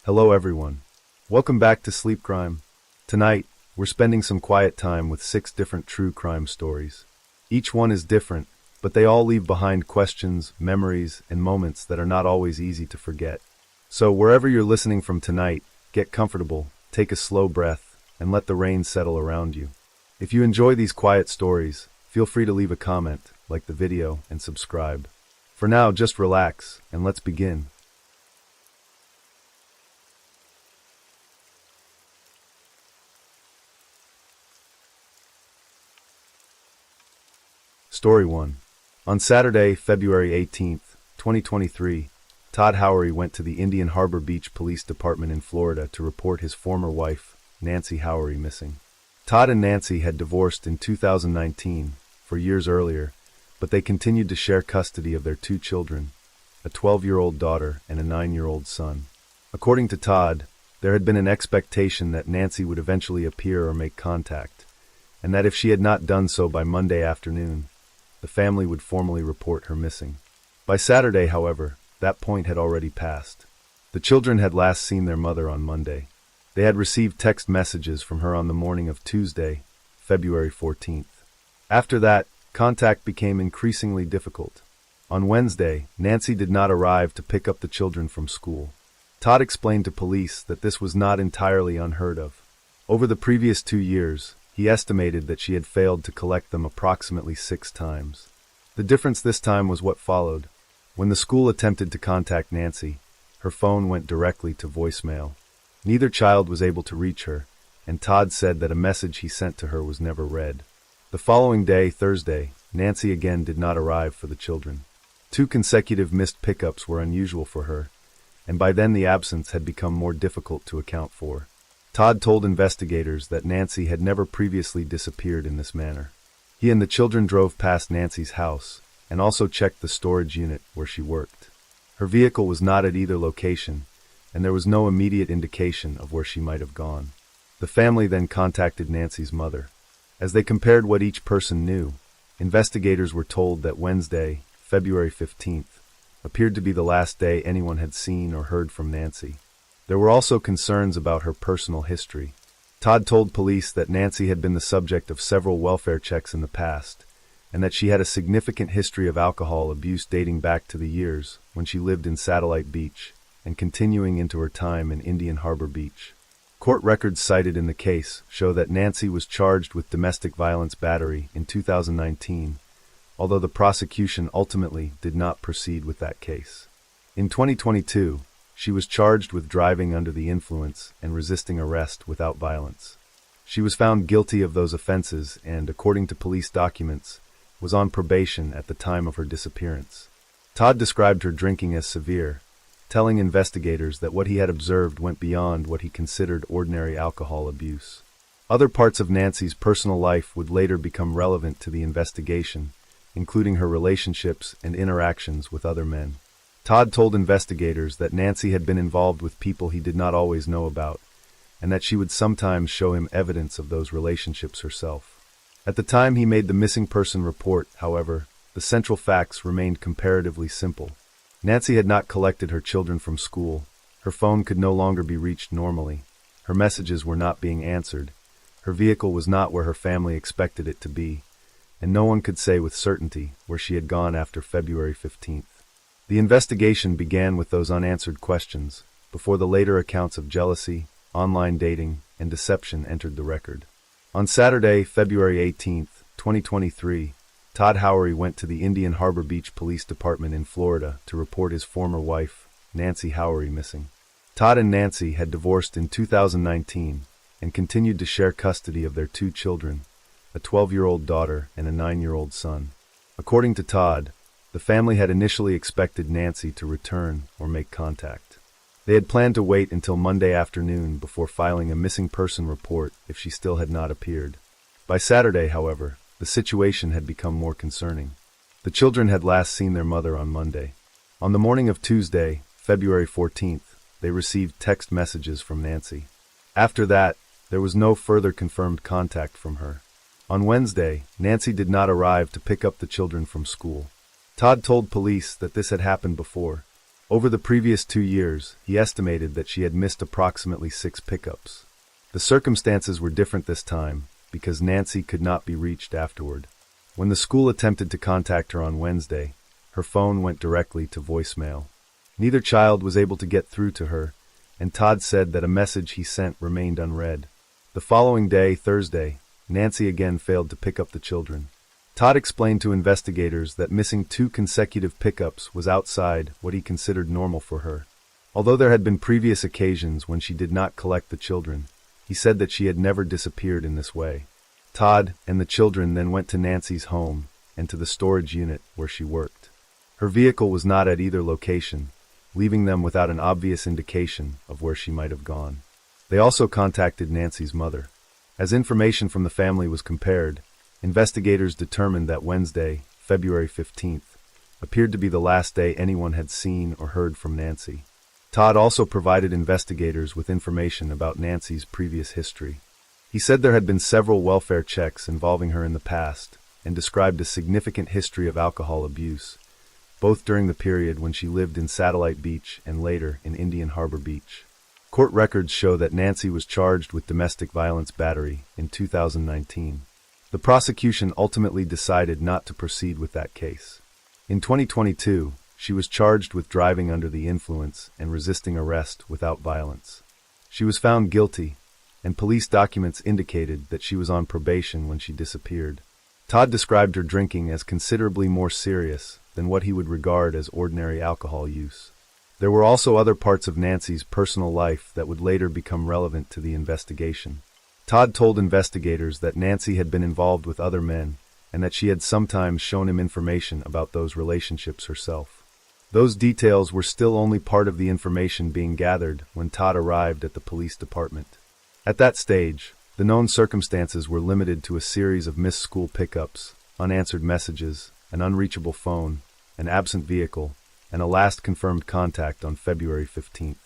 Hello everyone. Welcome back to Sleepcrime. Tonight, we're spending some quiet time with 6 different true crime stories. Each one is different, but they all leave behind questions, memories, and moments that are not always easy to forget. So wherever you're listening from tonight, get comfortable, take a slow breath, and let the rain settle around you. If you enjoy these quiet stories, feel free to leave a comment, like the video, and subscribe. For now, just relax, and let's begin. Story 1. On Saturday, February 18th, 2023, Todd Howery went to the Indian Harbor Beach Police Department in Florida to report his former wife, Nancy Howery, missing. Todd and Nancy had divorced in 2019, 4 years earlier, but they continued to share custody of their 2 children, a 12-year-old daughter and a 9-year-old son. According to Todd, there had been an expectation that Nancy would eventually appear or make contact, and that if she had not done so by Monday afternoon, the family would formally report her missing. By Saturday, however, that point had already passed. The children had last seen their mother on Monday. They had received text messages from her on the morning of Tuesday, February 14th. After that, contact became increasingly difficult. On Wednesday, Nancy did not arrive to pick up the children from school. Todd explained to police that this was not entirely unheard of. Over the previous 2 years, he estimated that she had failed to collect them approximately 6 times. The difference this time was what followed. When the school attempted to contact Nancy, her phone went directly to voicemail. Neither child was able to reach her, and Todd said that a message he sent to her was never read. The following day, Thursday, Nancy again did not arrive for the children. 2 consecutive missed pickups were unusual for her, and by then the absence had become more difficult to account for. Todd told investigators that Nancy had never previously disappeared in this manner. He and the children drove past Nancy's house and also checked the storage unit where she worked. Her vehicle was not at either location, and there was no immediate indication of where she might have gone. The family then contacted Nancy's mother. As they compared what each person knew, investigators were told that Wednesday, February 15th, appeared to be the last day anyone had seen or heard from Nancy. There were also concerns about her personal history. Todd told police that Nancy had been the subject of several welfare checks in the past, and that she had a significant history of alcohol abuse dating back to the years when she lived in Satellite Beach and continuing into her time in Indian Harbor Beach. Court records cited in the case show that Nancy was charged with domestic violence battery in 2019, although the prosecution ultimately did not proceed with that case. In 2022, she was charged with driving under the influence and resisting arrest without violence. She was found guilty of those offenses and, according to police documents, was on probation at the time of her disappearance. Todd described her drinking as severe, telling investigators that what he had observed went beyond what he considered ordinary alcohol abuse. Other parts of Nancy's personal life would later become relevant to the investigation, including her relationships and interactions with other men. Todd told investigators that Nancy had been involved with people he did not always know about, and that she would sometimes show him evidence of those relationships herself. At the time he made the missing person report, however, the central facts remained comparatively simple. Nancy had not collected her children from school, her phone could no longer be reached normally, her messages were not being answered, her vehicle was not where her family expected it to be, and no one could say with certainty where she had gone after February 15th. The investigation began with those unanswered questions, before the later accounts of jealousy, online dating, and deception entered the record. On Saturday, February 18th, 2023, Todd Howery went to the Indian Harbor Beach Police Department in Florida to report his former wife, Nancy Howery, missing. Todd and Nancy had divorced in 2019 and continued to share custody of their 2 children, a 12-year-old daughter and a 9-year-old son. According to Todd, the family had initially expected Nancy to return or make contact. They had planned to wait until Monday afternoon before filing a missing person report if she still had not appeared. By Saturday, however, the situation had become more concerning. The children had last seen their mother on Monday. On the morning of Tuesday, February 14th, they received text messages from Nancy. After that, there was no further confirmed contact from her. On Wednesday, Nancy did not arrive to pick up the children from school. Todd told police that this had happened before. Over the previous 2 years, he estimated that she had missed approximately 6 pickups. The circumstances were different this time, because Nancy could not be reached afterward. When the school attempted to contact her on Wednesday, her phone went directly to voicemail. Neither child was able to get through to her, and Todd said that a message he sent remained unread. The following day, Thursday, Nancy again failed to pick up the children. Todd explained to investigators that missing 2 consecutive pickups was outside what he considered normal for her. Although there had been previous occasions when she did not collect the children, he said that she had never disappeared in this way. Todd and the children then went to Nancy's home and to the storage unit where she worked. Her vehicle was not at either location, leaving them without an obvious indication of where she might have gone. They also contacted Nancy's mother. As information from the family was compared, investigators determined that Wednesday, February 15th, appeared to be the last day anyone had seen or heard from Nancy. Todd also provided investigators with information about Nancy's previous history. He said there had been several welfare checks involving her in the past, and described a significant history of alcohol abuse, both during the period when she lived in Satellite Beach and later in Indian Harbor Beach. Court records show that Nancy was charged with domestic violence battery in 2019. The prosecution ultimately decided not to proceed with that case. In 2022, she was charged with driving under the influence and resisting arrest without violence. She was found guilty, and police documents indicated that she was on probation when she disappeared. Todd described her drinking as considerably more serious than what he would regard as ordinary alcohol use. There were also other parts of Nancy's personal life that would later become relevant to the investigation. Todd told investigators that Nancy had been involved with other men and that she had sometimes shown him information about those relationships herself. Those details were still only part of the information being gathered when Todd arrived at the police department. At that stage, the known circumstances were limited to a series of missed school pickups, unanswered messages, an unreachable phone, an absent vehicle, and a last confirmed contact on February 15th.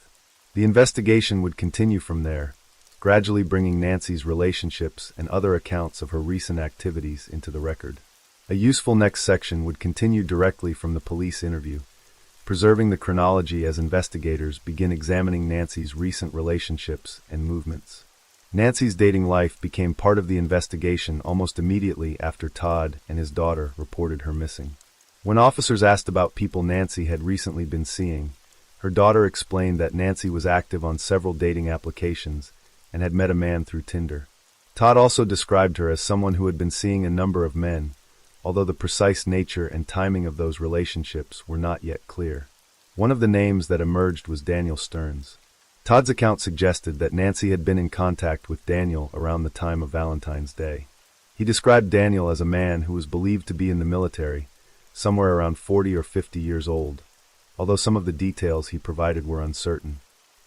The investigation would continue from there, gradually bringing Nancy's relationships and other accounts of her recent activities into the record. A useful next section would continue directly from the police interview, preserving the chronology as investigators begin examining Nancy's recent relationships and movements. Nancy's dating life became part of the investigation almost immediately after Todd and his daughter reported her missing. When officers asked about people Nancy had recently been seeing, her daughter explained that Nancy was active on several dating applications and had met a man through Tinder. Todd also described her as someone who had been seeing a number of men, although the precise nature and timing of those relationships were not yet clear. One of the names that emerged was Daniel Stearns. Todd's account suggested that Nancy had been in contact with Daniel around the time of Valentine's Day. He described Daniel as a man who was believed to be in the military, somewhere around 40 or 50 years old, although some of the details he provided were uncertain.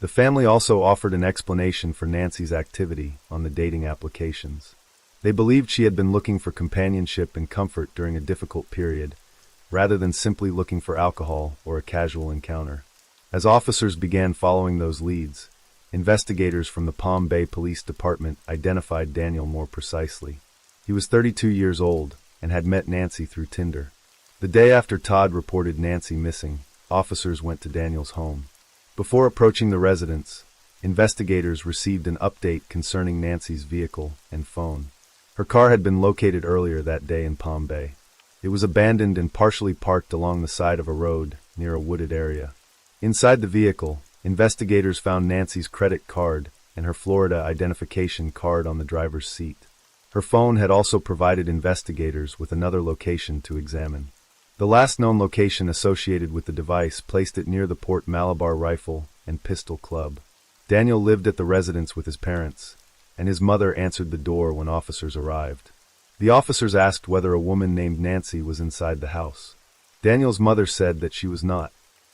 The family also offered an explanation for Nancy's activity on the dating applications. They believed she had been looking for companionship and comfort during a difficult period, rather than simply looking for alcohol or a casual encounter. As officers began following those leads, investigators from the Palm Bay Police Department identified Daniel more precisely. He was 32 years old and had met Nancy through Tinder. The day after Todd reported Nancy missing, officers went to Daniel's home. Before approaching the residence, investigators received an update concerning Nancy's vehicle and phone. Her car had been located earlier that day in Palm Bay. It was abandoned and partially parked along the side of a road near a wooded area. Inside the vehicle, investigators found Nancy's credit card and her Florida identification card on the driver's seat. Her phone had also provided investigators with another location to examine. The last known location associated with the device placed it near the Port Malabar Rifle and Pistol Club. Daniel lived at the residence with his parents, and his mother answered the door when officers arrived. The officers asked whether a woman named Nancy was inside the house. Daniel's mother said that she was not.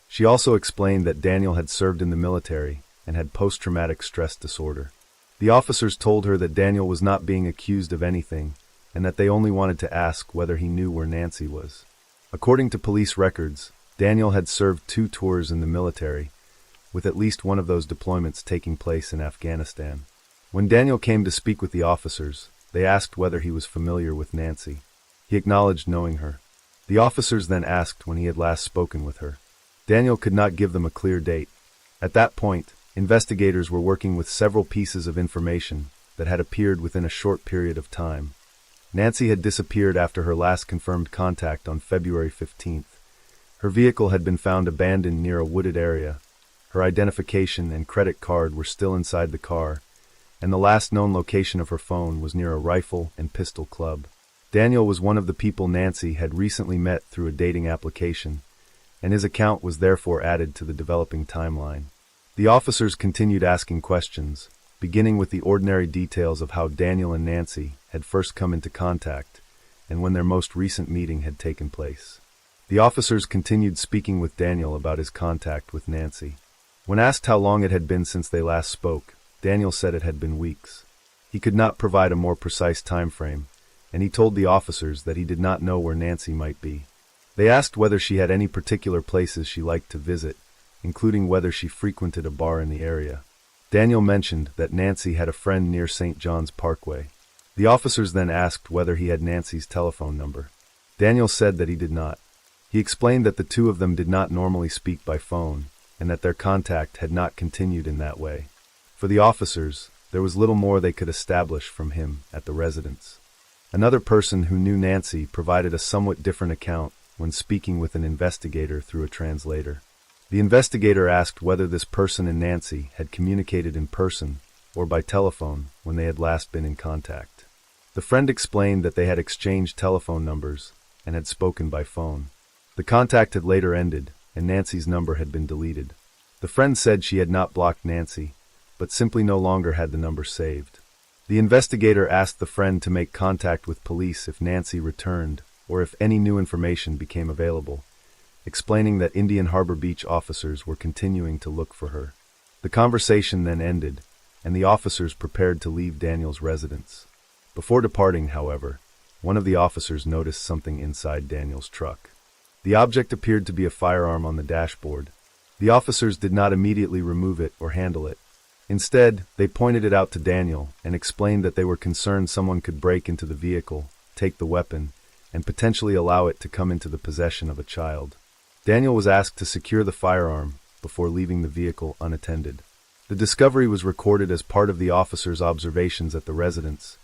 She also explained that Daniel had served in the military and had post-traumatic stress disorder. The officers told her that Daniel was not being accused of anything and that they only wanted to ask whether he knew where Nancy was. According to police records, Daniel had served 2 tours in the military, with at least one of those deployments taking place in Afghanistan. When Daniel came to speak with the officers, they asked whether he was familiar with Nancy. He acknowledged knowing her. The officers then asked when he had last spoken with her. Daniel could not give them a clear date. At that point, investigators were working with several pieces of information that had appeared within a short period of time. Nancy had disappeared after her last confirmed contact on February 15th. Her vehicle had been found abandoned near a wooded area. Her identification and credit card were still inside the car, and the last known location of her phone was near a rifle and pistol club. Daniel was one of the people Nancy had recently met through a dating application, and his account was therefore added to the developing timeline. The officers continued asking questions, beginning with the ordinary details of how Daniel and Nancy had first come into contact and when their most recent meeting had taken place. The officers continued speaking with Daniel about his contact with Nancy. When asked how long it had been since they last spoke, Daniel said it had been weeks. He could not provide a more precise time frame, and he told the officers that he did not know where Nancy might be. They asked whether she had any particular places she liked to visit, including whether she frequented a bar in the area. Daniel mentioned that Nancy had a friend near St. John's Parkway. The officers then asked whether he had Nancy's telephone number. Daniel said that he did not. He explained that the two of them did not normally speak by phone, and that their contact had not continued in that way. For the officers, there was little more they could establish from him at the residence. Another person who knew Nancy provided a somewhat different account when speaking with an investigator through a translator. The investigator asked whether this person and Nancy had communicated in person or by telephone when they had last been in contact. The friend explained that they had exchanged telephone numbers and had spoken by phone. The contact had later ended, and Nancy's number had been deleted. The friend said she had not blocked Nancy, but simply no longer had the number saved. The investigator asked the friend to make contact with police if Nancy returned or if any new information became available, explaining that Indian Harbor Beach officers were continuing to look for her. The conversation then ended, and the officers prepared to leave Daniel's residence. Before departing, however, one of the officers noticed something inside Daniel's truck. The object appeared to be a firearm on the dashboard. The officers did not immediately remove it or handle it. Instead, they pointed it out to Daniel and explained that they were concerned someone could break into the vehicle, take the weapon, and potentially allow it to come into the possession of a child. Daniel was asked to secure the firearm before leaving the vehicle unattended. The discovery was recorded as part of the officers' observations at the residence,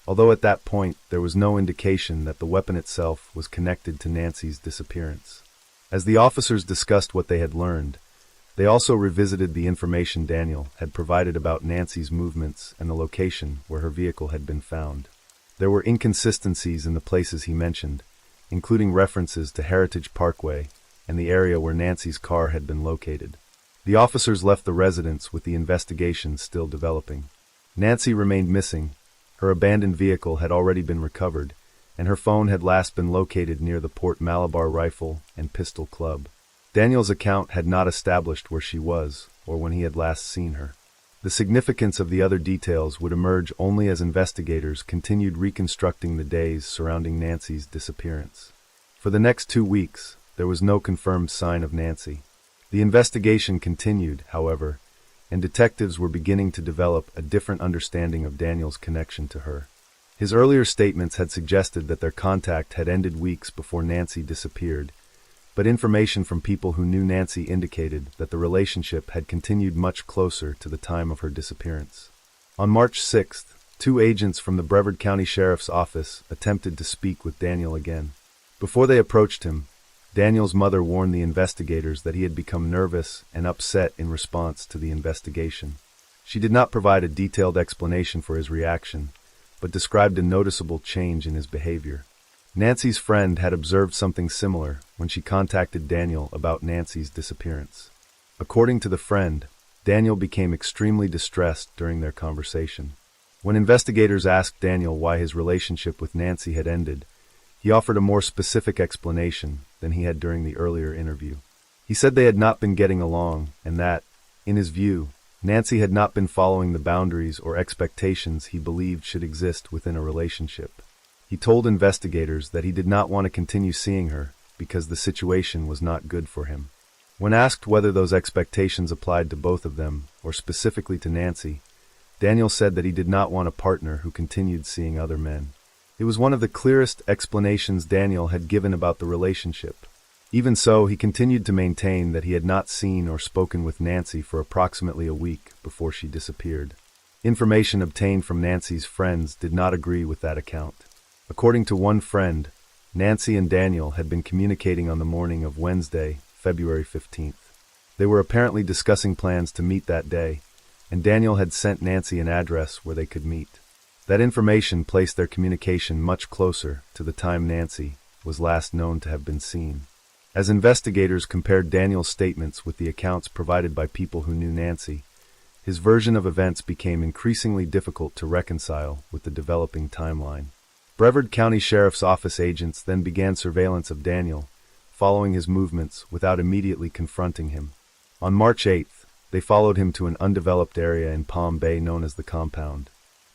although at that point there was no indication that the weapon itself was connected to Nancy's disappearance. As the officers discussed what they had learned, they also revisited the information Daniel had provided about Nancy's movements and the location where her vehicle had been found. There were inconsistencies in the places he mentioned, including references to Heritage Parkway and the area where Nancy's car had been located. The officers left the residence with the investigation still developing. Nancy remained missing. Her abandoned vehicle had already been recovered, and her phone had last been located near the Port Malabar Rifle and Pistol Club. Daniel's account had not established where she was or when he had last seen her. The significance of the other details would emerge only as investigators continued reconstructing the days surrounding Nancy's disappearance. For the next 2 weeks, there was no confirmed sign of Nancy. The investigation continued, however, and detectives were beginning to develop a different understanding of Daniel's connection to her. His earlier statements had suggested that their contact had ended weeks before Nancy disappeared, but information from people who knew Nancy indicated that the relationship had continued much closer to the time of her disappearance. On March 6th, 2 agents from the Brevard County Sheriff's Office attempted to speak with Daniel again. Before they approached him, Daniel's mother warned the investigators that he had become nervous and upset in response to the investigation. She did not provide a detailed explanation for his reaction, but described a noticeable change in his behavior. Nancy's friend had observed something similar when she contacted Daniel about Nancy's disappearance. According to the friend, Daniel became extremely distressed during their conversation. When investigators asked Daniel why his relationship with Nancy had ended, he offered a more specific explanation than he had during the earlier interview. He said they had not been getting along and that, in his view, Nancy had not been following the boundaries or expectations he believed should exist within a relationship. He told investigators that he did not want to continue seeing her because the situation was not good for him. When asked whether those expectations applied to both of them or specifically to Nancy, Daniel said that he did not want a partner who continued seeing other men. It was one of the clearest explanations Daniel had given about the relationship. Even so, he continued to maintain that he had not seen or spoken with Nancy for approximately a week before she disappeared. Information obtained from Nancy's friends did not agree with that account. According to one friend, Nancy and Daniel had been communicating on the morning of Wednesday, February 15th. They were apparently discussing plans to meet that day, and Daniel had sent Nancy an address where they could meet. That information placed their communication much closer to the time Nancy was last known to have been seen. As investigators compared Daniel's statements with the accounts provided by people who knew Nancy, his version of events became increasingly difficult to reconcile with the developing timeline. Brevard County Sheriff's Office agents then began surveillance of Daniel, following his movements without immediately confronting him. On March 8th, they followed him to an undeveloped area in Palm Bay known as the Compound.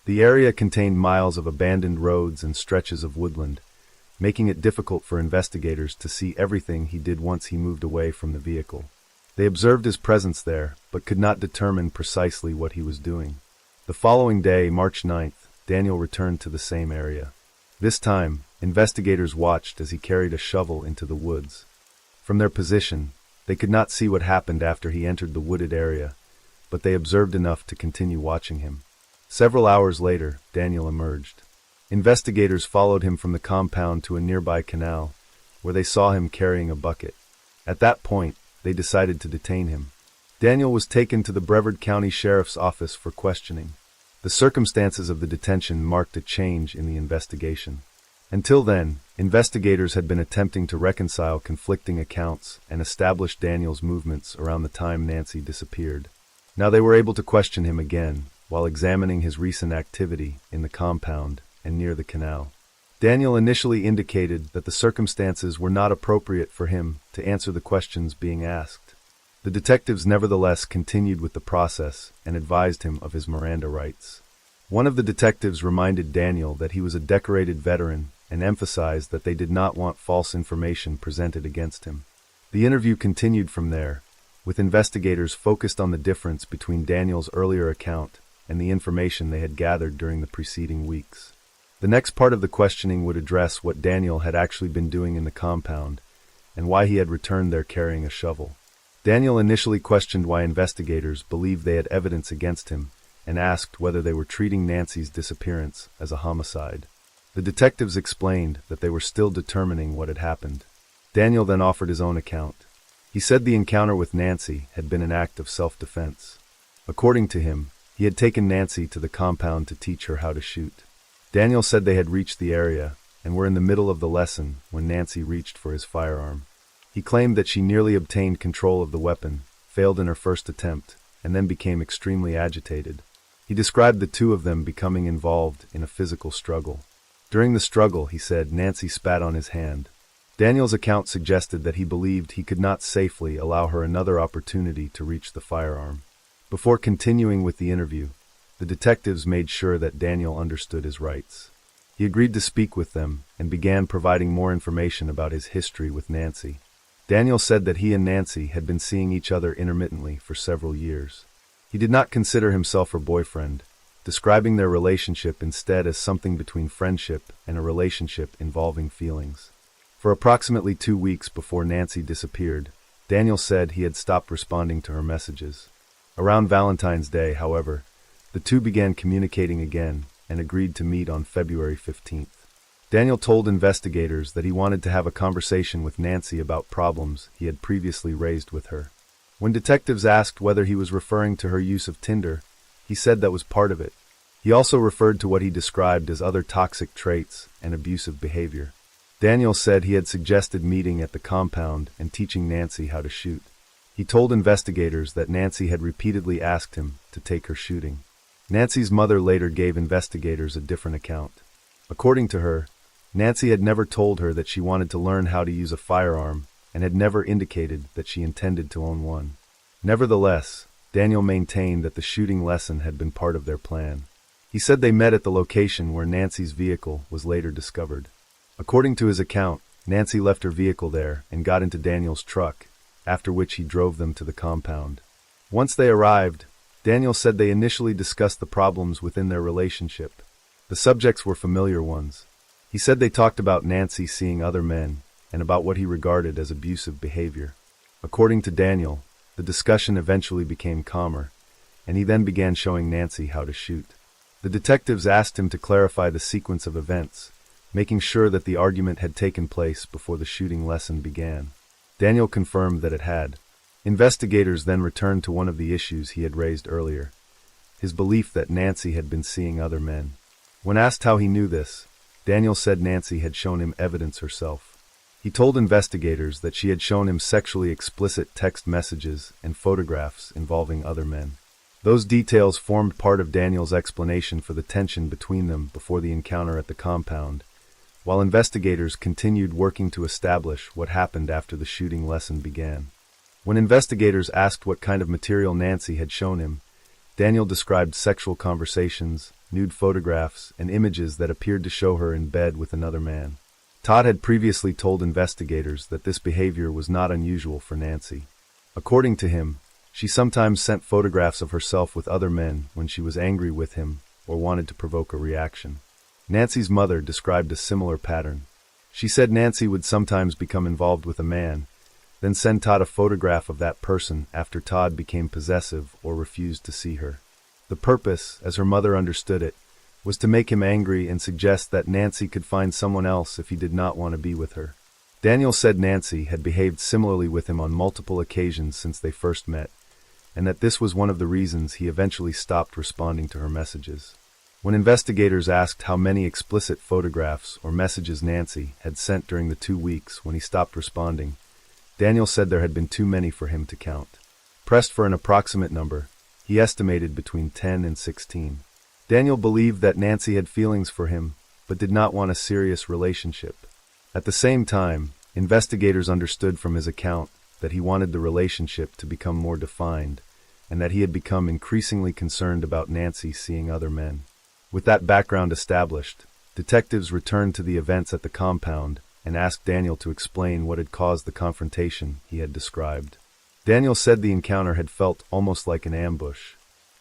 The area contained miles of abandoned roads and stretches of woodland, making it difficult for investigators to see everything he did once he moved away from the vehicle. They observed his presence there, but could not determine precisely what he was doing. The following day, March 9th, Daniel returned to the same area. This time, investigators watched as he carried a shovel into the woods. From their position, they could not see what happened after he entered the wooded area, but they observed enough to continue watching him. Several hours later, Daniel emerged. Investigators followed him from the compound to a nearby canal, where they saw him carrying a bucket. At that point, they decided to detain him. Daniel was taken to the Brevard County Sheriff's Office for questioning. The circumstances of the detention marked a change in the investigation. Until then, investigators had been attempting to reconcile conflicting accounts and establish Daniel's movements around the time Nancy disappeared. Now they were able to question him again, while examining his recent activity in the compound and near the canal. Daniel initially indicated that the circumstances were not appropriate for him to answer the questions being asked. The detectives nevertheless continued with the process and advised him of his Miranda rights. One of the detectives reminded Daniel that he was a decorated veteran and emphasized that they did not want false information presented against him. The interview continued from there, with investigators focused on the difference between Daniel's earlier account and the information they had gathered during the preceding weeks. The next part of the questioning would address what Daniel had actually been doing in the compound and why he had returned there carrying a shovel. Daniel initially questioned why investigators believed they had evidence against him and asked whether they were treating Nancy's disappearance as a homicide. The detectives explained that they were still determining what had happened. Daniel then offered his own account. He said the encounter with Nancy had been an act of self-defense. According to him, he had taken Nancy to the compound to teach her how to shoot. Daniel said they had reached the area and were in the middle of the lesson when Nancy reached for his firearm. He claimed that she nearly obtained control of the weapon, failed in her first attempt, and then became extremely agitated. He described the two of them becoming involved in a physical struggle. During the struggle, he said, Nancy spat on his hand. Daniel's account suggested that he believed he could not safely allow her another opportunity to reach the firearm. Before continuing with the interview, the detectives made sure that Daniel understood his rights. He agreed to speak with them and began providing more information about his history with Nancy. Daniel said that he and Nancy had been seeing each other intermittently for several years. He did not consider himself her boyfriend, describing their relationship instead as something between friendship and a relationship involving feelings. For approximately 2 weeks before Nancy disappeared, Daniel said he had stopped responding to her messages. Around Valentine's Day, however, the two began communicating again and agreed to meet on February 15th. Daniel told investigators that he wanted to have a conversation with Nancy about problems he had previously raised with her. When detectives asked whether he was referring to her use of Tinder, he said that was part of it. He also referred to what he described as other toxic traits and abusive behavior. Daniel said he had suggested meeting at the compound and teaching Nancy how to shoot. He told investigators that Nancy had repeatedly asked him to take her shooting. Nancy's mother later gave investigators a different account. According to her, Nancy had never told her that she wanted to learn how to use a firearm and had never indicated that she intended to own one. Nevertheless, Daniel maintained that the shooting lesson had been part of their plan. He said they met at the location where Nancy's vehicle was later discovered. According to his account, Nancy left her vehicle there and got into Daniel's truck, after which he drove them to the compound. Once they arrived, Daniel said they initially discussed the problems within their relationship. The subjects were familiar ones. He said they talked about Nancy seeing other men and about what he regarded as abusive behavior. According to Daniel, the discussion eventually became calmer, and he then began showing Nancy how to shoot. The detectives asked him to clarify the sequence of events, making sure that the argument had taken place before the shooting lesson began. Daniel confirmed that it had. Investigators then returned to one of the issues he had raised earlier, his belief that Nancy had been seeing other men. When asked how he knew this, Daniel said Nancy had shown him evidence herself. He told investigators that she had shown him sexually explicit text messages and photographs involving other men. Those details formed part of Daniel's explanation for the tension between them before the encounter at the compound, while investigators continued working to establish what happened after the shooting lesson began. When investigators asked what kind of material Nancy had shown him, Daniel described sexual conversations, nude photographs, and images that appeared to show her in bed with another man. Todd had previously told investigators that this behavior was not unusual for Nancy. According to him, she sometimes sent photographs of herself with other men when she was angry with him or wanted to provoke a reaction. Nancy's mother described a similar pattern. She said Nancy would sometimes become involved with a man, then send Todd a photograph of that person after Todd became possessive or refused to see her. The purpose, as her mother understood it, was to make him angry and suggest that Nancy could find someone else if he did not want to be with her. Daniel said Nancy had behaved similarly with him on multiple occasions since they first met, and that this was one of the reasons he eventually stopped responding to her messages. When investigators asked how many explicit photographs or messages Nancy had sent during the 2 weeks when he stopped responding, Daniel said there had been too many for him to count. Pressed for an approximate number, he estimated between 10 and 16. Daniel believed that Nancy had feelings for him, but did not want a serious relationship. At the same time, investigators understood from his account that he wanted the relationship to become more defined, and that he had become increasingly concerned about Nancy seeing other men. With that background established, detectives returned to the events at the compound and asked Daniel to explain what had caused the confrontation he had described. Daniel said the encounter had felt almost like an ambush.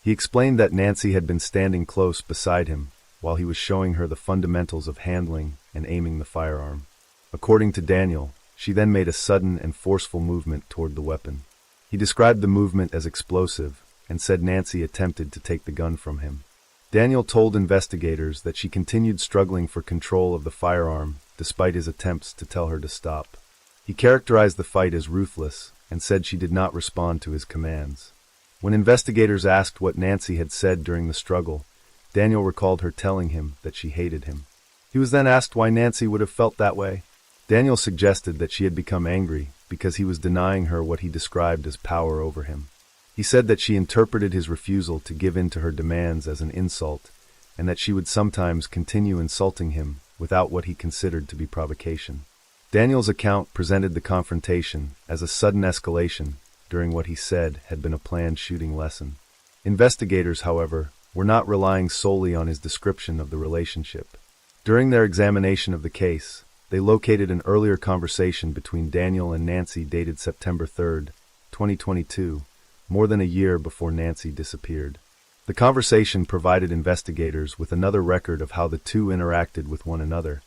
He explained that Nancy had been standing close beside him while he was showing her the fundamentals of handling and aiming the firearm. According to Daniel, she then made a sudden and forceful movement toward the weapon. He described the movement as explosive and said Nancy attempted to take the gun from him. Daniel told investigators that she continued struggling for control of the firearm despite his attempts to tell her to stop. He characterized the fight as ruthless and said she did not respond to his commands. When investigators asked what Nancy had said during the struggle, Daniel recalled her telling him that she hated him. He was then asked why Nancy would have felt that way. Daniel suggested that she had become angry because he was denying her what he described as power over him. He said that she interpreted his refusal to give in to her demands as an insult, and that she would sometimes continue insulting him without what he considered to be provocation. Daniel's account presented the confrontation as a sudden escalation during what he said had been a planned shooting lesson. Investigators, however, were not relying solely on his description of the relationship. During their examination of the case, they located an earlier conversation between Daniel and Nancy dated September 3, 2022, more than a year before Nancy disappeared. The conversation provided investigators with another record of how the two interacted with one another,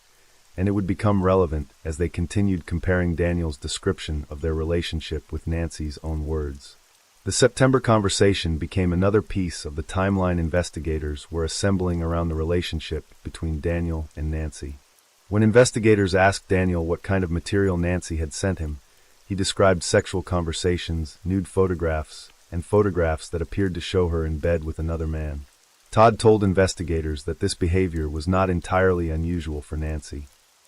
and it would become relevant as they continued comparing Daniel's description of their relationship with Nancy's own words. The September conversation became another piece of the timeline investigators were assembling around the relationship between Daniel and Nancy. When investigators asked Daniel what kind of material Nancy had sent him, he described sexual conversations, nude photographs, and photographs that appeared to show her in bed with another man. Todd told investigators that this behavior was not entirely unusual for Nancy.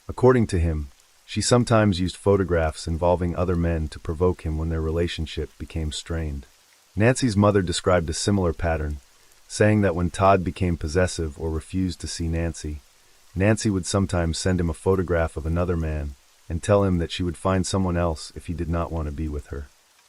According to him, she sometimes used photographs involving other men to provoke him when their relationship became strained. Nancy's mother described a similar pattern, saying that when Todd became possessive or refused to see Nancy, Nancy would sometimes send him a photograph of another man and tell him that she would find someone else if he did not want to be with her.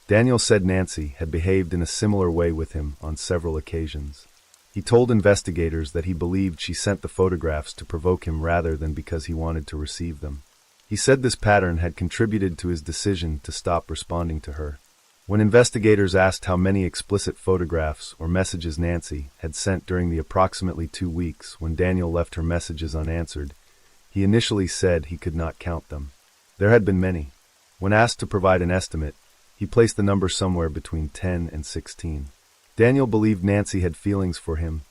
Daniel said Nancy had behaved in a similar way with him on several occasions. He told investigators that he believed she sent the photographs to provoke him rather than because he wanted to receive them. He said this pattern had contributed to his decision to stop responding to her. When investigators asked how many explicit photographs or messages Nancy had sent during the approximately 2 weeks when Daniel left her messages unanswered, he initially said he could not count them. There had been many. When asked to provide an estimate, he placed the number somewhere between 10 and 16. Daniel believed Nancy had feelings for him,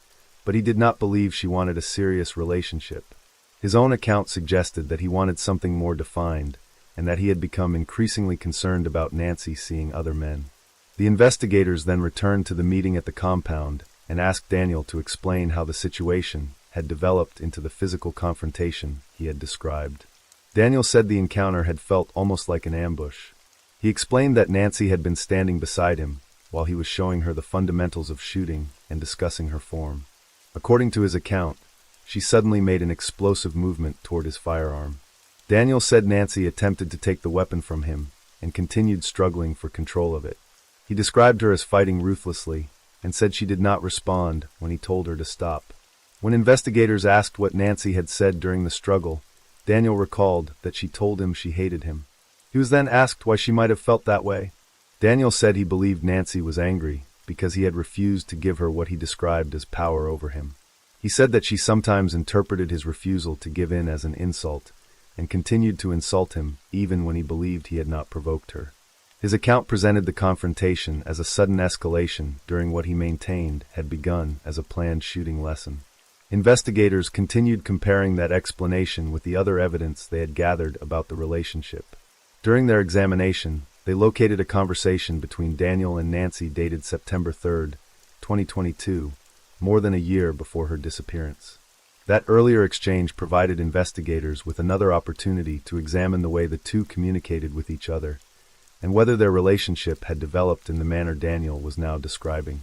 but he did not believe she wanted a serious relationship. His own account suggested that he wanted something more defined, and that he had become increasingly concerned about Nancy seeing other men. The investigators then returned to the meeting at the compound and asked Daniel to explain how the situation had developed into the physical confrontation he had described. Daniel said the encounter had felt almost like an ambush. He explained that Nancy had been standing beside him while he was showing her the fundamentals of shooting and discussing her form. According to his account, she suddenly made an explosive movement toward his firearm. Daniel said Nancy attempted to take the weapon from him and continued struggling for control of it. He described her as fighting ruthlessly and said she did not respond when he told her to stop. When investigators asked what Nancy had said during the struggle, Daniel recalled that she told him she hated him. He was then asked why she might have felt that way. Daniel said he believed Nancy was angry because he had refused to give her what he described as power over him. He said that she sometimes interpreted his refusal to give in as an insult and continued to insult him even when he believed he had not provoked her. His account presented the confrontation as a sudden escalation during what he maintained had begun as a planned shooting lesson. Investigators continued comparing that explanation with the other evidence they had gathered about the relationship. During their examination, they located a conversation between Daniel and Nancy dated September 3, 2022, more than a year before her disappearance. That earlier exchange provided investigators with another opportunity to examine the way the two communicated with each other, and whether their relationship had developed in the manner Daniel was now describing.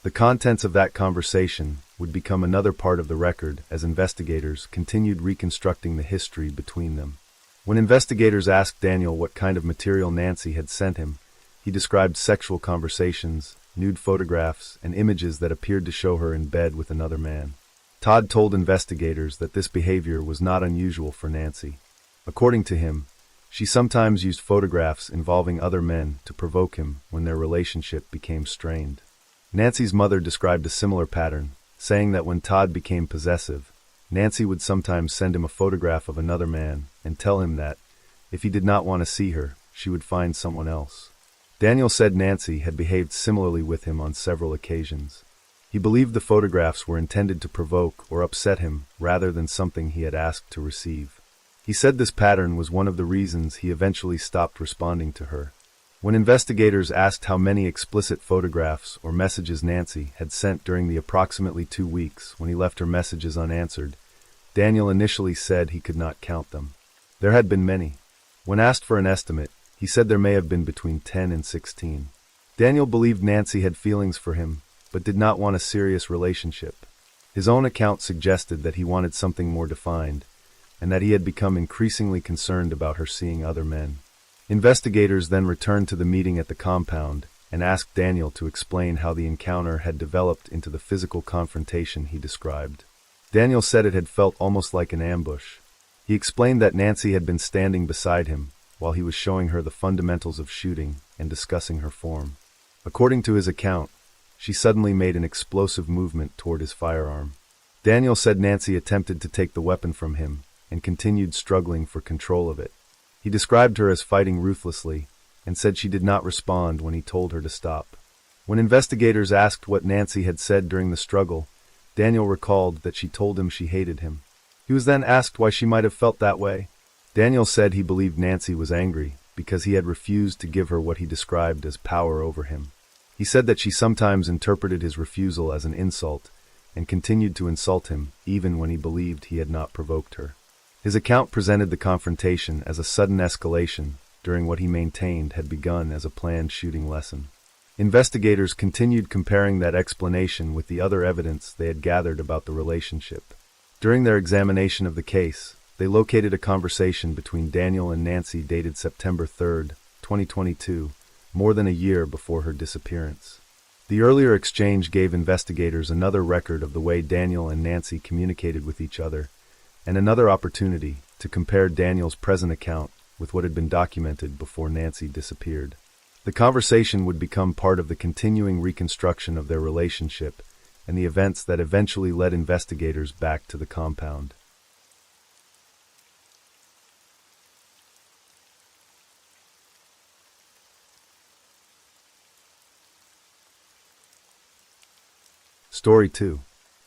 The contents of that conversation would become another part of the record as investigators continued reconstructing the history between them. When investigators asked Daniel what kind of material Nancy had sent him, he described sexual conversations, nude photographs, and images that appeared to show her in bed with another man. Todd told investigators that this behavior was not unusual for Nancy. According to him, she sometimes used photographs involving other men to provoke him when their relationship became strained. Nancy's mother described a similar pattern, saying that when Todd became possessive, Nancy would sometimes send him a photograph of another man and tell him that, if he did not want to see her, she would find someone else. Daniel said Nancy had behaved similarly with him on several occasions. He believed the photographs were intended to provoke or upset him rather than something he had asked to receive. He said this pattern was one of the reasons he eventually stopped responding to her. When investigators asked how many explicit photographs or messages Nancy had sent during the approximately 2 weeks when he left her messages unanswered, Daniel initially said he could not count them. There had been many. When asked for an estimate, he said there may have been between 10 and 16. Daniel believed Nancy had feelings for him, but did not want a serious relationship. His own account suggested that he wanted something more defined, and that he had become increasingly concerned about her seeing other men. Investigators then returned to the meeting at the compound and asked Daniel to explain how the encounter had developed into the physical confrontation he described. Daniel said it had felt almost like an ambush. He explained that Nancy had been standing beside him while he was showing her the fundamentals of shooting and discussing her form. According to his account, she suddenly made an explosive movement toward his firearm. Daniel said Nancy attempted to take the weapon from him and continued struggling for control of it. He described her as fighting ruthlessly and said she did not respond when he told her to stop. When investigators asked what Nancy had said during the struggle, Daniel recalled that she told him she hated him. He was then asked why she might have felt that way. Daniel said he believed Nancy was angry because he had refused to give her what he described as power over him. He said that she sometimes interpreted his refusal as an insult and continued to insult him even when he believed he had not provoked her. His account presented the confrontation as a sudden escalation during what he maintained had begun as a planned shooting lesson. Investigators continued comparing that explanation with the other evidence they had gathered about the relationship. During their examination of the case, they located a conversation between Daniel and Nancy dated September 3, 2022, more than a year before her disappearance. The earlier exchange gave investigators another record of the way Daniel and Nancy communicated with each other, and another opportunity to compare Daniel's present account with what had been documented before Nancy disappeared. The conversation would become part of the continuing reconstruction of their relationship and the events that eventually led investigators back to the compound. Story 2.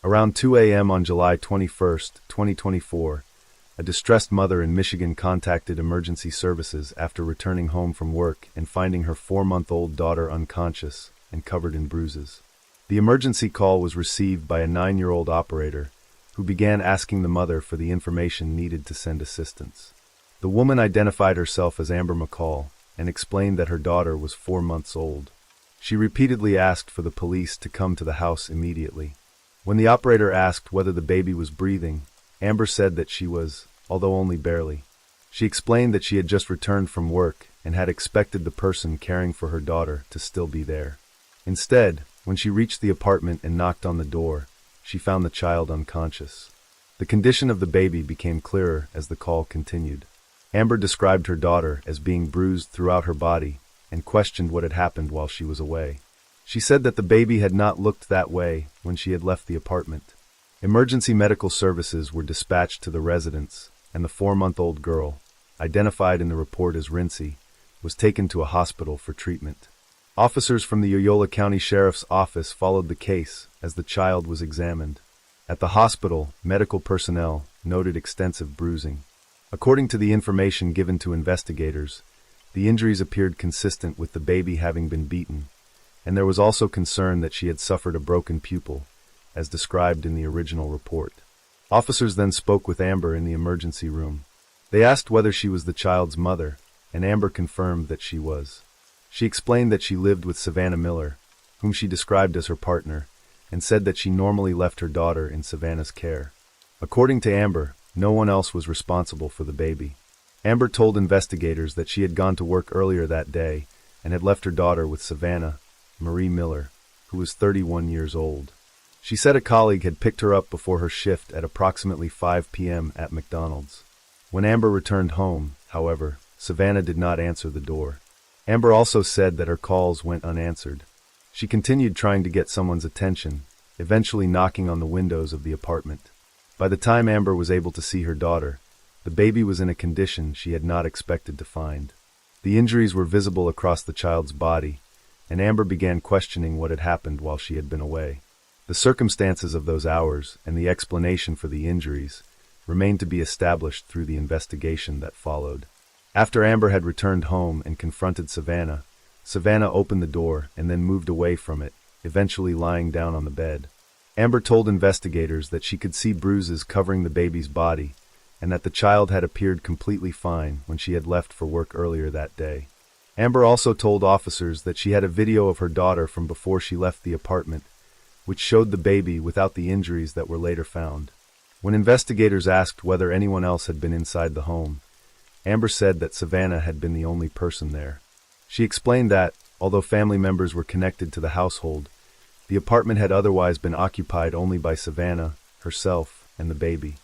Around 2 a.m. on July 21, 2024, a distressed mother in Michigan contacted emergency services after returning home from work and finding her 4-month-old daughter unconscious and covered in bruises. The emergency call was received by a 9-year-old operator who began asking the mother for the information needed to send assistance. The woman identified herself as Amber McCall and explained that her daughter was 4 months old. She repeatedly asked for the police to come to the house immediately. When the operator asked whether the baby was breathing, Amber said that she was, although only barely. She explained that she had just returned from work and had expected the person caring for her daughter to still be there. Instead, when she reached the apartment and knocked on the door, she found the child unconscious. The condition of the baby became clearer as the call continued. Amber described her daughter as being bruised throughout her body and questioned what had happened while she was away. She said that the baby had not looked that way when she had left the apartment. Emergency medical services were dispatched to the residence, and the 4-month-old girl, identified in the report as Rincy, was taken to a hospital for treatment. Officers from the Yoyola County Sheriff's Office followed the case as the child was examined. At the hospital, medical personnel noted extensive bruising. According to the information given to investigators, the injuries appeared consistent with the baby having been beaten, and there was also concern that she had suffered a broken pupil, as described in the original report. Officers then spoke with Amber in the emergency room. They asked whether she was the child's mother, and Amber confirmed that she was. She explained that she lived with Savannah Miller, whom she described as her partner, and said that she normally left her daughter in Savannah's care. According to Amber, no one else was responsible for the baby. Amber told investigators that she had gone to work earlier that day and had left her daughter with Savannah, Marie Miller, who was 31 years old. She said a colleague had picked her up before her shift at approximately 5 p.m. at McDonald's. When Amber returned home, however, Savannah did not answer the door. Amber also said that her calls went unanswered. She continued trying to get someone's attention, eventually knocking on the windows of the apartment. By the time Amber was able to see her daughter, the baby was in a condition she had not expected to find. The injuries were visible across the child's body, and Amber began questioning what had happened while she had been away. The circumstances of those hours and the explanation for the injuries remained to be established through the investigation that followed. After Amber had returned home and confronted Savannah, Savannah opened the door and then moved away from it, eventually lying down on the bed. Amber told investigators that she could see bruises covering the baby's body and that the child had appeared completely fine when she had left for work earlier that day. Amber also told officers that she had a video of her daughter from before she left the apartment, which showed the baby without the injuries that were later found. When investigators asked whether anyone else had been inside the home, Amber said that Savannah had been the only person there. She explained that, although family members were connected to the household, the apartment had otherwise been occupied only by Savannah, herself, and the baby.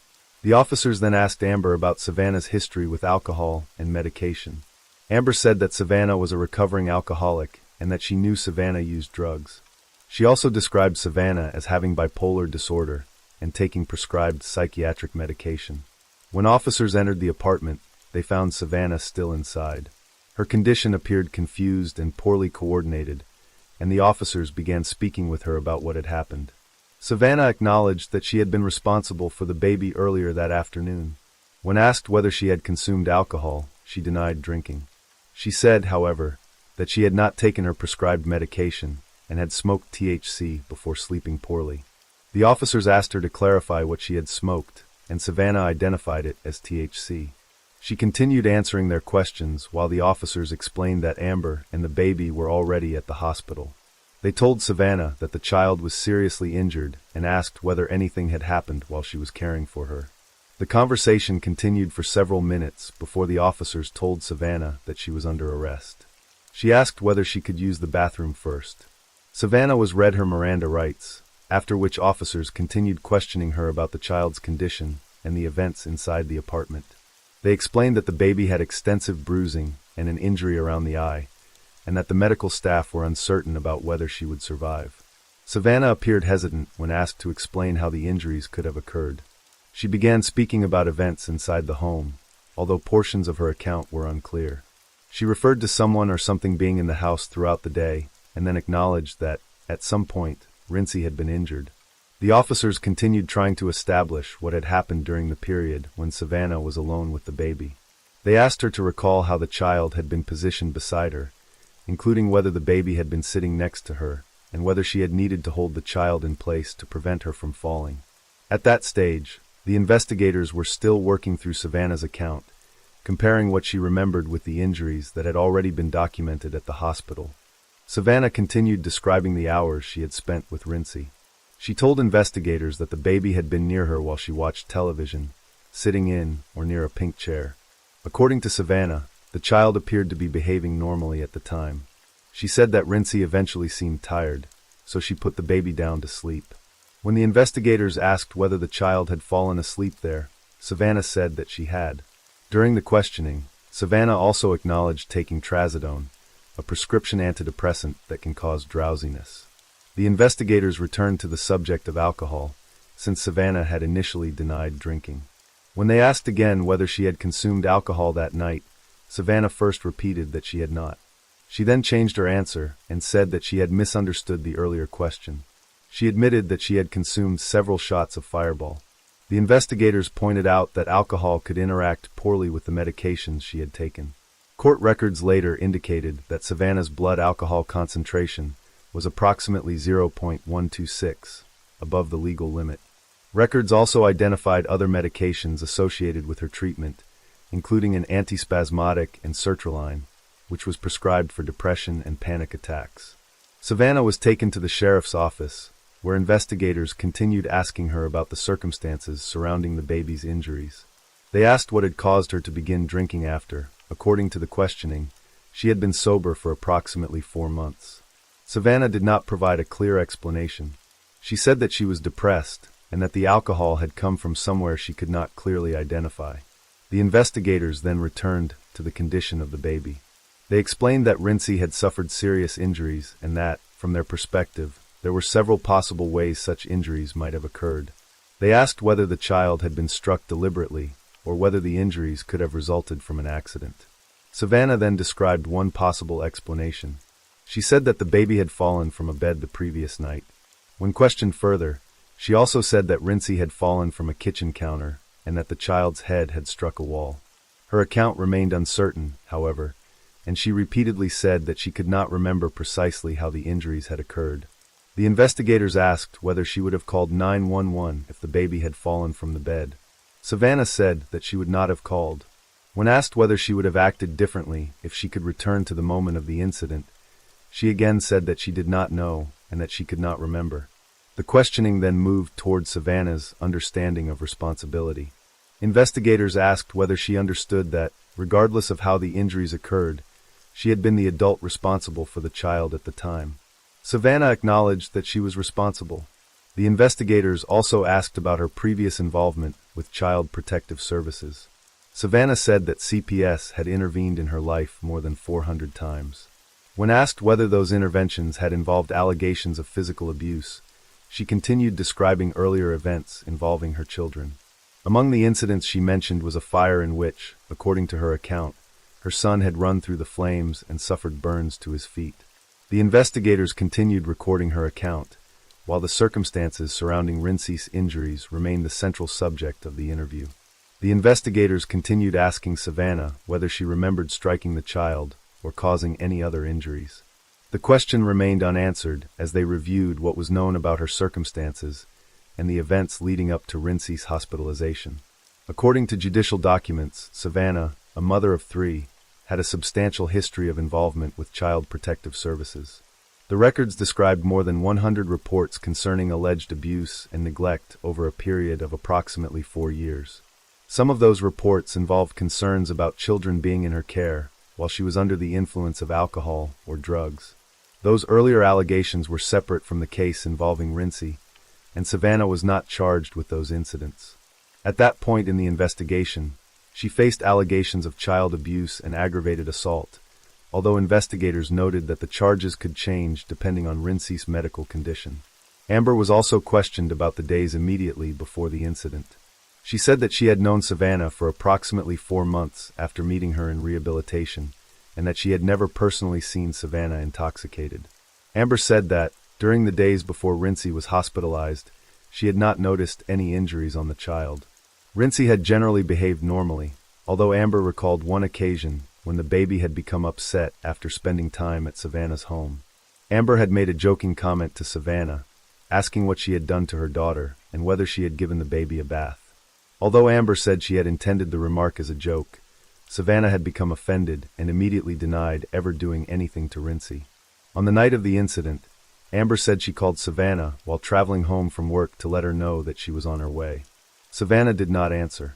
The officers then asked Amber about Savannah's history with alcohol and medication. Amber said that Savannah was a recovering alcoholic and that she knew Savannah used drugs. She also described Savannah as having bipolar disorder and taking prescribed psychiatric medication. When officers entered the apartment, they found Savannah still inside. Her condition appeared confused and poorly coordinated, and the officers began speaking with her about what had happened. Savannah acknowledged that she had been responsible for the baby earlier that afternoon. When asked whether she had consumed alcohol, she denied drinking. She said, however, that she had not taken her prescribed medication and had smoked THC before sleeping poorly. The officers asked her to clarify what she had smoked, and Savannah identified it as THC. She continued answering their questions while the officers explained that Amber and the baby were already at the hospital. They told Savannah that the child was seriously injured and asked whether anything had happened while she was caring for her. The conversation continued for several minutes before the officers told Savannah that she was under arrest. She asked whether she could use the bathroom first. Savannah was read her Miranda rights, after which officers continued questioning her about the child's condition and the events inside the apartment. They explained that the baby had extensive bruising and an injury around the eye, and that the medical staff were uncertain about whether she would survive. Savannah appeared hesitant when asked to explain how the injuries could have occurred. She began speaking about events inside the home, although portions of her account were unclear. She referred to someone or something being in the house throughout the day, and then acknowledged that, at some point, Rincy had been injured. The officers continued trying to establish what had happened during the period when Savannah was alone with the baby. They asked her to recall how the child had been positioned beside her, including whether the baby had been sitting next to her, and whether she had needed to hold the child in place to prevent her from falling. At that stage, the investigators were still working through Savannah's account, comparing what she remembered with the injuries that had already been documented at the hospital. Savannah continued describing the hours she had spent with Rincey. She told investigators that the baby had been near her while she watched television, sitting in or near a pink chair. According to Savannah, the child appeared to be behaving normally at the time. She said that Rincey eventually seemed tired, so she put the baby down to sleep. When the investigators asked whether the child had fallen asleep there, Savannah said that she had. During the questioning, Savannah also acknowledged taking trazodone, a prescription antidepressant that can cause drowsiness. The investigators returned to the subject of alcohol, since Savannah had initially denied drinking. When they asked again whether she had consumed alcohol that night, Savannah first repeated that she had not. She then changed her answer and said that she had misunderstood the earlier question. She admitted that she had consumed several shots of Fireball. The investigators pointed out that alcohol could interact poorly with the medications she had taken. Court records later indicated that Savannah's blood alcohol concentration was approximately 0.126, above the legal limit. Records also identified other medications associated with her treatment, including an antispasmodic and sertraline, which was prescribed for depression and panic attacks. Savannah was taken to the sheriff's office, where investigators continued asking her about the circumstances surrounding the baby's injuries. They asked what had caused her to begin drinking after. According to the questioning, she had been sober for approximately 4 months. Savannah did not provide a clear explanation. She said that she was depressed and that the alcohol had come from somewhere she could not clearly identify. The investigators then returned to the condition of the baby. They explained that Rincey had suffered serious injuries and that, from their perspective, there were several possible ways such injuries might have occurred. They asked whether the child had been struck deliberately or whether the injuries could have resulted from an accident. Savannah then described one possible explanation. She said that the baby had fallen from a bed the previous night. When questioned further, she also said that Rincey had fallen from a kitchen counter and that the child's head had struck a wall. Her account remained uncertain, however, and she repeatedly said that she could not remember precisely how the injuries had occurred. The investigators asked whether she would have called 911 if the baby had fallen from the bed. Savannah said that she would not have called. When asked whether she would have acted differently if she could return to the moment of the incident, she again said that she did not know and that she could not remember. The questioning then moved toward Savannah's understanding of responsibility. Investigators asked whether she understood that, regardless of how the injuries occurred, she had been the adult responsible for the child at the time. Savannah acknowledged that she was responsible. The investigators also asked about her previous involvement with Child Protective Services. Savannah said that CPS had intervened in her life more than 400 times. When asked whether those interventions had involved allegations of physical abuse, she continued describing earlier events involving her children. Among the incidents she mentioned was a fire in which, according to her account, her son had run through the flames and suffered burns to his feet. The investigators continued recording her account, while the circumstances surrounding Rincey's injuries remained the central subject of the interview. The investigators continued asking Savannah whether she remembered striking the child or causing any other injuries. The question remained unanswered as they reviewed what was known about her circumstances and the events leading up to Rincey's hospitalization. According to judicial documents, Savannah, a mother of 3, had a substantial history of involvement with Child Protective Services. The records described more than 100 reports concerning alleged abuse and neglect over a period of approximately 4 years. Some of those reports involved concerns about children being in her care while she was under the influence of alcohol or drugs. Those earlier allegations were separate from the case involving Rincey, and Savannah was not charged with those incidents. At that point in the investigation, she faced allegations of child abuse and aggravated assault, although investigators noted that the charges could change depending on Rincey's medical condition. Amber was also questioned about the days immediately before the incident. She said that she had known Savannah for approximately 4 months after meeting her in rehabilitation, and that she had never personally seen Savannah intoxicated. Amber said that, during the days before Rincey was hospitalized, she had not noticed any injuries on the child. Rincey had generally behaved normally, although Amber recalled one occasion when the baby had become upset after spending time at Savannah's home. Amber had made a joking comment to Savannah, asking what she had done to her daughter and whether she had given the baby a bath. Although Amber said she had intended the remark as a joke, Savannah had become offended and immediately denied ever doing anything to Rincey. On the night of the incident, Amber said she called Savannah while traveling home from work to let her know that she was on her way. Savannah did not answer.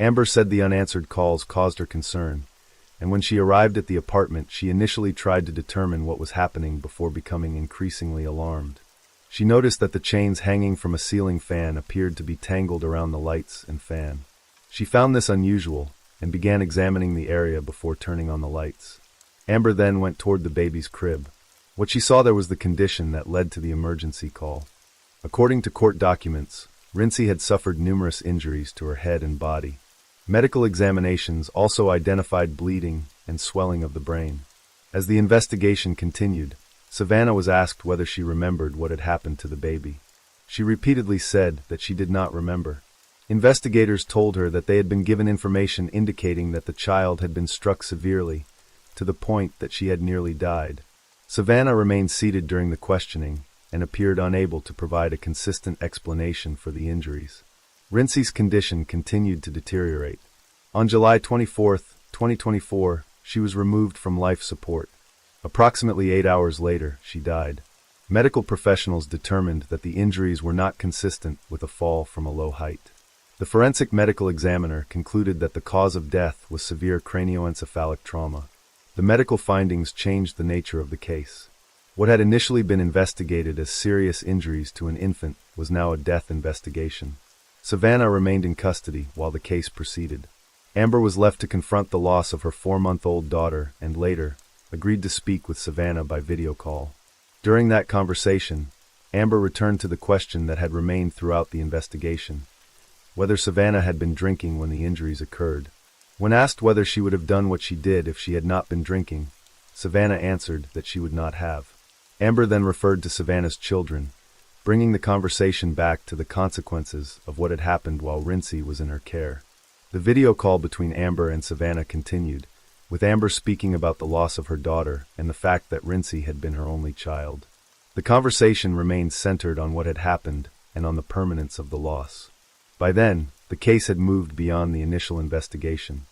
Amber said the unanswered calls caused her concern, and when she arrived at the apartment, she initially tried to determine what was happening before becoming increasingly alarmed. She noticed that the chains hanging from a ceiling fan appeared to be tangled around the lights and fan. She found this unusual and began examining the area before turning on the lights. Amber then went toward the baby's crib. What she saw there was the condition that led to the emergency call. According to court documents, Rincey had suffered numerous injuries to her head and body. Medical examinations also identified bleeding and swelling of the brain. As the investigation continued, Savannah was asked whether she remembered what had happened to the baby. She repeatedly said that she did not remember. Investigators told her that they had been given information indicating that the child had been struck severely, to the point that she had nearly died. Savannah remained seated during the questioning and appeared unable to provide a consistent explanation for the injuries. Rincey's condition continued to deteriorate. On July 24, 2024, she was removed from life support. Approximately 8 hours later, she died. Medical professionals determined that the injuries were not consistent with a fall from a low height. The forensic medical examiner concluded that the cause of death was severe cranioencephalic trauma. The medical findings changed the nature of the case. What had initially been investigated as serious injuries to an infant was now a death investigation. Savannah remained in custody while the case proceeded. Amber was left to confront the loss of her 4-month-old daughter and later agreed to speak with Savannah by video call. During that conversation, Amber returned to the question that had remained throughout the investigation: whether Savannah had been drinking when the injuries occurred. When asked whether she would have done what she did if she had not been drinking, Savannah answered that she would not have. Amber then referred to Savannah's children, bringing the conversation back to the consequences of what had happened while Rincey was in her care. The video call between Amber and Savannah continued, with Amber speaking about the loss of her daughter and the fact that Rincey had been her only child. The conversation remained centered on what had happened and on the permanence of the loss. By then, the case had moved beyond the initial investigation.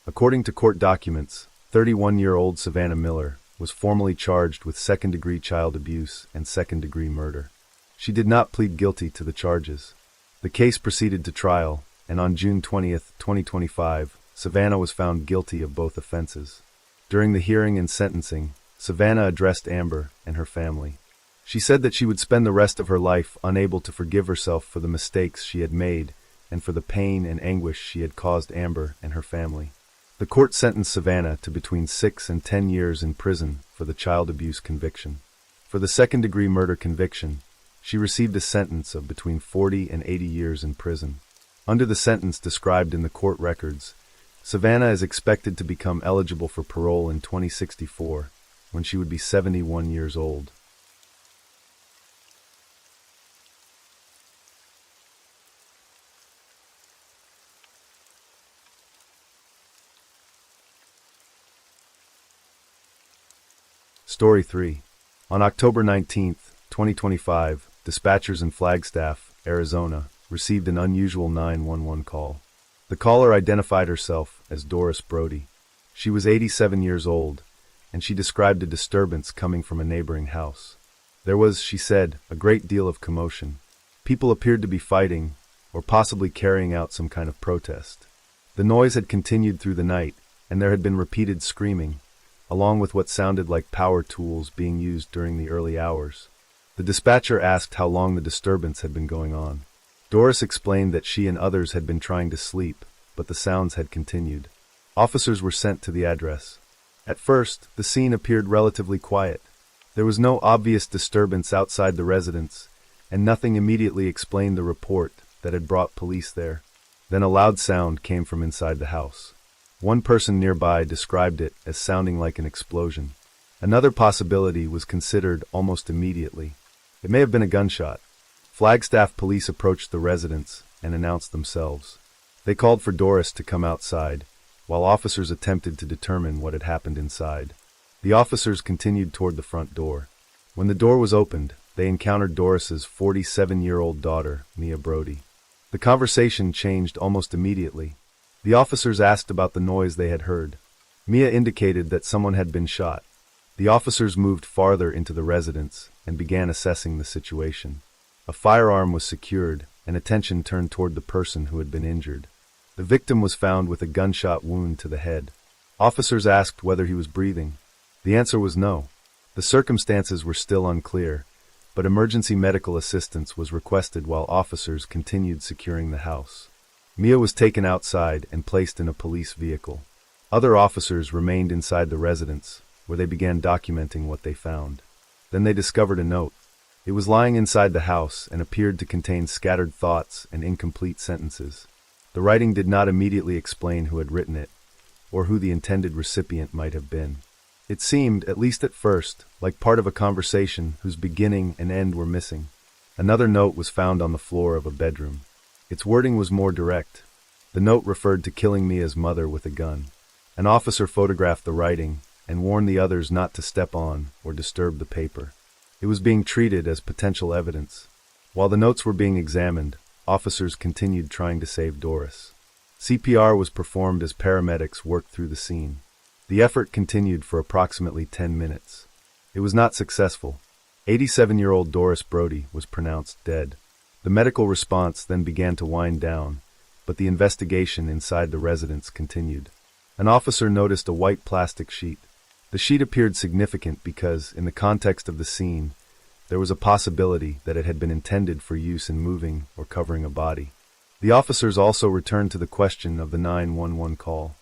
According to court documents, 31-year-old Savannah Miller was formally charged with second-degree child abuse and second-degree murder. She did not plead guilty to the charges. The case proceeded to trial, and on June 20, 2025, Savannah was found guilty of both offenses. During the hearing and sentencing, Savannah addressed Amber and her family. She said that she would spend the rest of her life unable to forgive herself for the mistakes she had made and for the pain and anguish she had caused Amber and her family. The court sentenced Savannah to between 6 and 10 years in prison for the child abuse conviction. For the second-degree murder conviction, she received a sentence of between 40 and 80 years in prison. Under the sentence described in the court records, Savannah is expected to become eligible for parole in 2064, when she would be 71 years old. Story 3. On October 19, 2025, dispatchers in Flagstaff, Arizona, received an unusual 911 call. The caller identified herself as Doris Brody. She was 87 years old, and she described a disturbance coming from a neighboring house. There was, she said, a great deal of commotion. People appeared to be fighting, or possibly carrying out some kind of protest. The noise had continued through the night, and there had been repeated screaming, along with what sounded like power tools being used during the early hours. The dispatcher asked how long the disturbance had been going on. Doris explained that she and others had been trying to sleep, but the sounds had continued. Officers were sent to the address. At first, the scene appeared relatively quiet. There was no obvious disturbance outside the residence, and nothing immediately explained the report that had brought police there. Then a loud sound came from inside the house. One person nearby described it as sounding like an explosion. Another possibility was considered almost immediately. It may have been a gunshot. Flagstaff police approached the residence and announced themselves. They called for Doris to come outside, while officers attempted to determine what had happened inside. The officers continued toward the front door. When the door was opened, they encountered Doris's 47-year-old daughter, Mia Brody. The conversation changed almost immediately. The officers asked about the noise they had heard. Mia indicated that someone had been shot. The officers moved farther into the residence and began assessing the situation. A firearm was secured, and attention turned toward the person who had been injured. The victim was found with a gunshot wound to the head. Officers asked whether he was breathing. The answer was no. The circumstances were still unclear, but emergency medical assistance was requested while officers continued securing the house. Mia was taken outside and placed in a police vehicle. Other officers remained inside the residence, where they began documenting what they found. Then they discovered a note. It was lying inside the house and appeared to contain scattered thoughts and incomplete sentences. The writing did not immediately explain who had written it, or who the intended recipient might have been. It seemed, at least at first, like part of a conversation whose beginning and end were missing. Another note was found on the floor of a bedroom. Its wording was more direct. The note referred to killing Mia's mother with a gun. An officer photographed the writing and warned the others not to step on or disturb the paper. It was being treated as potential evidence. While the notes were being examined, officers continued trying to save Doris. CPR was performed as paramedics worked through the scene. The effort continued for approximately 10 minutes. It was not successful. 87-year-old Doris Brody was pronounced dead. The medical response then began to wind down, but the investigation inside the residence continued. An officer noticed a white plastic sheet. The sheet appeared significant because, in the context of the scene, there was a possibility that it had been intended for use in moving or covering a body. The officers also returned to the question of the 911 call.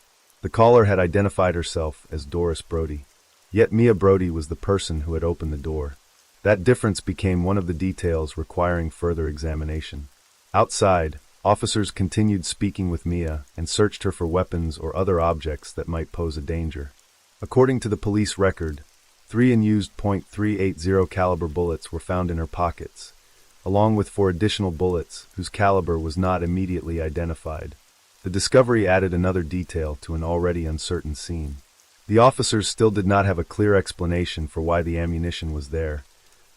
The caller had identified herself as Doris Brody, yet Mia Brody was the person who had opened the door. That difference became one of the details requiring further examination. Outside, officers continued speaking with Mia and searched her for weapons or other objects that might pose a danger. According to the police record, 3 unused .380 caliber bullets were found in her pockets, along with 4 additional bullets whose caliber was not immediately identified. The discovery added another detail to an already uncertain scene. The officers still did not have a clear explanation for why the ammunition was there,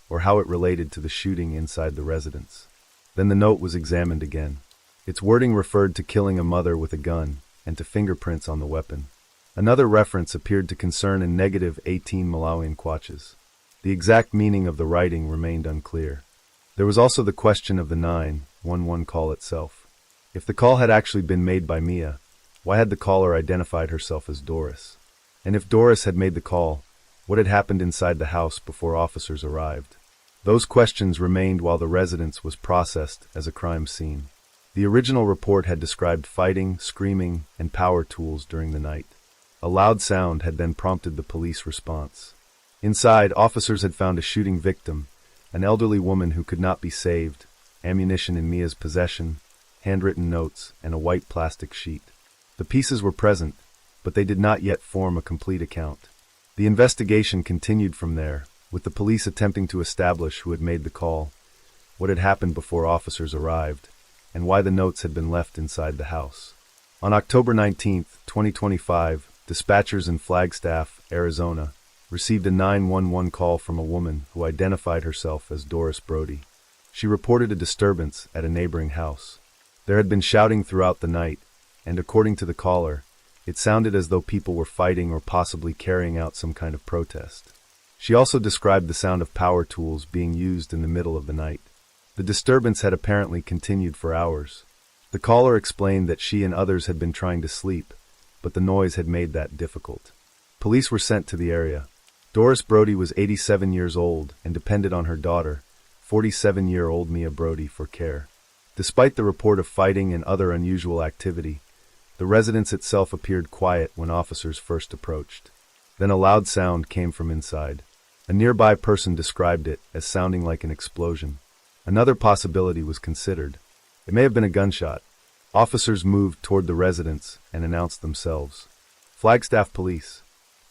or how it related to the shooting inside the residence. Then the note was examined again. Its wording referred to killing a mother with a gun and to fingerprints on the weapon. Another reference appeared to concern a negative 18 Malawian kwaches. The exact meaning of the writing remained unclear. There was also the question of the 911 call itself. If the call had actually been made by Mia, why had the caller identified herself as Doris? And if Doris had made the call, what had happened inside the house before officers arrived? Those questions remained while the residence was processed as a crime scene. The original report had described fighting, screaming, and power tools during the night. A loud sound had then prompted the police response. Inside, officers had found a shooting victim, an elderly woman who could not be saved, ammunition in Mia's possession, handwritten notes, and a white plastic sheet. The pieces were present, but they did not yet form a complete account. The investigation continued from there, with the police attempting to establish who had made the call, what had happened before officers arrived, and why the notes had been left inside the house. On October 19, 2025, dispatchers in Flagstaff, Arizona, received a 911 call from a woman who identified herself as Doris Brody. She reported a disturbance at a neighboring house. There had been shouting throughout the night, and according to the caller, it sounded as though people were fighting or possibly carrying out some kind of protest. She also described the sound of power tools being used in the middle of the night. The disturbance had apparently continued for hours. The caller explained that she and others had been trying to sleep, but the noise had made that difficult. Police were sent to the area. Doris Brody was 87 years old and depended on her daughter, 47-year-old Mia Brody, for care. Despite the report of fighting and other unusual activity, the residence itself appeared quiet when officers first approached. Then a loud sound came from inside. A nearby person described it as sounding like an explosion. Another possibility was considered. It may have been a gunshot. Officers moved toward the residence and announced themselves. Flagstaff police.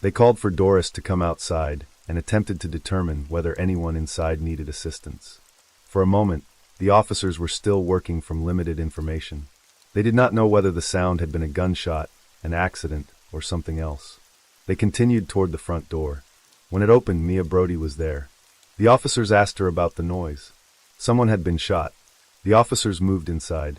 They called for Doris to come outside and attempted to determine whether anyone inside needed assistance. For a moment, The officers were still working from limited information. They did not know whether the sound had been a gunshot, an accident, or something else. They continued toward the front door. When it opened, Mia Brody was there. The officers asked her about the noise. Someone had been shot. The officers moved inside.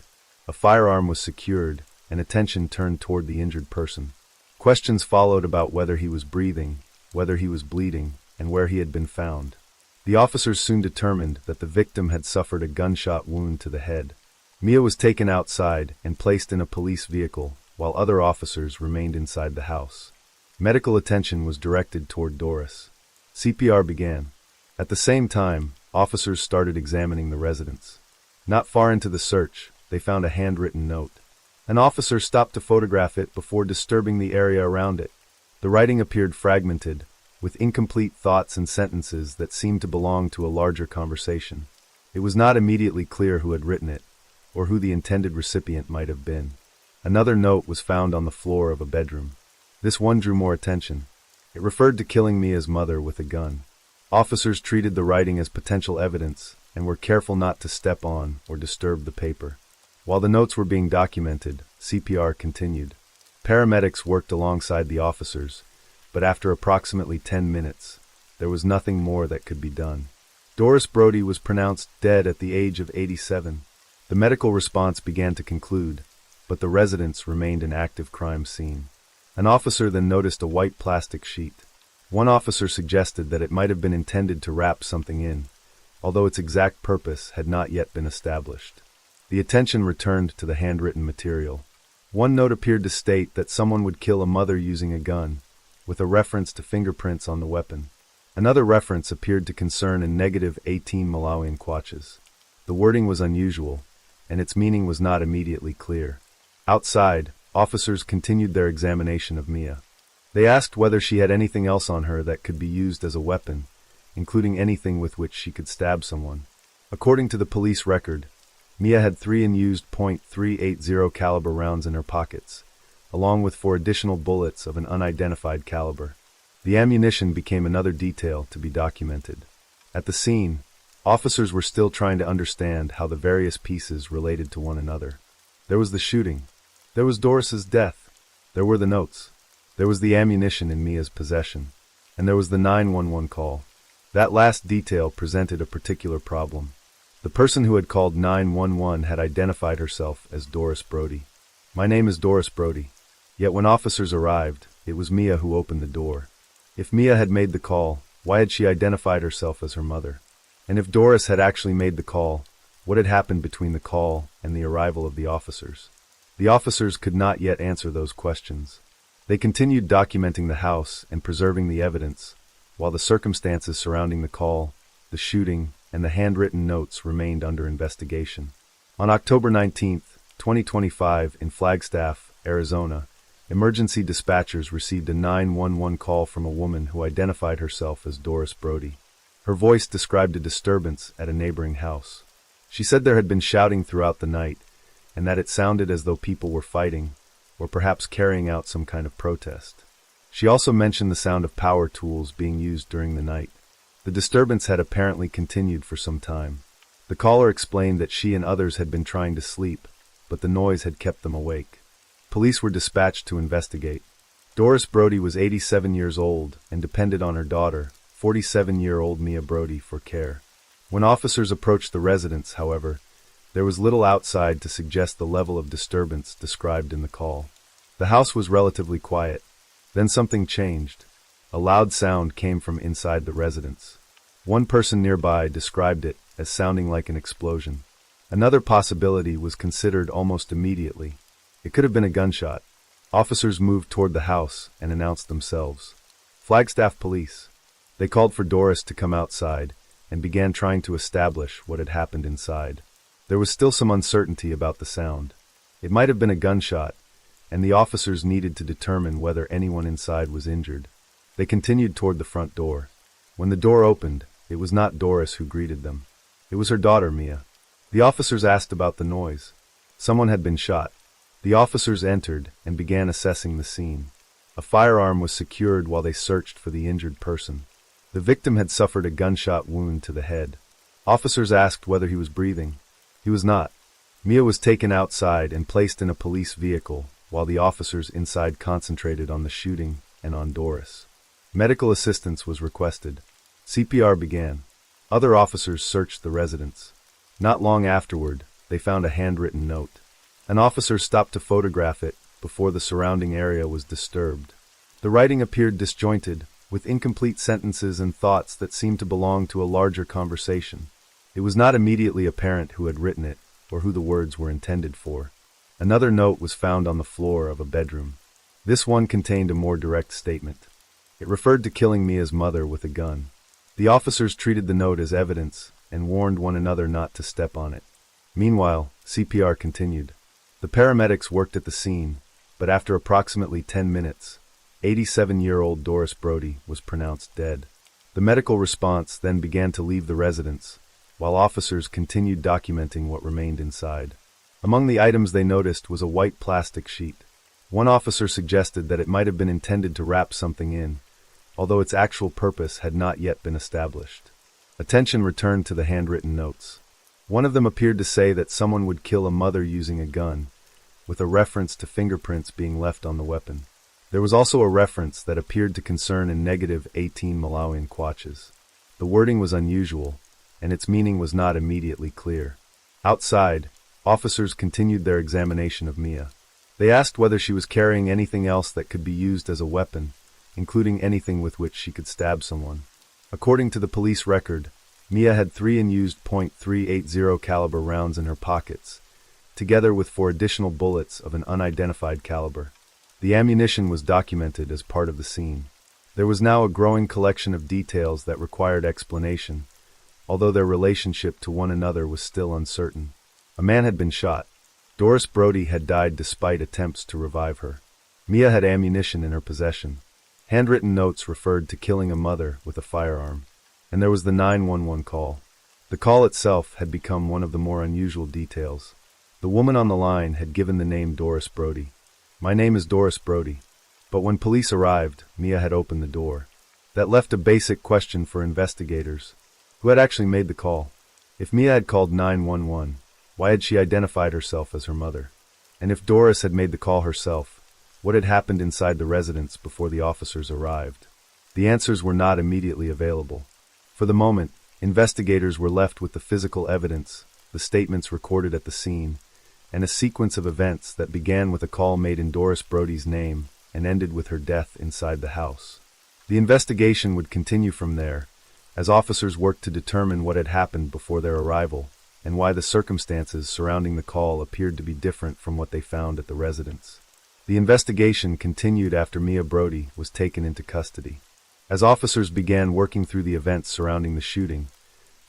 A firearm was secured, and attention turned toward the injured person. Questions followed about whether he was breathing, whether he was bleeding, and where he had been found. The officers soon determined that the victim had suffered a gunshot wound to the head. Mia was taken outside and placed in a police vehicle, while other officers remained inside the house. Medical attention was directed toward Doris. CPR began. At the same time, officers started examining the residence. Not far into the search, they found a handwritten note. An officer stopped to photograph it before disturbing the area around it. The writing appeared fragmented, with incomplete thoughts and sentences that seemed to belong to a larger conversation. It was not immediately clear who had written it, or who the intended recipient might have been. Another note was found on the floor of a bedroom. This one drew more attention. It referred to killing Mia's mother with a gun. Officers treated the writing as potential evidence and were careful not to step on or disturb the paper. While the notes were being documented, CPR continued. Paramedics worked alongside the officers, but after approximately 10 minutes, there was nothing more that could be done. Doris Brody was pronounced dead at the age of 87. The medical response began to conclude, but the residence remained an active crime scene. An officer then noticed a white plastic sheet. One officer suggested that it might have been intended to wrap something in, although its exact purpose had not yet been established. The attention returned to the handwritten material. One note appeared to state that someone would kill a mother using a gun, with a reference to fingerprints on the weapon. Another reference appeared to concern a negative 18 Malawian kwaches. The wording was unusual, and its meaning was not immediately clear. Outside, officers continued their examination of Mia. They asked whether she had anything else on her that could be used as a weapon, including anything with which she could stab someone. According to the police record, Mia had 3 unused .380 caliber rounds in her pockets, along with 4 additional bullets of an unidentified caliber. The ammunition became another detail to be documented. At the scene, officers were still trying to understand how the various pieces related to one another. There was the shooting. There was Doris's death. There were the notes. There was the ammunition in Mia's possession. And there was the 911 call. That last detail presented a particular problem. The person who had called 911 had identified herself as Doris Brody. "My name is Doris Brody." Yet when officers arrived, it was Mia who opened the door. If Mia had made the call, why had she identified herself as her mother? And if Doris had actually made the call, what had happened between the call and the arrival of the officers? The officers could not yet answer those questions. They continued documenting the house and preserving the evidence, while the circumstances surrounding the call, the shooting, and the handwritten notes remained under investigation. On October 19, 2025, in Flagstaff, Arizona, emergency dispatchers received a 911 call from a woman who identified herself as Doris Brody. Her voice described a disturbance at a neighboring house. She said there had been shouting throughout the night, and that it sounded as though people were fighting, or perhaps carrying out some kind of protest. She also mentioned the sound of power tools being used during the night. The disturbance had apparently continued for some time. The caller explained that she and others had been trying to sleep, but the noise had kept them awake. Police were dispatched to investigate. Doris Brody was 87 years old and depended on her daughter, 47-year-old Mia Brody, for care. When officers approached the residence, however, there was little outside to suggest the level of disturbance described in the call. The house was relatively quiet. Then something changed. A loud sound came from inside the residence. One person nearby described it as sounding like an explosion. Another possibility was considered almost immediately. It could have been a gunshot. Officers moved toward the house and announced themselves. Flagstaff Police. They called for Doris to come outside and began trying to establish what had happened inside. There was still some uncertainty about the sound. It might have been a gunshot, and the officers needed to determine whether anyone inside was injured. They continued toward the front door. When the door opened, it was not Doris who greeted them. It was her daughter, Mia. The officers asked about the noise. Someone had been shot. The officers entered and began assessing the scene. A firearm was secured while they searched for the injured person. The victim had suffered a gunshot wound to the head. Officers asked whether he was breathing. He was not. Mia was taken outside and placed in a police vehicle, while the officers inside concentrated on the shooting and on Doris. Medical assistance was requested. CPR began. Other officers searched the residence. Not long afterward, they found a handwritten note. An officer stopped to photograph it before the surrounding area was disturbed. The writing appeared disjointed, with incomplete sentences and thoughts that seemed to belong to a larger conversation. It was not immediately apparent who had written it, or who the words were intended for. Another note was found on the floor of a bedroom. This one contained a more direct statement. It referred to killing Mia's mother with a gun. The officers treated the note as evidence and warned one another not to step on it. Meanwhile, CPR continued. The paramedics worked at the scene, but after approximately 10 minutes, 87-year-old Doris Brody was pronounced dead. The medical response then began to leave the residence, while officers continued documenting what remained inside. Among the items they noticed was a white plastic sheet. One officer suggested that it might have been intended to wrap something in, although its actual purpose had not yet been established. Attention returned to the handwritten notes. One of them appeared to say that someone would kill a mother using a gun, with a reference to fingerprints being left on the weapon. There was also a reference that appeared to concern a negative 18 Malawian kwaches. The wording was unusual, and its meaning was not immediately clear. Outside, officers continued their examination of Mia. They asked whether she was carrying anything else that could be used as a weapon, including anything with which she could stab someone. According to the police record, Mia had 3 unused .380 caliber rounds in her pockets, together with 4 additional bullets of an unidentified caliber. The ammunition was documented as part of the scene. There was now a growing collection of details that required explanation, although their relationship to one another was still uncertain. A man had been shot. Doris Brody had died despite attempts to revive her. Mia had ammunition in her possession. Handwritten notes referred to killing a mother with a firearm. And there was the 911 call. The call itself had become one of the more unusual details. The woman on the line had given the name Doris Brody. "My name is Doris Brody." But when police arrived, Mia had opened the door. That left a basic question for investigators. Who had actually made the call? If Mia had called 911, why had she identified herself as her mother? And if Doris had made the call herself, what had happened inside the residence before the officers arrived? The answers were not immediately available. For the moment, investigators were left with the physical evidence, the statements recorded at the scene, and a sequence of events that began with a call made in Doris Brody's name and ended with her death inside the house. The investigation would continue from there, as officers worked to determine what had happened before their arrival, and why the circumstances surrounding the call appeared to be different from what they found at the residence. The investigation continued after Mia Brody was taken into custody. As officers began working through the events surrounding the shooting,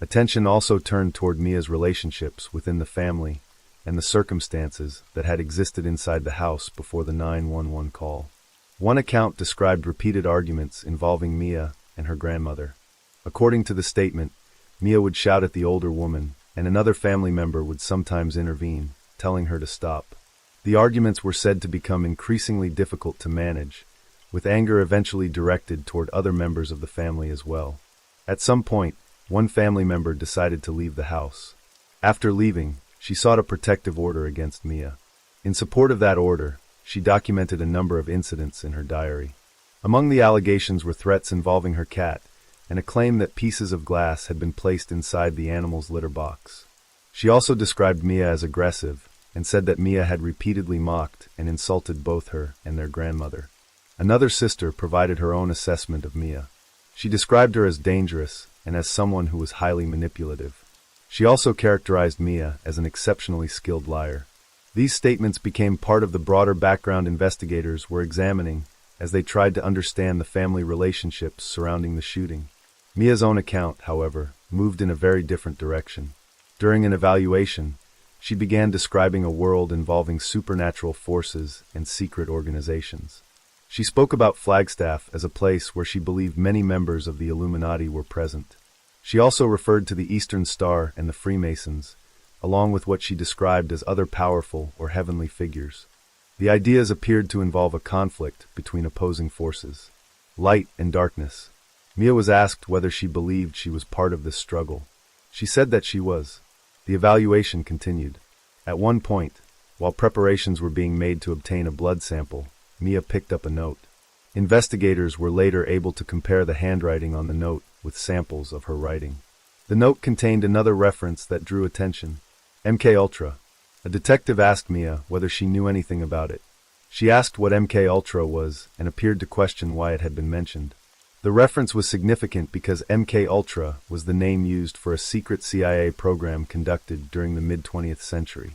attention also turned toward Mia's relationships within the family and the circumstances that had existed inside the house before the 911 call. One account described repeated arguments involving Mia and her grandmother. According to the statement, Mia would shout at the older woman, and another family member would sometimes intervene, telling her to stop. The arguments were said to become increasingly difficult to manage, with anger eventually directed toward other members of the family as well. At some point, one family member decided to leave the house. After leaving, she sought a protective order against Mia. In support of that order, she documented a number of incidents in her diary. Among the allegations were threats involving her cat, and a claim that pieces of glass had been placed inside the animal's litter box. She also described Mia as aggressive, and said that Mia had repeatedly mocked and insulted both her and their grandmother. Another sister provided her own assessment of Mia. She described her as dangerous and as someone who was highly manipulative. She also characterized Mia as an exceptionally skilled liar. These statements became part of the broader background investigators were examining as they tried to understand the family relationships surrounding the shooting. Mia's own account, however, moved in a very different direction. During an evaluation, she began describing a world involving supernatural forces and secret organizations. She spoke about Flagstaff as a place where she believed many members of the Illuminati were present. She also referred to the Eastern Star and the Freemasons, along with what she described as other powerful or heavenly figures. The ideas appeared to involve a conflict between opposing forces, light and darkness. Mia was asked whether she believed she was part of this struggle. She said that she was. The evaluation continued. At one point, while preparations were being made to obtain a blood sample, Mia picked up a note. Investigators were later able to compare the handwriting on the note with samples of her writing. The note contained another reference that drew attention. MKUltra. A detective asked Mia whether she knew anything about it. She asked what MKUltra was and appeared to question why it had been mentioned. The reference was significant because MKUltra was the name used for a secret CIA program conducted during the mid-20th century.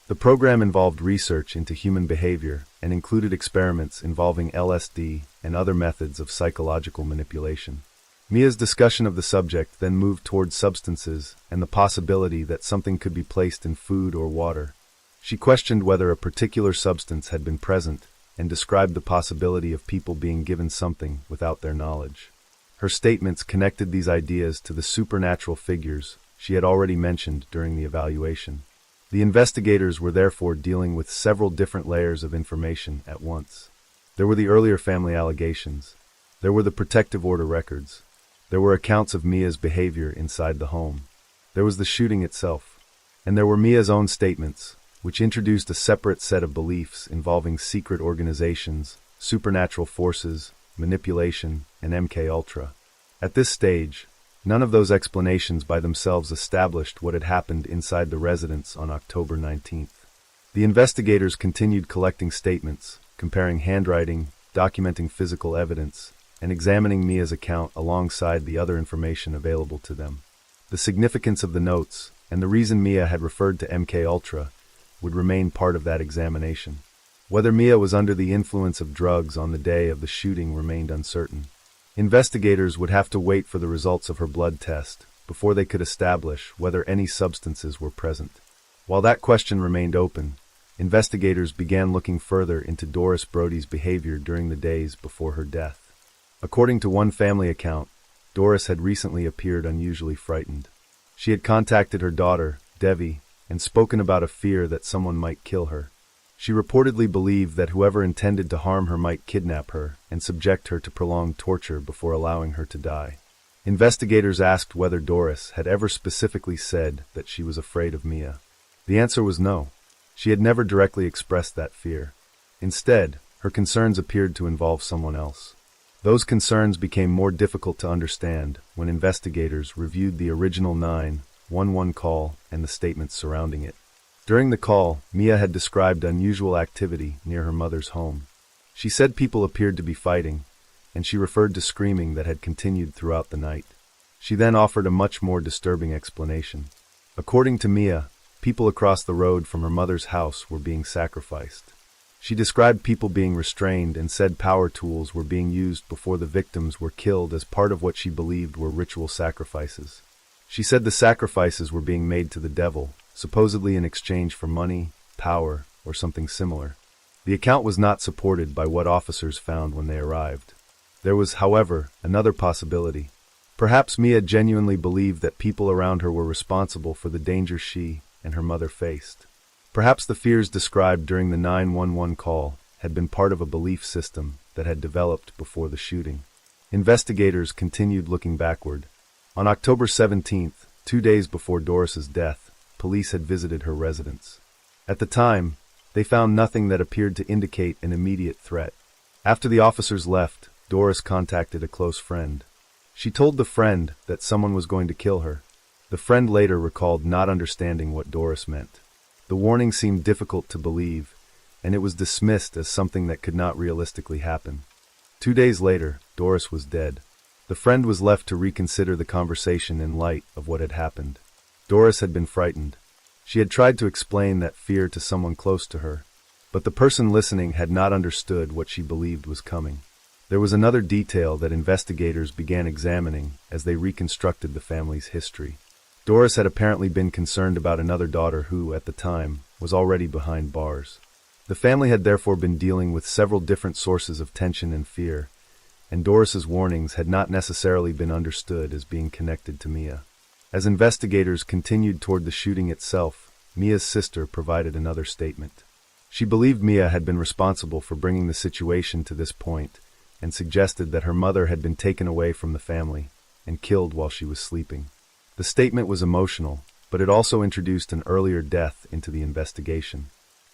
The program involved research into human behavior and included experiments involving LSD and other methods of psychological manipulation. Mia's discussion of the subject then moved toward substances and the possibility that something could be placed in food or water. She questioned whether a particular substance had been present and described the possibility of people being given something without their knowledge. Her statements connected these ideas to the supernatural figures she had already mentioned during the evaluation. The investigators were therefore dealing with several different layers of information at once. There were the earlier family allegations. There were the protective order records. There were accounts of Mia's behavior inside the home. There was the shooting itself. And there were Mia's own statements, which introduced a separate set of beliefs involving secret organizations, supernatural forces, manipulation, and MKUltra. At this stage, none of those explanations by themselves established what had happened inside the residence on October 19th. The investigators continued collecting statements, comparing handwriting, documenting physical evidence, and examining Mia's account alongside the other information available to them. The significance of the notes, and the reason Mia had referred to MKUltra, would remain part of that examination. Whether Mia was under the influence of drugs on the day of the shooting remained uncertain. Investigators would have to wait for the results of her blood test before they could establish whether any substances were present. While that question remained open, investigators began looking further into Doris Brody's behavior during the days before her death. According to one family account, Doris had recently appeared unusually frightened. She had contacted her daughter, Devi, and spoken about a fear that someone might kill her. She reportedly believed that whoever intended to harm her might kidnap her and subject her to prolonged torture before allowing her to die. Investigators asked whether Doris had ever specifically said that she was afraid of Mia. The answer was no. She had never directly expressed that fear. Instead, her concerns appeared to involve someone else. Those concerns became more difficult to understand when investigators reviewed the original 911 call and the statements surrounding it. During the call, Mia had described unusual activity near her mother's home. She said people appeared to be fighting, and she referred to screaming that had continued throughout the night. She then offered a much more disturbing explanation. According to Mia, people across the road from her mother's house were being sacrificed. She described people being restrained and said power tools were being used before the victims were killed as part of what she believed were ritual sacrifices. She said the sacrifices were being made to the devil, supposedly in exchange for money, power, or something similar. The account was not supported by what officers found when they arrived. There was, however, another possibility. Perhaps Mia genuinely believed that people around her were responsible for the danger she and her mother faced. Perhaps the fears described during the 911 call had been part of a belief system that had developed before the shooting. Investigators continued looking backward. On October 17th, 2 days before Doris's death, police had visited her residence. At the time, they found nothing that appeared to indicate an immediate threat. After the officers left, Doris contacted a close friend. She told the friend that someone was going to kill her. The friend later recalled not understanding what Doris meant. The warning seemed difficult to believe, and it was dismissed as something that could not realistically happen. 2 days later, Doris was dead. The friend was left to reconsider the conversation in light of what had happened. Doris had been frightened. She had tried to explain that fear to someone close to her, but the person listening had not understood what she believed was coming. There was another detail that investigators began examining as they reconstructed the family's history. Doris had apparently been concerned about another daughter who, at the time, was already behind bars. The family had therefore been dealing with several different sources of tension and fear, and Doris's warnings had not necessarily been understood as being connected to Mia. As investigators continued toward the shooting itself, Mia's sister provided another statement. She believed Mia had been responsible for bringing the situation to this point, and suggested that her mother had been taken away from the family and killed while she was sleeping. The statement was emotional, but it also introduced an earlier death into the investigation.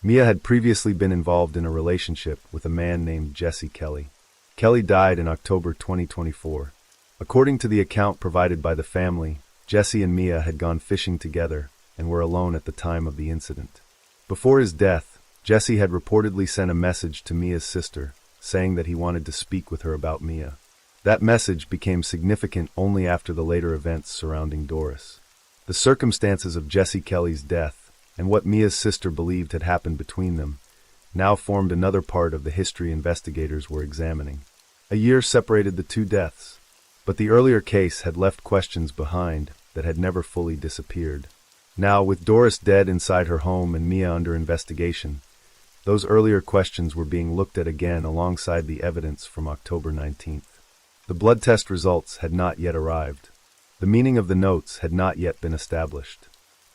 Mia had previously been involved in a relationship with a man named Jesse Kelly. Kelly died in October 2024. According to the account provided by the family, Jesse and Mia had gone fishing together and were alone at the time of the incident. Before his death, Jesse had reportedly sent a message to Mia's sister, saying that he wanted to speak with her about Mia. That message became significant only after the later events surrounding Doris. The circumstances of Jesse Kelly's death, and what Mia's sister believed had happened between them, now formed another part of the history investigators were examining. A year separated the two deaths, but the earlier case had left questions behind that had never fully disappeared. Now, with Doris dead inside her home and Mia under investigation, those earlier questions were being looked at again alongside the evidence from October 19th. The blood test results had not yet arrived. The meaning of the notes had not yet been established.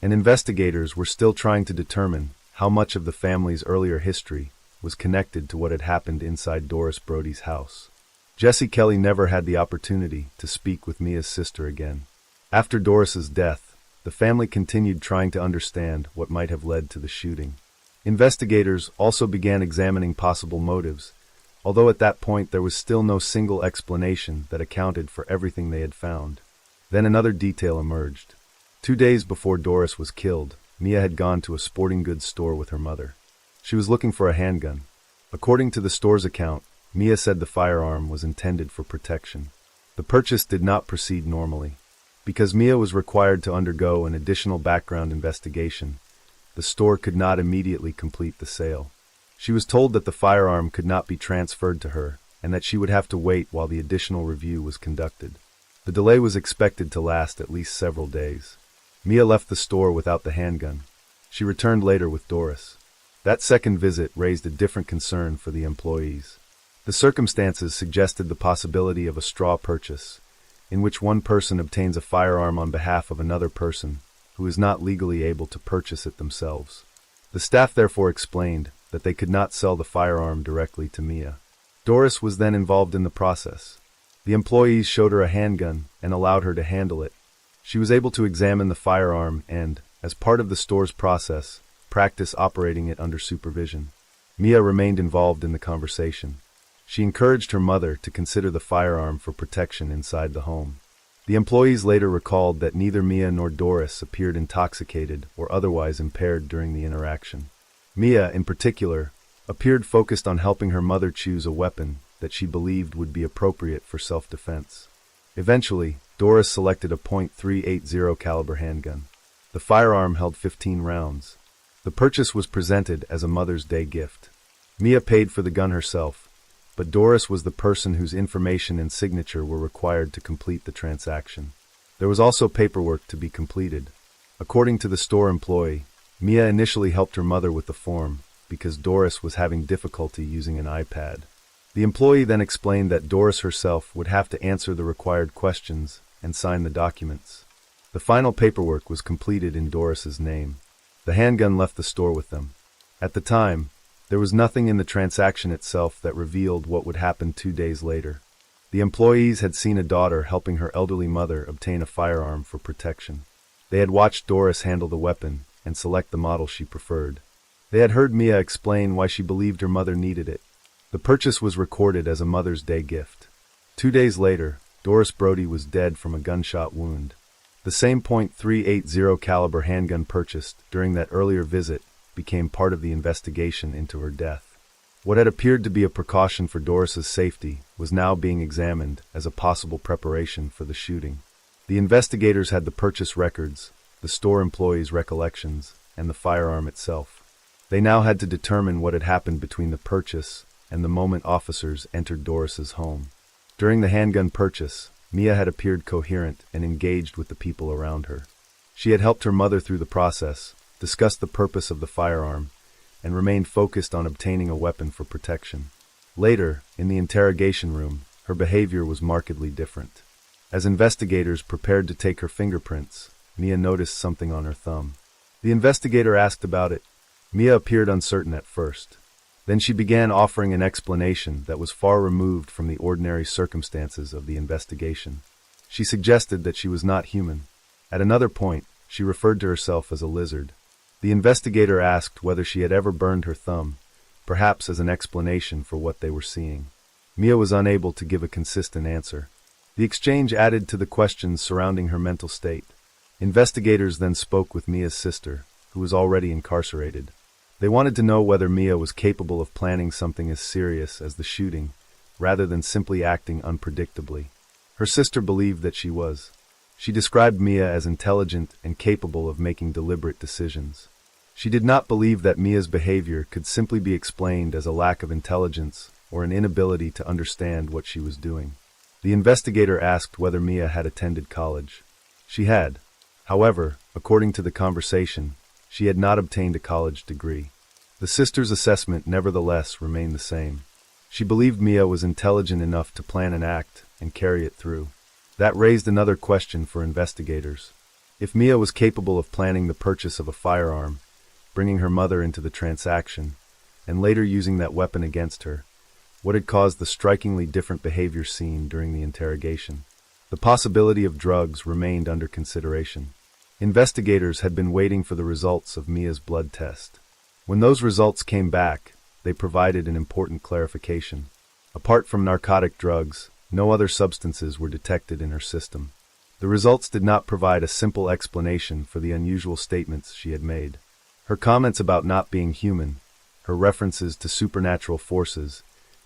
And investigators were still trying to determine how much of the family's earlier history was connected to what had happened inside Doris Brody's house. Jesse Kelly never had the opportunity to speak with Mia's sister again. After Doris's death, the family continued trying to understand what might have led to the shooting. Investigators also began examining possible motives, although at that point there was still no single explanation that accounted for everything they had found. Then another detail emerged. 2 days before Doris was killed, Mia had gone to a sporting goods store with her mother. She was looking for a handgun. According to the store's account, Mia said the firearm was intended for protection. The purchase did not proceed normally. Because Mia was required to undergo an additional background investigation, the store could not immediately complete the sale. She was told that the firearm could not be transferred to her and that she would have to wait while the additional review was conducted. The delay was expected to last at least several days. Mia left the store without the handgun. She returned later with Doris. That second visit raised a different concern for the employees. The circumstances suggested the possibility of a straw purchase, in which one person obtains a firearm on behalf of another person who is not legally able to purchase it themselves. The staff therefore explained that they could not sell the firearm directly to Mia. Doris was then involved in the process. The employees showed her a handgun and allowed her to handle it. She was able to examine the firearm and, as part of the store's process, practice operating it under supervision. Mia remained involved in the conversation. She encouraged her mother to consider the firearm for protection inside the home. The employees later recalled that neither Mia nor Doris appeared intoxicated or otherwise impaired during the interaction. Mia, in particular, appeared focused on helping her mother choose a weapon that she believed would be appropriate for self-defense. Eventually, Doris selected a .380 caliber handgun. The firearm held 15 rounds. The purchase was presented as a Mother's Day gift. Mia paid for the gun herself, but Doris was the person whose information and signature were required to complete the transaction. There was also paperwork to be completed. According to the store employee, Mia initially helped her mother with the form because Doris was having difficulty using an iPad. The employee then explained that Doris herself would have to answer the required questions and sign the documents. The final paperwork was completed in Doris's name. The handgun left the store with them. At the time, there was nothing in the transaction itself that revealed what would happen 2 days later. The employees had seen a daughter helping her elderly mother obtain a firearm for protection. They had watched Doris handle the weapon and select the model she preferred. They had heard Mia explain why she believed her mother needed it. The purchase was recorded as a Mother's Day gift. 2 days later, Doris Brody was dead from a gunshot wound. The same .380 caliber handgun purchased during that earlier visit became part of the investigation into her death. What had appeared to be a precaution for Doris's safety was now being examined as a possible preparation for the shooting. The investigators had the purchase records, the store employees' recollections, and the firearm itself. They now had to determine what had happened between the purchase and the moment officers entered Doris's home. During the handgun purchase, Mia had appeared coherent and engaged with the people around her. She had helped her mother through the process, discussed the purpose of the firearm, and remained focused on obtaining a weapon for protection. Later, in the interrogation room, her behavior was markedly different. As investigators prepared to take her fingerprints, Mia noticed something on her thumb. The investigator asked about it. Mia appeared uncertain at first. Then she began offering an explanation that was far removed from the ordinary circumstances of the investigation. She suggested that she was not human. At another point, She referred to herself as a lizard. The investigator asked whether she had ever burned her thumb, perhaps as an explanation for what they were seeing. Mia was unable to give a consistent answer. The exchange added to the questions surrounding her mental state. Investigators then spoke with Mia's sister, who was already incarcerated. They wanted to know whether Mia was capable of planning something as serious as the shooting, rather than simply acting unpredictably. Her sister believed that she was. She described Mia as intelligent and capable of making deliberate decisions. She did not believe that Mia's behavior could simply be explained as a lack of intelligence or an inability to understand what she was doing. The investigator asked whether Mia had attended college. She had. However, according to the conversation, she had not obtained a college degree. The sister's assessment nevertheless remained the same. She believed Mia was intelligent enough to plan an act and carry it through. That raised another question for investigators. If Mia was capable of planning the purchase of a firearm, bringing her mother into the transaction, and later using that weapon against her, what had caused the strikingly different behavior seen during the interrogation? The possibility of drugs remained under consideration. Investigators had been waiting for the results of Mia's blood test. When those results came back, they provided an important clarification. Apart from narcotic drugs, no other substances were detected in her system. The results did not provide a simple explanation for the unusual statements she had made. Her comments about not being human, her references to supernatural forces,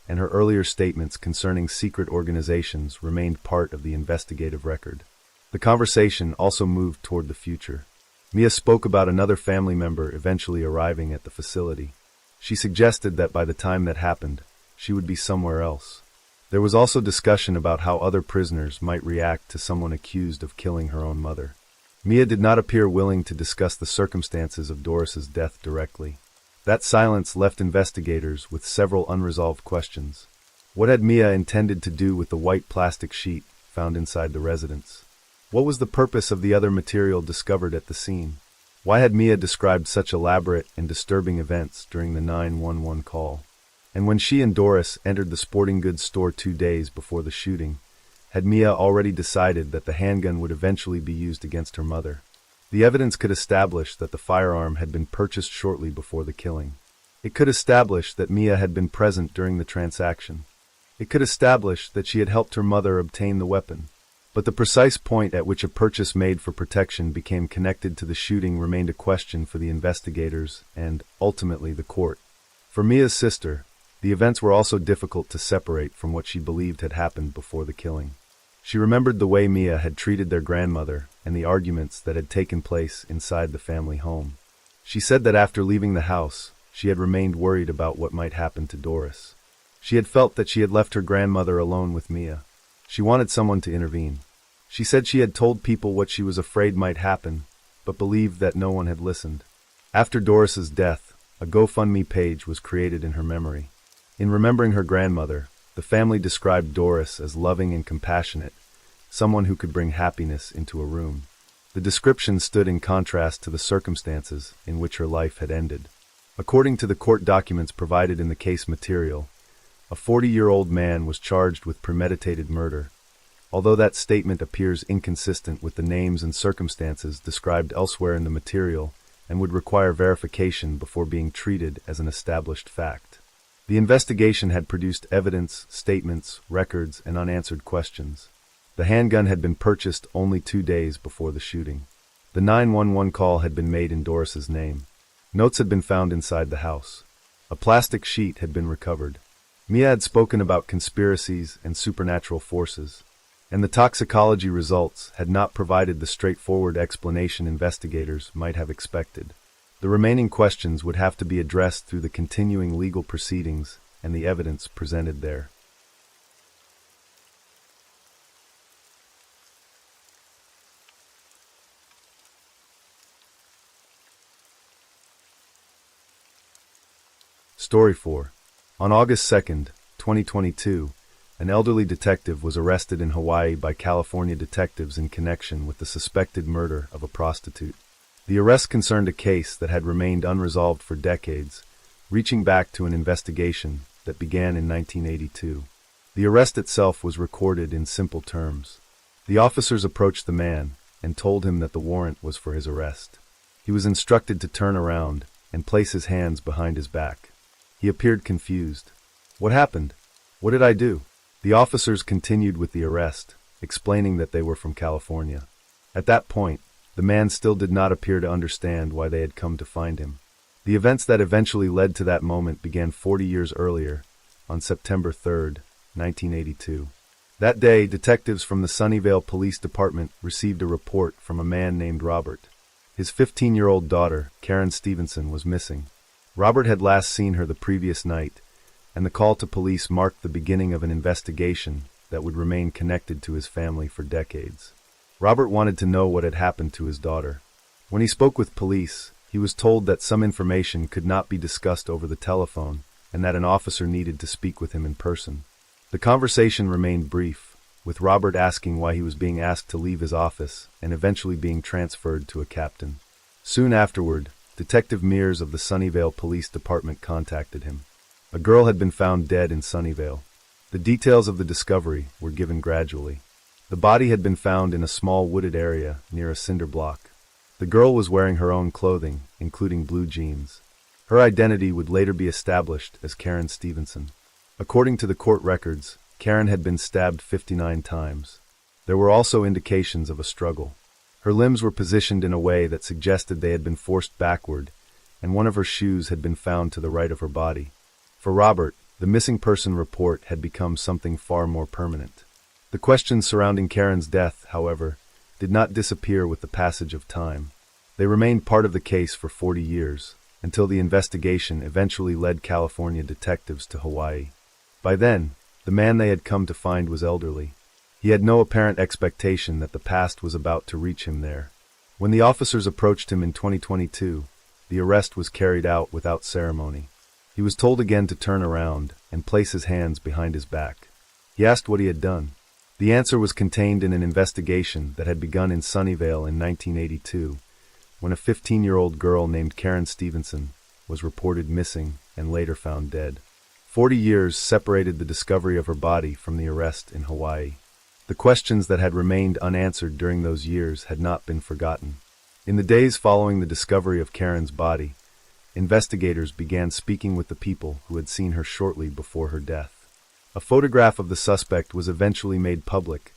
and her earlier statements concerning secret organizations remained part of the investigative record. The conversation also moved toward the future. Mia spoke about another family member eventually arriving at the facility. She suggested that by the time that happened, she would be somewhere else. There was also discussion about how other prisoners might react to someone accused of killing her own mother. Mia did not appear willing to discuss the circumstances of Doris's death directly. That silence left investigators with several unresolved questions. What had Mia intended to do with the white plastic sheet found inside the residence? What was the purpose of the other material discovered at the scene? Why had Mia described such elaborate and disturbing events during the 911 call? And when she and Doris entered the sporting goods store 2 days before the shooting, had Mia already decided that the handgun would eventually be used against her mother? The evidence could establish that the firearm had been purchased shortly before the killing. It could establish that Mia had been present during the transaction. It could establish that she had helped her mother obtain the weapon. But the precise point at which a purchase made for protection became connected to the shooting remained a question for the investigators and, ultimately, the court. For Mia's sister, the events were also difficult to separate from what she believed had happened before the killing. She remembered the way Mia had treated their grandmother and the arguments that had taken place inside the family home. She said that after leaving the house, she had remained worried about what might happen to Doris. She had felt that she had left her grandmother alone with Mia. She wanted someone to intervene. She said she had told people what she was afraid might happen, but believed that no one had listened. After Doris's death, a GoFundMe page was created in her memory. In remembering her grandmother, the family described Doris as loving and compassionate, someone who could bring happiness into a room. The description stood in contrast to the circumstances in which her life had ended. According to the court documents provided in the case material, a 40-year-old man was charged with premeditated murder, although that statement appears inconsistent with the names and circumstances described elsewhere in the material and would require verification before being treated as an established fact. The investigation had produced evidence, statements, records, and unanswered questions. The handgun had been purchased only 2 days before the shooting. The 911 call had been made in Doris's name. Notes had been found inside the house. A plastic sheet had been recovered. Mia had spoken about conspiracies and supernatural forces, and the toxicology results had not provided the straightforward explanation investigators might have expected. The remaining questions would have to be addressed through the continuing legal proceedings and the evidence presented there. Story 4. On August 2nd, 2022, an elderly detective was arrested in Hawaii by California detectives in connection with the suspected murder of a prostitute. The arrest concerned a case that had remained unresolved for decades, reaching back to an investigation that began in 1982. The arrest itself was recorded in simple terms. The officers approached the man, and told him that the warrant was for his arrest. He was instructed to turn around and place his hands behind his back. He appeared confused. "What happened? What did I do?" The officers continued with the arrest, explaining that they were from California. At that point, the man still did not appear to understand why they had come to find him. The events that eventually led to that moment began 40 years earlier, on September 3, 1982. That day, detectives from the Sunnyvale Police Department received a report from a man named Robert. His 15-year-old daughter, Karen Stevenson, was missing. Robert had last seen her the previous night, and the call to police marked the beginning of an investigation that would remain connected to his family for decades. Robert wanted to know what had happened to his daughter. When he spoke with police, he was told that some information could not be discussed over the telephone and that an officer needed to speak with him in person. The conversation remained brief, with Robert asking why he was being asked to leave his office and eventually being transferred to a captain. Soon afterward, Detective Mears of the Sunnyvale Police Department contacted him. A girl had been found dead in Sunnyvale. The details of the discovery were given gradually. The body had been found in a small wooded area near a cinder block. The girl was wearing her own clothing, including blue jeans. Her identity would later be established as Karen Stevenson. According to the court records, Karen had been stabbed 59 times. There were also indications of a struggle. Her limbs were positioned in a way that suggested they had been forced backward, and one of her shoes had been found to the right of her body. For Robert, the missing person report had become something far more permanent. The questions surrounding Karen's death, however, did not disappear with the passage of time. They remained part of the case for 40 years, until the investigation eventually led California detectives to Hawaii. By then, the man they had come to find was elderly. He had no apparent expectation that the past was about to reach him there. When the officers approached him in 2022, the arrest was carried out without ceremony. He was told again to turn around and place his hands behind his back. He asked what he had done. The answer was contained in an investigation that had begun in Sunnyvale in 1982, when a 15-year-old girl named Karen Stevenson was reported missing and later found dead. 40 years separated the discovery of her body from the arrest in Hawaii. The questions that had remained unanswered during those years had not been forgotten. In the days following the discovery of Karen's body, investigators began speaking with the people who had seen her shortly before her death. A photograph of the suspect was eventually made public,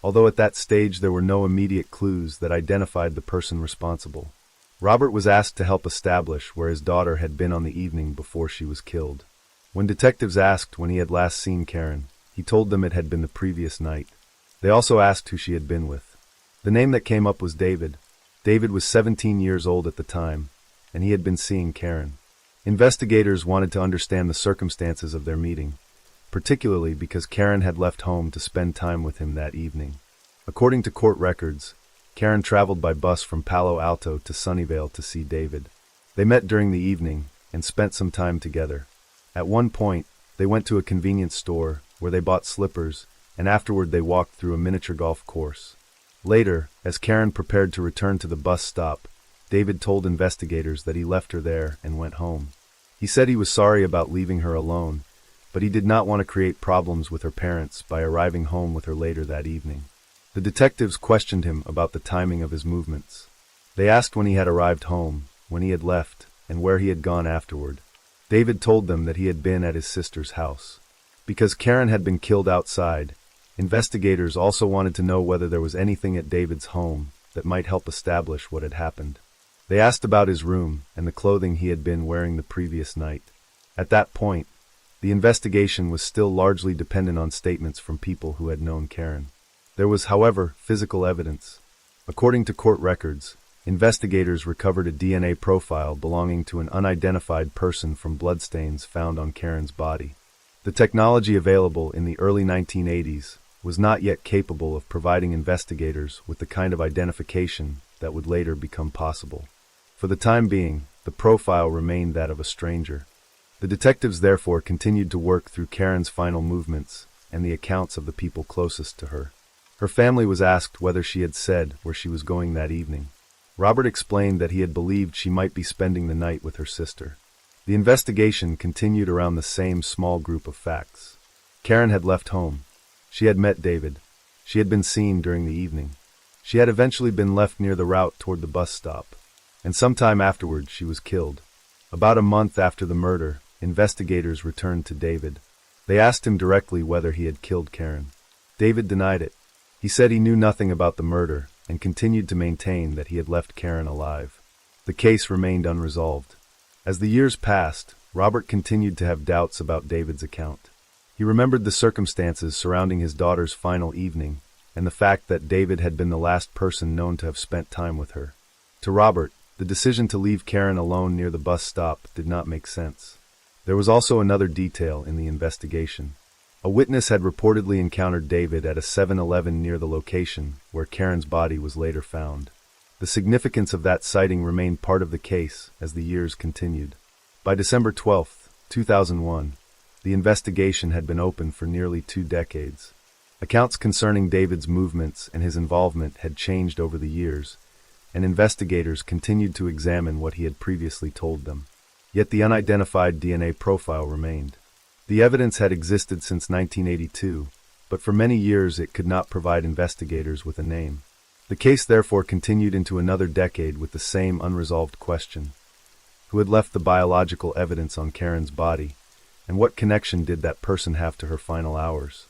although at that stage there were no immediate clues that identified the person responsible. Robert was asked to help establish where his daughter had been on the evening before she was killed. When detectives asked when he had last seen Karen, he told them it had been the previous night. They also asked who she had been with. The name that came up was David. David was 17 years old at the time, and he had been seeing Karen. Investigators wanted to understand the circumstances of their meeting, particularly because Karen had left home to spend time with him that evening. According to court records, Karen traveled by bus from Palo Alto to Sunnyvale to see David. They met during the evening and spent some time together. At one point, they went to a convenience store where they bought slippers, and afterward they walked through a miniature golf course. Later, as Karen prepared to return to the bus stop, David told investigators that he left her there and went home. He said he was sorry about leaving her alone, but he did not want to create problems with her parents by arriving home with her later that evening. The detectives questioned him about the timing of his movements. They asked when he had arrived home, when he had left, and where he had gone afterward. David told them that he had been at his sister's house. Because Karen had been killed outside, investigators also wanted to know whether there was anything at David's home that might help establish what had happened. They asked about his room and the clothing he had been wearing the previous night. At that point, the investigation was still largely dependent on statements from people who had known Karen. There was, however, physical evidence. According to court records, investigators recovered a DNA profile belonging to an unidentified person from bloodstains found on Karen's body. The technology available in the early 1980s was not yet capable of providing investigators with the kind of identification that would later become possible. For the time being, the profile remained that of a stranger. The detectives therefore continued to work through Karen's final movements and the accounts of the people closest to her. Her family was asked whether she had said where she was going that evening. Robert explained that he had believed she might be spending the night with her sister. The investigation continued around the same small group of facts. Karen had left home. She had met David. She had been seen during the evening. She had eventually been left near the route toward the bus stop, and sometime afterward she was killed. About a month after the murder, investigators returned to David. They asked him directly whether he had killed Karen. David denied it. He said he knew nothing about the murder and continued to maintain that he had left Karen alive. The case remained unresolved. As the years passed, Robert continued to have doubts about David's account. He remembered the circumstances surrounding his daughter's final evening and the fact that David had been the last person known to have spent time with her. To Robert, the decision to leave Karen alone near the bus stop did not make sense. There was also another detail in the investigation. A witness had reportedly encountered David at a 7-Eleven near the location where Karen's body was later found. The significance of that sighting remained part of the case as the years continued. By December 12, 2001, the investigation had been open for nearly 2 decades. Accounts concerning David's movements and his involvement had changed over the years, and investigators continued to examine what he had previously told them. Yet the unidentified DNA profile remained. The evidence had existed since 1982, but for many years it could not provide investigators with a name. The case therefore continued into another decade with the same unresolved question. Who had left the biological evidence on Karen's body, and what connection did that person have to her final hours?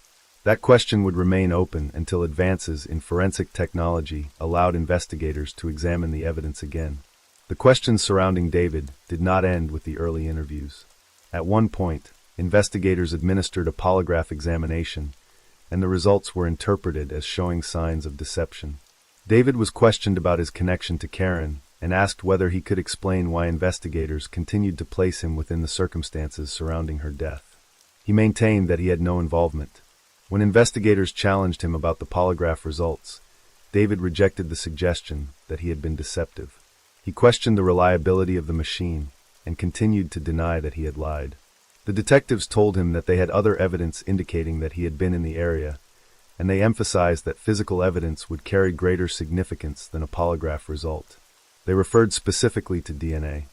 That question would remain open until advances in forensic technology allowed investigators to examine the evidence again. The questions surrounding David did not end with the early interviews. At one point, investigators administered a polygraph examination, and the results were interpreted as showing signs of deception. David was questioned about his connection to Karen and asked whether he could explain why investigators continued to place him within the circumstances surrounding her death. He maintained that he had no involvement. When investigators challenged him about the polygraph results, David rejected the suggestion that he had been deceptive. He questioned the reliability of the machine and continued to deny that he had lied. The detectives told him that they had other evidence indicating that he had been in the area, and they emphasized that physical evidence would carry greater significance than a polygraph result. They referred specifically to DNA.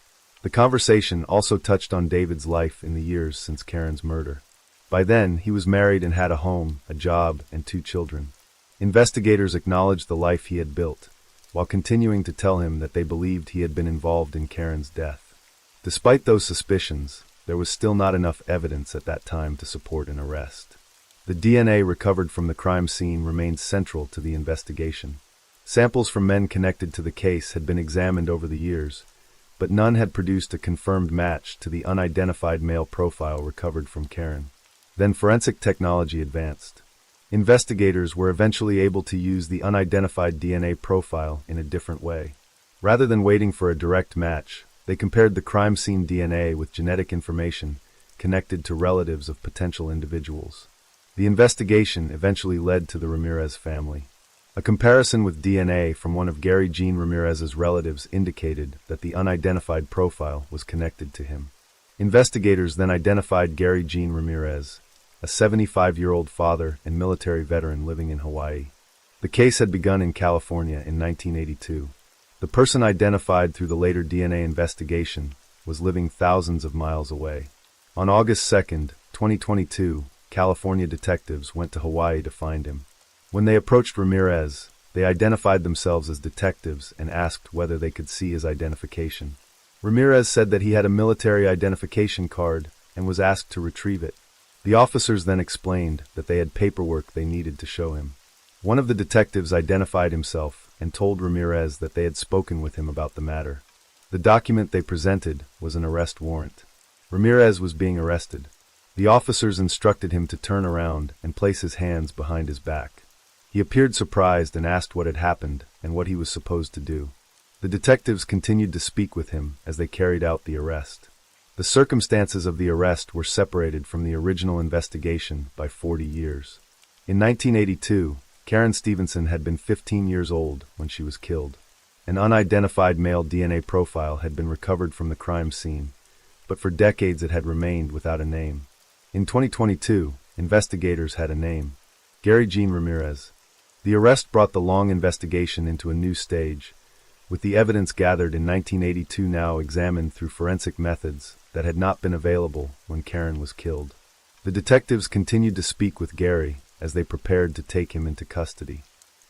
The conversation also touched on David's life in the years since Karen's murder. By then, he was married and had a home, a job, and 2 children. Investigators acknowledged the life he had built, while continuing to tell him that they believed he had been involved in Karen's death. Despite those suspicions, there was still not enough evidence at that time to support an arrest. The DNA recovered from the crime scene remained central to the investigation. Samples from men connected to the case had been examined over the years, but none had produced a confirmed match to the unidentified male profile recovered from Karen. Then forensic technology advanced. Investigators were eventually able to use the unidentified DNA profile in a different way. Rather than waiting for a direct match, they compared the crime scene DNA with genetic information connected to relatives of potential individuals. The investigation eventually led to the Ramirez family. A comparison with DNA from one of Gary Jean Ramirez's relatives indicated that the unidentified profile was connected to him. Investigators then identified Gary Jean Ramirez, a 75-year-old father and military veteran living in Hawaii. The case had begun in California in 1982. The person identified through the later DNA investigation was living thousands of miles away. On August 2, 2022, California detectives went to Hawaii to find him. When they approached Ramirez, they identified themselves as detectives and asked whether they could see his identification. Ramirez said that he had a military identification card and was asked to retrieve it. The officers then explained that they had paperwork they needed to show him. One of the detectives identified himself and told Ramirez that they had spoken with him about the matter. The document they presented was an arrest warrant. Ramirez was being arrested. The officers instructed him to turn around and place his hands behind his back. He appeared surprised and asked what had happened and what he was supposed to do. The detectives continued to speak with him as they carried out the arrest. The circumstances of the arrest were separated from the original investigation by 40 years. In 1982, Karen Stevenson had been 15 years old when she was killed. An unidentified male DNA profile had been recovered from the crime scene, but for decades it had remained without a name. In 2022, investigators had a name: Gary Jean Ramirez. The arrest brought the long investigation into a new stage, with the evidence gathered in 1982 now examined through forensic methods that had not been available when Karen was killed. The detectives continued to speak with Gary as they prepared to take him into custody.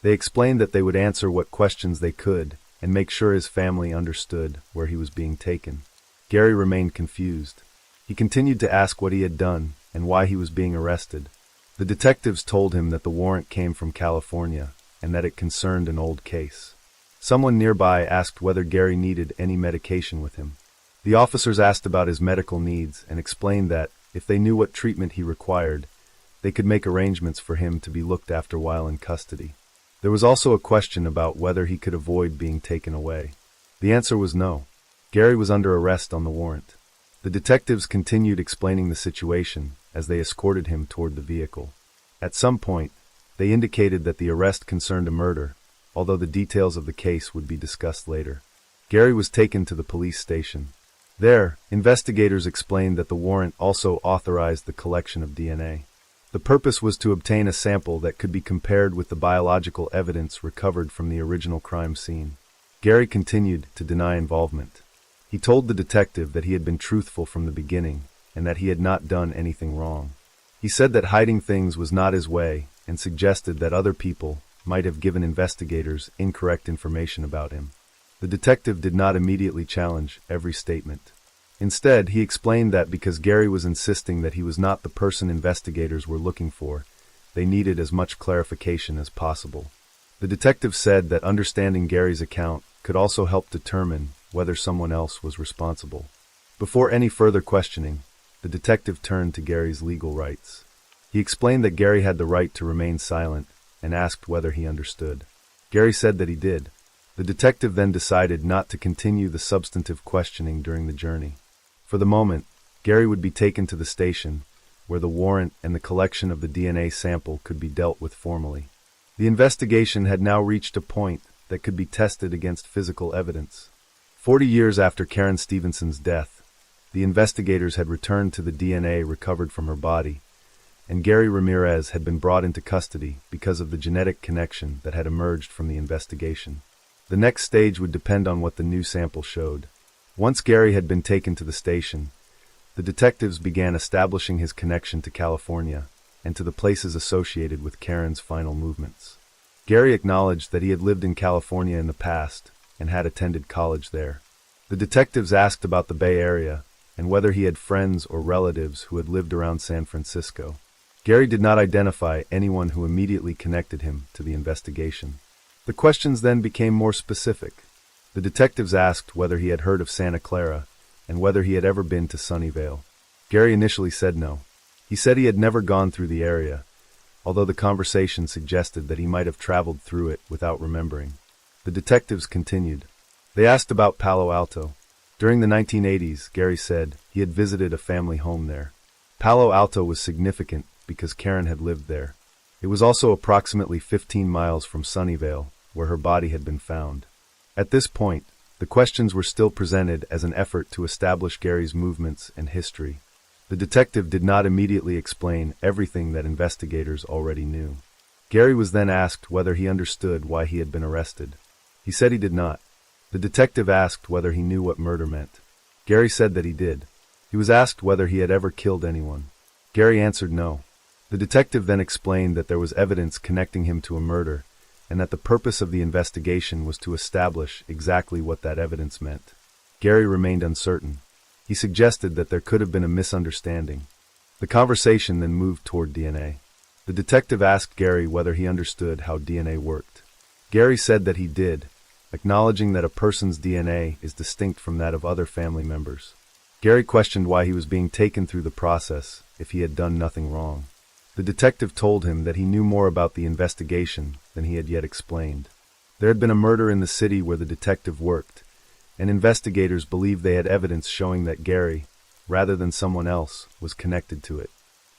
They explained that they would answer what questions they could and make sure his family understood where he was being taken. Gary remained confused. He continued to ask what he had done and why he was being arrested. The detectives told him that the warrant came from California and that it concerned an old case. Someone nearby asked whether Gary needed any medication with him. The officers asked about his medical needs and explained that, if they knew what treatment he required, they could make arrangements for him to be looked after while in custody. There was also a question about whether he could avoid being taken away. The answer was no. Gary was under arrest on the warrant. The detectives continued explaining the situation as they escorted him toward the vehicle. At some point, they indicated that the arrest concerned a murder, although the details of the case would be discussed later. Gary was taken to the police station. There, investigators explained that the warrant also authorized the collection of DNA. The purpose was to obtain a sample that could be compared with the biological evidence recovered from the original crime scene. Gary continued to deny involvement. He told the detective that he had been truthful from the beginning and that he had not done anything wrong. He said that hiding things was not his way and suggested that other people might have given investigators incorrect information about him. The detective did not immediately challenge every statement. Instead, he explained that because Gary was insisting that he was not the person investigators were looking for, they needed as much clarification as possible. The detective said that understanding Gary's account could also help determine whether someone else was responsible. Before any further questioning, the detective turned to Gary's legal rights. He explained that Gary had the right to remain silent and asked whether he understood. Gary said that he did. The detective then decided not to continue the substantive questioning during the journey. For the moment, Gary would be taken to the station, where the warrant and the collection of the DNA sample could be dealt with formally. The investigation had now reached a point that could be tested against physical evidence. 40 years after Karen Stevenson's death, the investigators had returned to the DNA recovered from her body, and Gary Ramirez had been brought into custody because of the genetic connection that had emerged from the investigation. The next stage would depend on what the new sample showed. Once Gary had been taken to the station, the detectives began establishing his connection to California and to the places associated with Karen's final movements. Gary acknowledged that he had lived in California in the past and had attended college there. The detectives asked about the Bay Area and whether he had friends or relatives who had lived around San Francisco. Gary did not identify anyone who immediately connected him to the investigation. The questions then became more specific. The detectives asked whether he had heard of Santa Clara and whether he had ever been to Sunnyvale. Gary initially said no. He said he had never gone through the area, although the conversation suggested that he might have traveled through it without remembering. The detectives continued. They asked about Palo Alto. During the 1980s, Gary said he had visited a family home there. Palo Alto was significant because Karen had lived there. It was also approximately 15 miles from Sunnyvale, where her body had been found. At this point, the questions were still presented as an effort to establish Gary's movements and history. The detective did not immediately explain everything that investigators already knew. Gary was then asked whether he understood why he had been arrested. He said he did not. The detective asked whether he knew what murder meant. Gary said that he did. He was asked whether he had ever killed anyone. Gary answered no. The detective then explained that there was evidence connecting him to a murder, and that the purpose of the investigation was to establish exactly what that evidence meant. Gary remained uncertain. He suggested that there could have been a misunderstanding. The conversation then moved toward DNA. The detective asked Gary whether he understood how DNA worked. Gary said that he did, acknowledging that a person's DNA is distinct from that of other family members. Gary questioned why he was being taken through the process if he had done nothing wrong. The detective told him that he knew more about the investigation than he had yet explained. There had been a murder in the city where the detective worked, and investigators believed they had evidence showing that Gary, rather than someone else, was connected to it.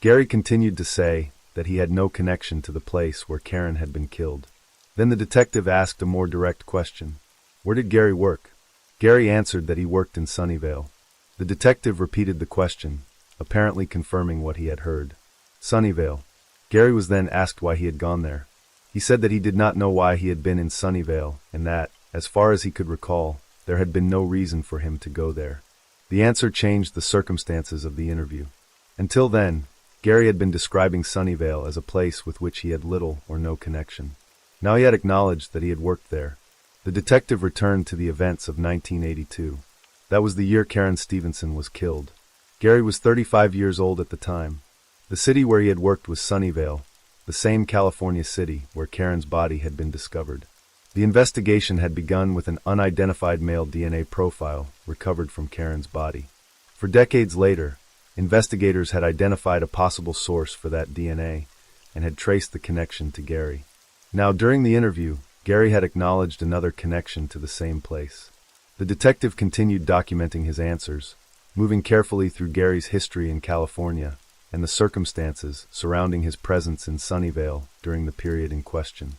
Gary continued to say that he had no connection to the place where Karen had been killed. Then the detective asked a more direct question. Where did Gary work? Gary answered that he worked in Sunnyvale. The detective repeated the question, apparently confirming what he had heard. Sunnyvale. Gary was then asked why he had gone there. He said that he did not know why he had been in Sunnyvale and that, as far as he could recall, there had been no reason for him to go there. The answer changed the circumstances of the interview. Until then, Gary had been describing Sunnyvale as a place with which he had little or no connection. Now he had acknowledged that he had worked there. The detective returned to the events of 1982. That was the year Karen Stevenson was killed. Gary was 35 years old at the time. The city where he had worked was Sunnyvale, the same California city where Karen's body had been discovered. The investigation had begun with an unidentified male DNA profile recovered from Karen's body. For decades later, investigators had identified a possible source for that DNA and had traced the connection to Gary. Now, during the interview, Gary had acknowledged another connection to the same place. The detective continued documenting his answers, moving carefully through Gary's history in California and the circumstances surrounding his presence in Sunnyvale during the period in question.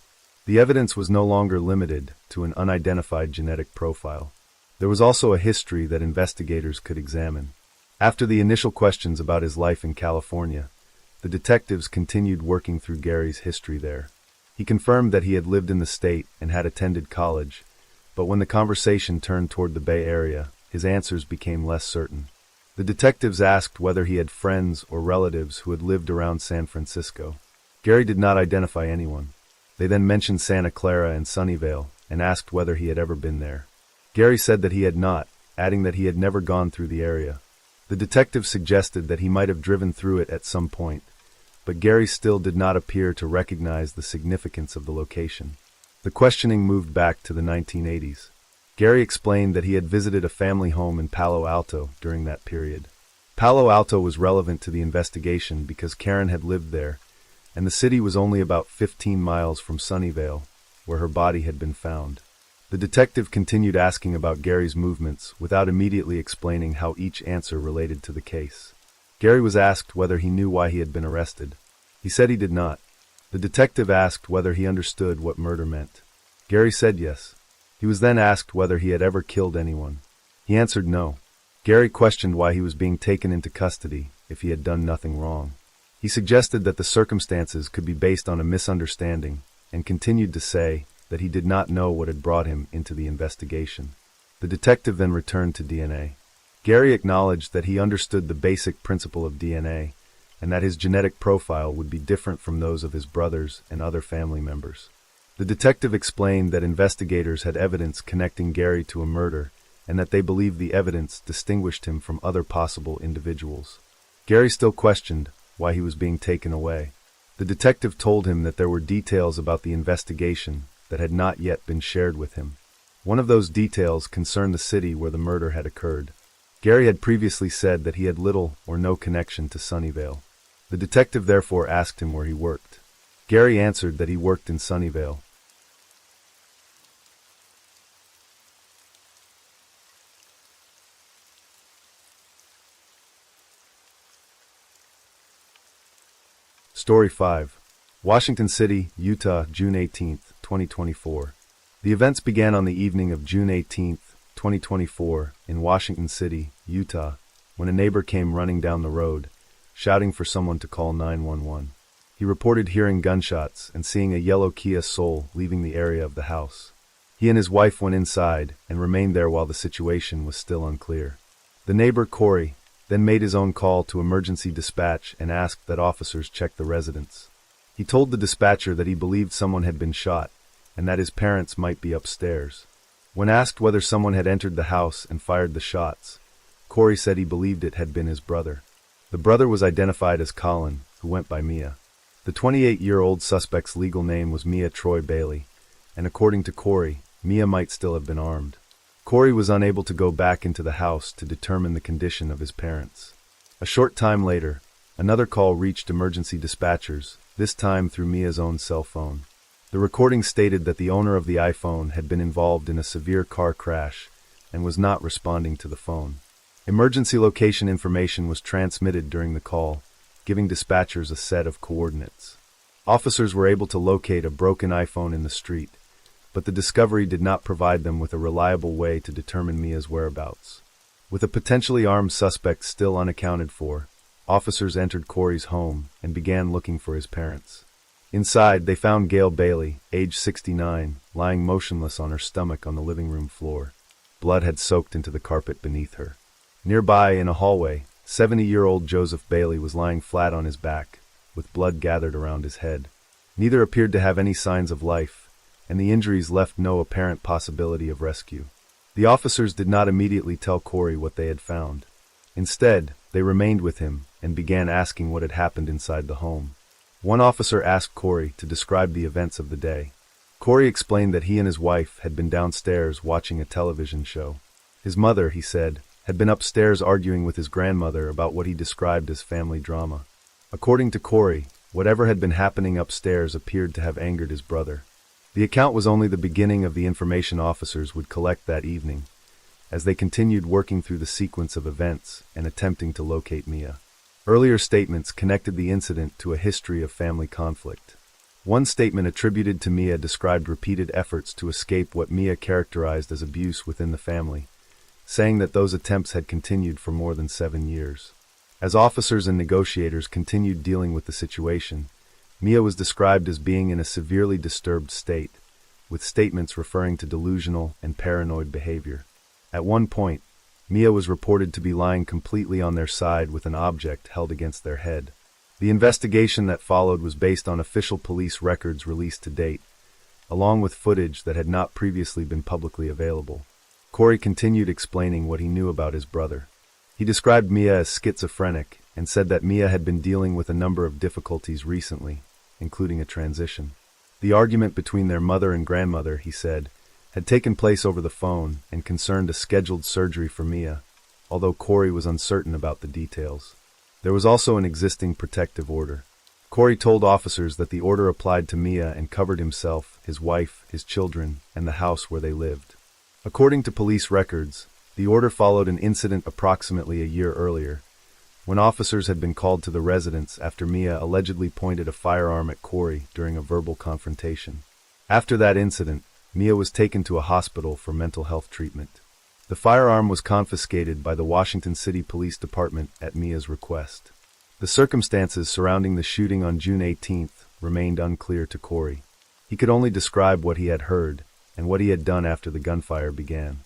The evidence was no longer limited to an unidentified genetic profile. There was also a history that investigators could examine. After the initial questions about his life in California, the detectives continued working through Gary's history there. He confirmed that he had lived in the state and had attended college, but when the conversation turned toward the Bay Area, his answers became less certain. The detectives asked whether he had friends or relatives who had lived around San Francisco. Gary did not identify anyone. They then mentioned Santa Clara and Sunnyvale and asked whether he had ever been there. Gary said that he had not, adding that he had never gone through the area. The detective suggested that he might have driven through it at some point, but Gary still did not appear to recognize the significance of the location. The questioning moved back to the 1980s. Gary explained that he had visited a family home in Palo Alto during that period. Palo Alto was relevant to the investigation because Karen had lived there, and the city was only about 15 miles from Sunnyvale, where her body had been found. The detective continued asking about Gary's movements without immediately explaining how each answer related to the case. Gary was asked whether he knew why he had been arrested. He said he did not. The detective asked whether he understood what murder meant. Gary said yes. He was then asked whether he had ever killed anyone. He answered no. Gary questioned why he was being taken into custody if he had done nothing wrong. He suggested that the circumstances could be based on a misunderstanding and continued to say that he did not know what had brought him into the investigation. The detective then returned to DNA. Gary acknowledged that he understood the basic principle of DNA and that his genetic profile would be different from those of his brothers and other family members. The detective explained that investigators had evidence connecting Gary to a murder and that they believed the evidence distinguished him from other possible individuals. Gary still questioned why he was being taken away. The detective told him that there were details about the investigation that had not yet been shared with him. One of those details concerned the city where the murder had occurred. Gary had previously said that he had little or no connection to Sunnyvale. The detective therefore asked him where he worked. Gary answered that he worked in Sunnyvale. Story 5. Washington City, Utah, June 18, 2024. The events began on the evening of June 18, 2024, in Washington City, Utah, when a neighbor came running down the road, shouting for someone to call 911. He reported hearing gunshots and seeing a yellow Kia Soul leaving the area of the house. He and his wife went inside and remained there while the situation was still unclear. The neighbor, Corey, then made his own call to emergency dispatch and asked that officers check the residence. He told the dispatcher that he believed someone had been shot and that his parents might be upstairs. When asked whether someone had entered the house and fired the shots, Corey said he believed it had been his brother. The brother was identified as Colin, who went by Mia. The 28-year-old suspect's legal name was Mia Troy Bailey, and according to Corey, Mia might still have been armed. Corey was unable to go back into the house to determine the condition of his parents. A short time later, another call reached emergency dispatchers, this time through Mia's own cell phone. The recording stated that the owner of the iPhone had been involved in a severe car crash and was not responding to the phone. Emergency location information was transmitted during the call, giving dispatchers a set of coordinates. Officers were able to locate a broken iPhone in the street, but the discovery did not provide them with a reliable way to determine Mia's whereabouts. With a potentially armed suspect still unaccounted for, officers entered Corey's home and began looking for his parents. Inside, they found Gail Bailey, age 69, lying motionless on her stomach on the living room floor. Blood had soaked into the carpet beneath her. Nearby, in a hallway, 70-year-old Joseph Bailey was lying flat on his back, with blood gathered around his head. Neither appeared to have any signs of life, and the injuries left no apparent possibility of rescue. The officers did not immediately tell Corey what they had found. Instead, they remained with him and began asking what had happened inside the home. One officer asked Corey to describe the events of the day. Corey explained that he and his wife had been downstairs watching a television show. His mother, he said, had been upstairs arguing with his grandmother about what he described as family drama. According to Corey, whatever had been happening upstairs appeared to have angered his brother. The account was only the beginning of the information officers would collect that evening, as they continued working through the sequence of events and attempting to locate Mia. Earlier statements connected the incident to a history of family conflict. One statement attributed to Mia described repeated efforts to escape what Mia characterized as abuse within the family, saying that those attempts had continued for more than 7 years. As officers and negotiators continued dealing with the situation, Mia was described as being in a severely disturbed state, with statements referring to delusional and paranoid behavior. At one point, Mia was reported to be lying completely on their side with an object held against their head. The investigation that followed was based on official police records released to date, along with footage that had not previously been publicly available. Corey continued explaining what he knew about his brother. He described Mia as schizophrenic and said that Mia had been dealing with a number of difficulties recently, including a transition. The argument between their mother and grandmother, he said, had taken place over the phone and concerned a scheduled surgery for Mia, although Corey was uncertain about the details. There was also an existing protective order. Corey told officers that the order applied to Mia and covered himself, his wife, his children, and the house where they lived. According to police records, the order followed an incident approximately a year earlier, when officers had been called to the residence after Mia allegedly pointed a firearm at Corey during a verbal confrontation. After that incident, Mia was taken to a hospital for mental health treatment. The firearm was confiscated by the Washington City Police Department at Mia's request. The circumstances surrounding the shooting on June 18th remained unclear to Corey. He could only describe what he had heard and what he had done after the gunfire began.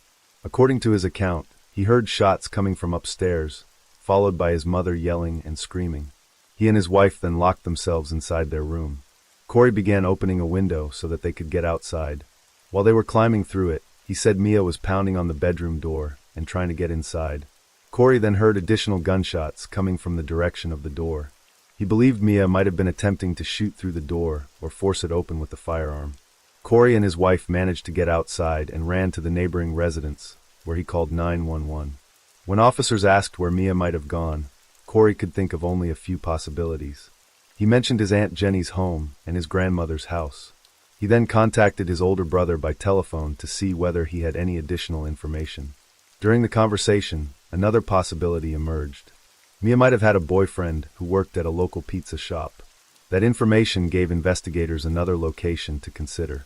According to his account, he heard shots coming from upstairs, followed by his mother yelling and screaming. He and his wife then locked themselves inside their room. Corey began opening a window so that they could get outside. While they were climbing through it, he said Mia was pounding on the bedroom door and trying to get inside. Corey then heard additional gunshots coming from the direction of the door. He believed Mia might have been attempting to shoot through the door or force it open with the firearm. Corey and his wife managed to get outside and ran to the neighboring residence, where he called 911. When officers asked where Mia might have gone, Corey could think of only a few possibilities. He mentioned his Aunt Jenny's home and his grandmother's house. He then contacted his older brother by telephone to see whether he had any additional information. During the conversation, another possibility emerged. Mia might have had a boyfriend who worked at a local pizza shop. That information gave investigators another location to consider.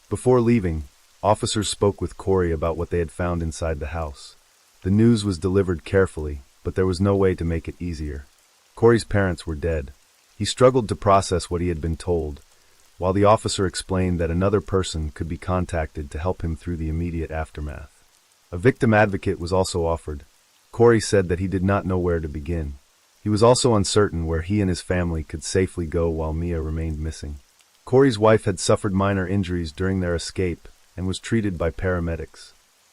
Before leaving, officers spoke with Corey about what they had found inside the house. The news was delivered carefully, but there was no way to make it easier. Corey's parents were dead. He struggled to process what he had been told, while the officer explained that another person could be contacted to help him through the immediate aftermath. A victim advocate was also offered. Corey said that he did not know where to begin. He was also uncertain where he and his family could safely go while Mia remained missing. Corey's wife had suffered minor injuries during their escape and was treated by paramedics.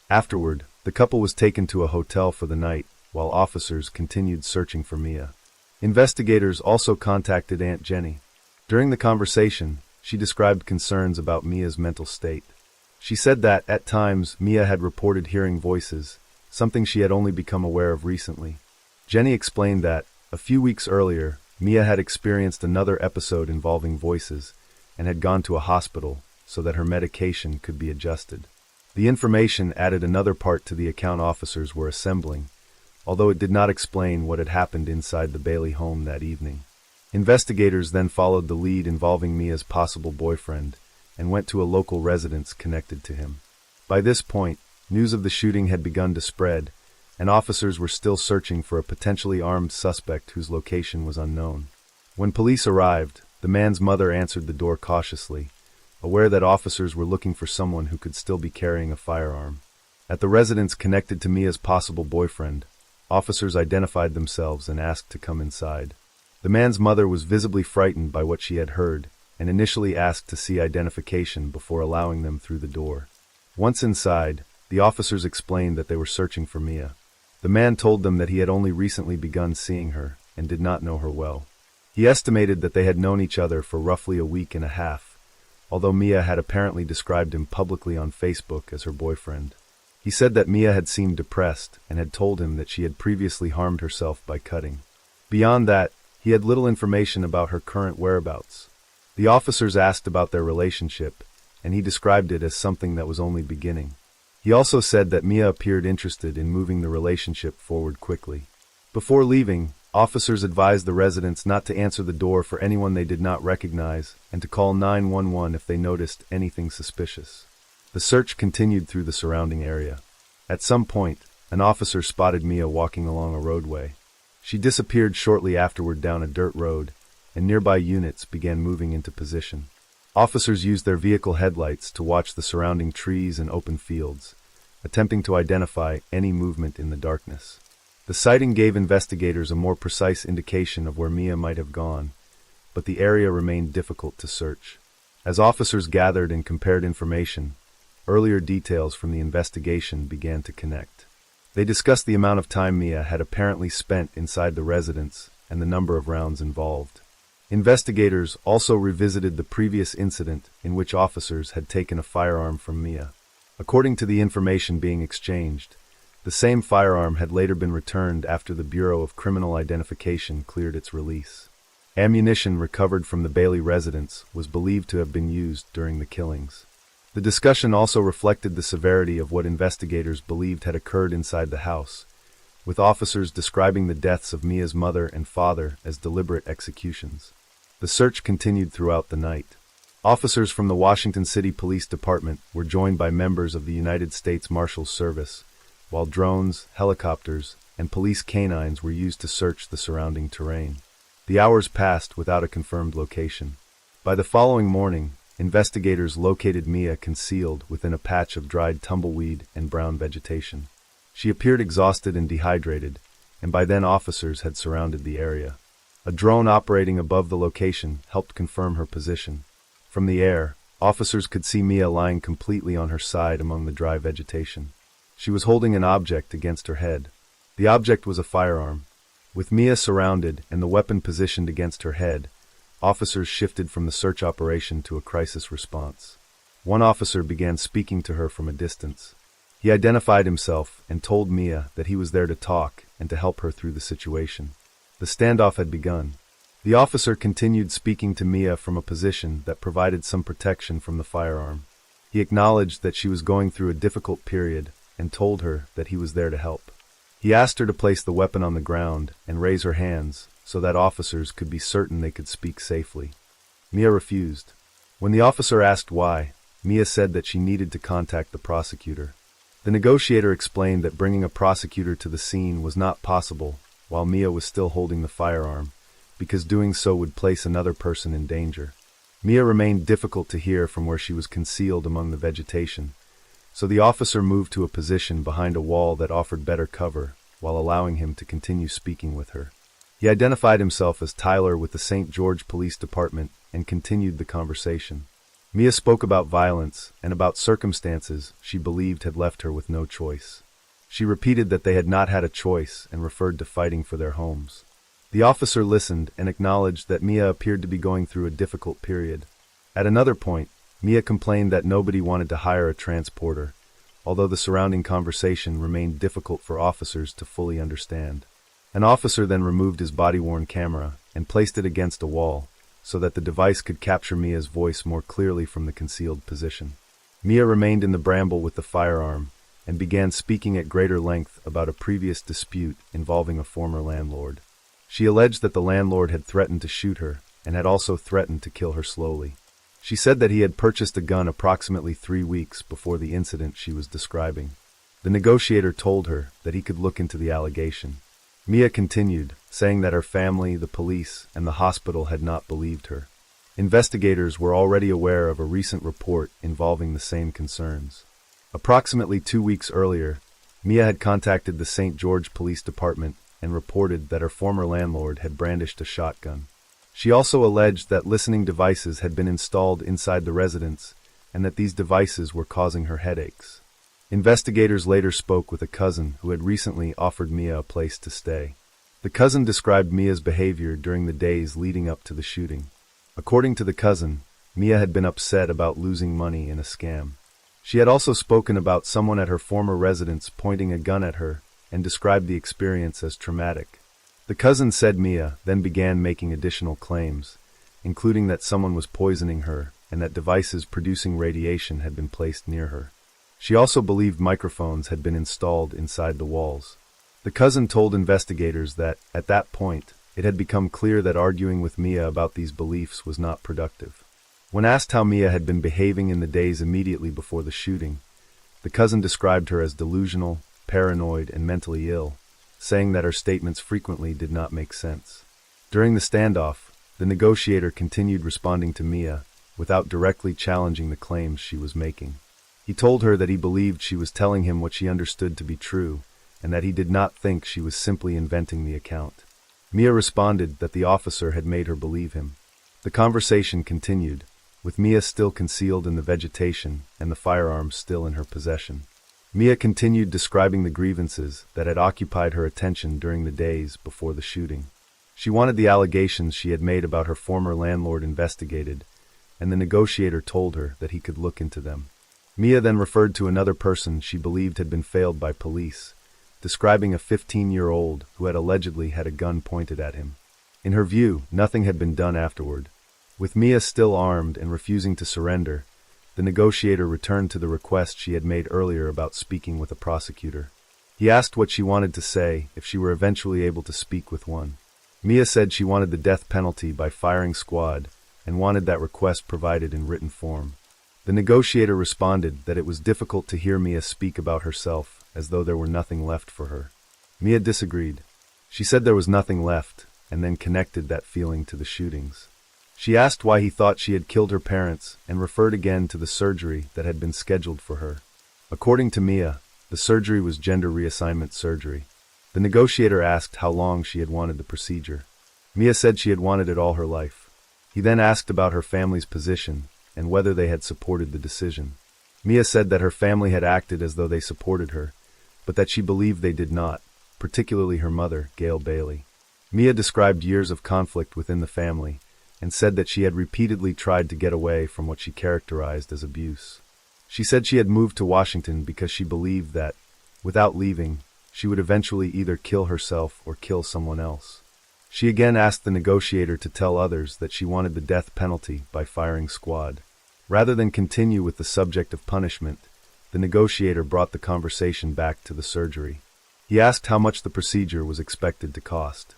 Afterward, the couple was taken to a hotel for the night, while officers continued searching for Mia. Investigators also contacted Aunt Jenny. During the conversation, she described concerns about Mia's mental state. She said that, at times, Mia had reported hearing voices, something she had only become aware of recently. Jenny explained that, a few weeks earlier, Mia had experienced another episode involving voices and had gone to a hospital so that her medication could be adjusted. The information added another part to the account officers were assembling, although it did not explain what had happened inside the Bailey home that evening. Investigators then followed the lead involving Mia's possible boyfriend and went to a local residence connected to him. By this point, news of the shooting had begun to spread, and officers were still searching for a potentially armed suspect whose location was unknown. When police arrived, the man's mother answered the door cautiously, aware that officers were looking for someone who could still be carrying a firearm. At the residence connected to Mia's possible boyfriend, officers identified themselves and asked to come inside. The man's mother was visibly frightened by what she had heard and initially asked to see identification before allowing them through the door. Once inside, the officers explained that they were searching for Mia. The man told them that he had only recently begun seeing her and did not know her well. He estimated that they had known each other for roughly a week and a half, although Mia had apparently described him publicly on Facebook as her boyfriend. He said that Mia had seemed depressed and had told him that she had previously harmed herself by cutting. Beyond that, he had little information about her current whereabouts. The officers asked about their relationship, and he described it as something that was only beginning. He also said that Mia appeared interested in moving the relationship forward quickly. Before leaving, officers advised the residents not to answer the door for anyone they did not recognize and to call 911 if they noticed anything suspicious. The search continued through the surrounding area. At some point, an officer spotted Mia walking along a roadway. She disappeared shortly afterward down a dirt road, and nearby units began moving into position. Officers used their vehicle headlights to watch the surrounding trees and open fields, attempting to identify any movement in the darkness. The sighting gave investigators a more precise indication of where Mia might have gone, but the area remained difficult to search. As officers gathered and compared information, earlier details from the investigation began to connect. They discussed the amount of time Mia had apparently spent inside the residence and the number of rounds involved. Investigators also revisited the previous incident in which officers had taken a firearm from Mia. According to the information being exchanged, the same firearm had later been returned after the Bureau of Criminal Identification cleared its release. Ammunition recovered from the Bailey residence was believed to have been used during the killings. The discussion also reflected the severity of what investigators believed had occurred inside the house, with officers describing the deaths of Mia's mother and father as deliberate executions. The search continued throughout the night. Officers from the Washington City Police Department were joined by members of the United States Marshals Service, while drones, helicopters, and police canines were used to search the surrounding terrain. The hours passed without a confirmed location. By the following morning, investigators located Mia concealed within a patch of dried tumbleweed and brown vegetation. She appeared exhausted and dehydrated, and by then officers had surrounded the area. A drone operating above the location helped confirm her position. From the air, officers could see Mia lying completely on her side among the dry vegetation. She was holding an object against her head. The object was a firearm. With Mia surrounded and the weapon positioned against her head, officers shifted from the search operation to a crisis response. One officer began speaking to her from a distance. He identified himself and told Mia that he was there to talk and to help her through the situation. The standoff had begun. The officer continued speaking to Mia from a position that provided some protection from the firearm. He acknowledged that she was going through a difficult period and told her that he was there to help. He asked her to place the weapon on the ground and raise her hands so that officers could be certain they could speak safely. Mia refused. When the officer asked why, Mia said that she needed to contact the prosecutor. The negotiator explained that bringing a prosecutor to the scene was not possible while Mia was still holding the firearm, because doing so would place another person in danger. Mia remained difficult to hear from where she was concealed among the vegetation, so the officer moved to a position behind a wall that offered better cover while allowing him to continue speaking with her. He identified himself as Tyler with the St. George Police Department and continued the conversation. Mia spoke about violence and about circumstances she believed had left her with no choice. She repeated that they had not had a choice and referred to fighting for their homes. The officer listened and acknowledged that Mia appeared to be going through a difficult period. At another point, Mia complained that nobody wanted to hire a transporter, although the surrounding conversation remained difficult for officers to fully understand. An officer then removed his body-worn camera and placed it against a wall so that the device could capture Mia's voice more clearly from the concealed position. Mia remained in the bramble with the firearm and began speaking at greater length about a previous dispute involving a former landlord. She alleged that the landlord had threatened to shoot her and had also threatened to kill her slowly. She said that he had purchased a gun approximately 3 weeks before the incident she was describing. The negotiator told her that he could look into the allegation. Mia continued, saying that her family, the police, and the hospital had not believed her. Investigators were already aware of a recent report involving the same concerns. Approximately 2 weeks earlier, Mia had contacted the St. George Police Department and reported that her former landlord had brandished a shotgun. She also alleged that listening devices had been installed inside the residence and that these devices were causing her headaches. Investigators later spoke with a cousin who had recently offered Mia a place to stay. The cousin described Mia's behavior during the days leading up to the shooting. According to the cousin, Mia had been upset about losing money in a scam. She had also spoken about someone at her former residence pointing a gun at her and described the experience as traumatic. The cousin said Mia then began making additional claims, including that someone was poisoning her and that devices producing radiation had been placed near her. She also believed microphones had been installed inside the walls. The cousin told investigators that, at that point, it had become clear that arguing with Mia about these beliefs was not productive. When asked how Mia had been behaving in the days immediately before the shooting, the cousin described her as delusional, paranoid, and mentally ill, saying that her statements frequently did not make sense. During the standoff, the negotiator continued responding to Mia without directly challenging the claims she was making. He told her that he believed she was telling him what she understood to be true, and that he did not think she was simply inventing the account. Mia responded that the officer had made her believe him. The conversation continued, with Mia still concealed in the vegetation and the firearms still in her possession. Mia continued describing the grievances that had occupied her attention during the days before the shooting. She wanted the allegations she had made about her former landlord investigated, and the negotiator told her that he could look into them. Mia then referred to another person she believed had been failed by police, describing a 15-year-old who had allegedly had a gun pointed at him. In her view, nothing had been done afterward. With Mia still armed and refusing to surrender, the negotiator returned to the request she had made earlier about speaking with a prosecutor. He asked what she wanted to say if she were eventually able to speak with one. Mia said she wanted the death penalty by firing squad and wanted that request provided in written form. The negotiator responded that it was difficult to hear Mia speak about herself as though there were nothing left for her. Mia disagreed. She said there was nothing left, and then connected that feeling to the shootings. She asked why he thought she had killed her parents and referred again to the surgery that had been scheduled for her. According to Mia, the surgery was gender reassignment surgery. The negotiator asked how long she had wanted the procedure. Mia said she had wanted it all her life. He then asked about her family's position and whether they had supported the decision. Mia said that her family had acted as though they supported her, but that she believed they did not, particularly her mother, Gail Bailey. Mia described years of conflict within the family and said that she had repeatedly tried to get away from what she characterized as abuse. She said she had moved to Washington because she believed that, without leaving, she would eventually either kill herself or kill someone else. She again asked the negotiator to tell others that she wanted the death penalty by firing squad. Rather than continue with the subject of punishment, the negotiator brought the conversation back to the surgery. He asked how much the procedure was expected to cost.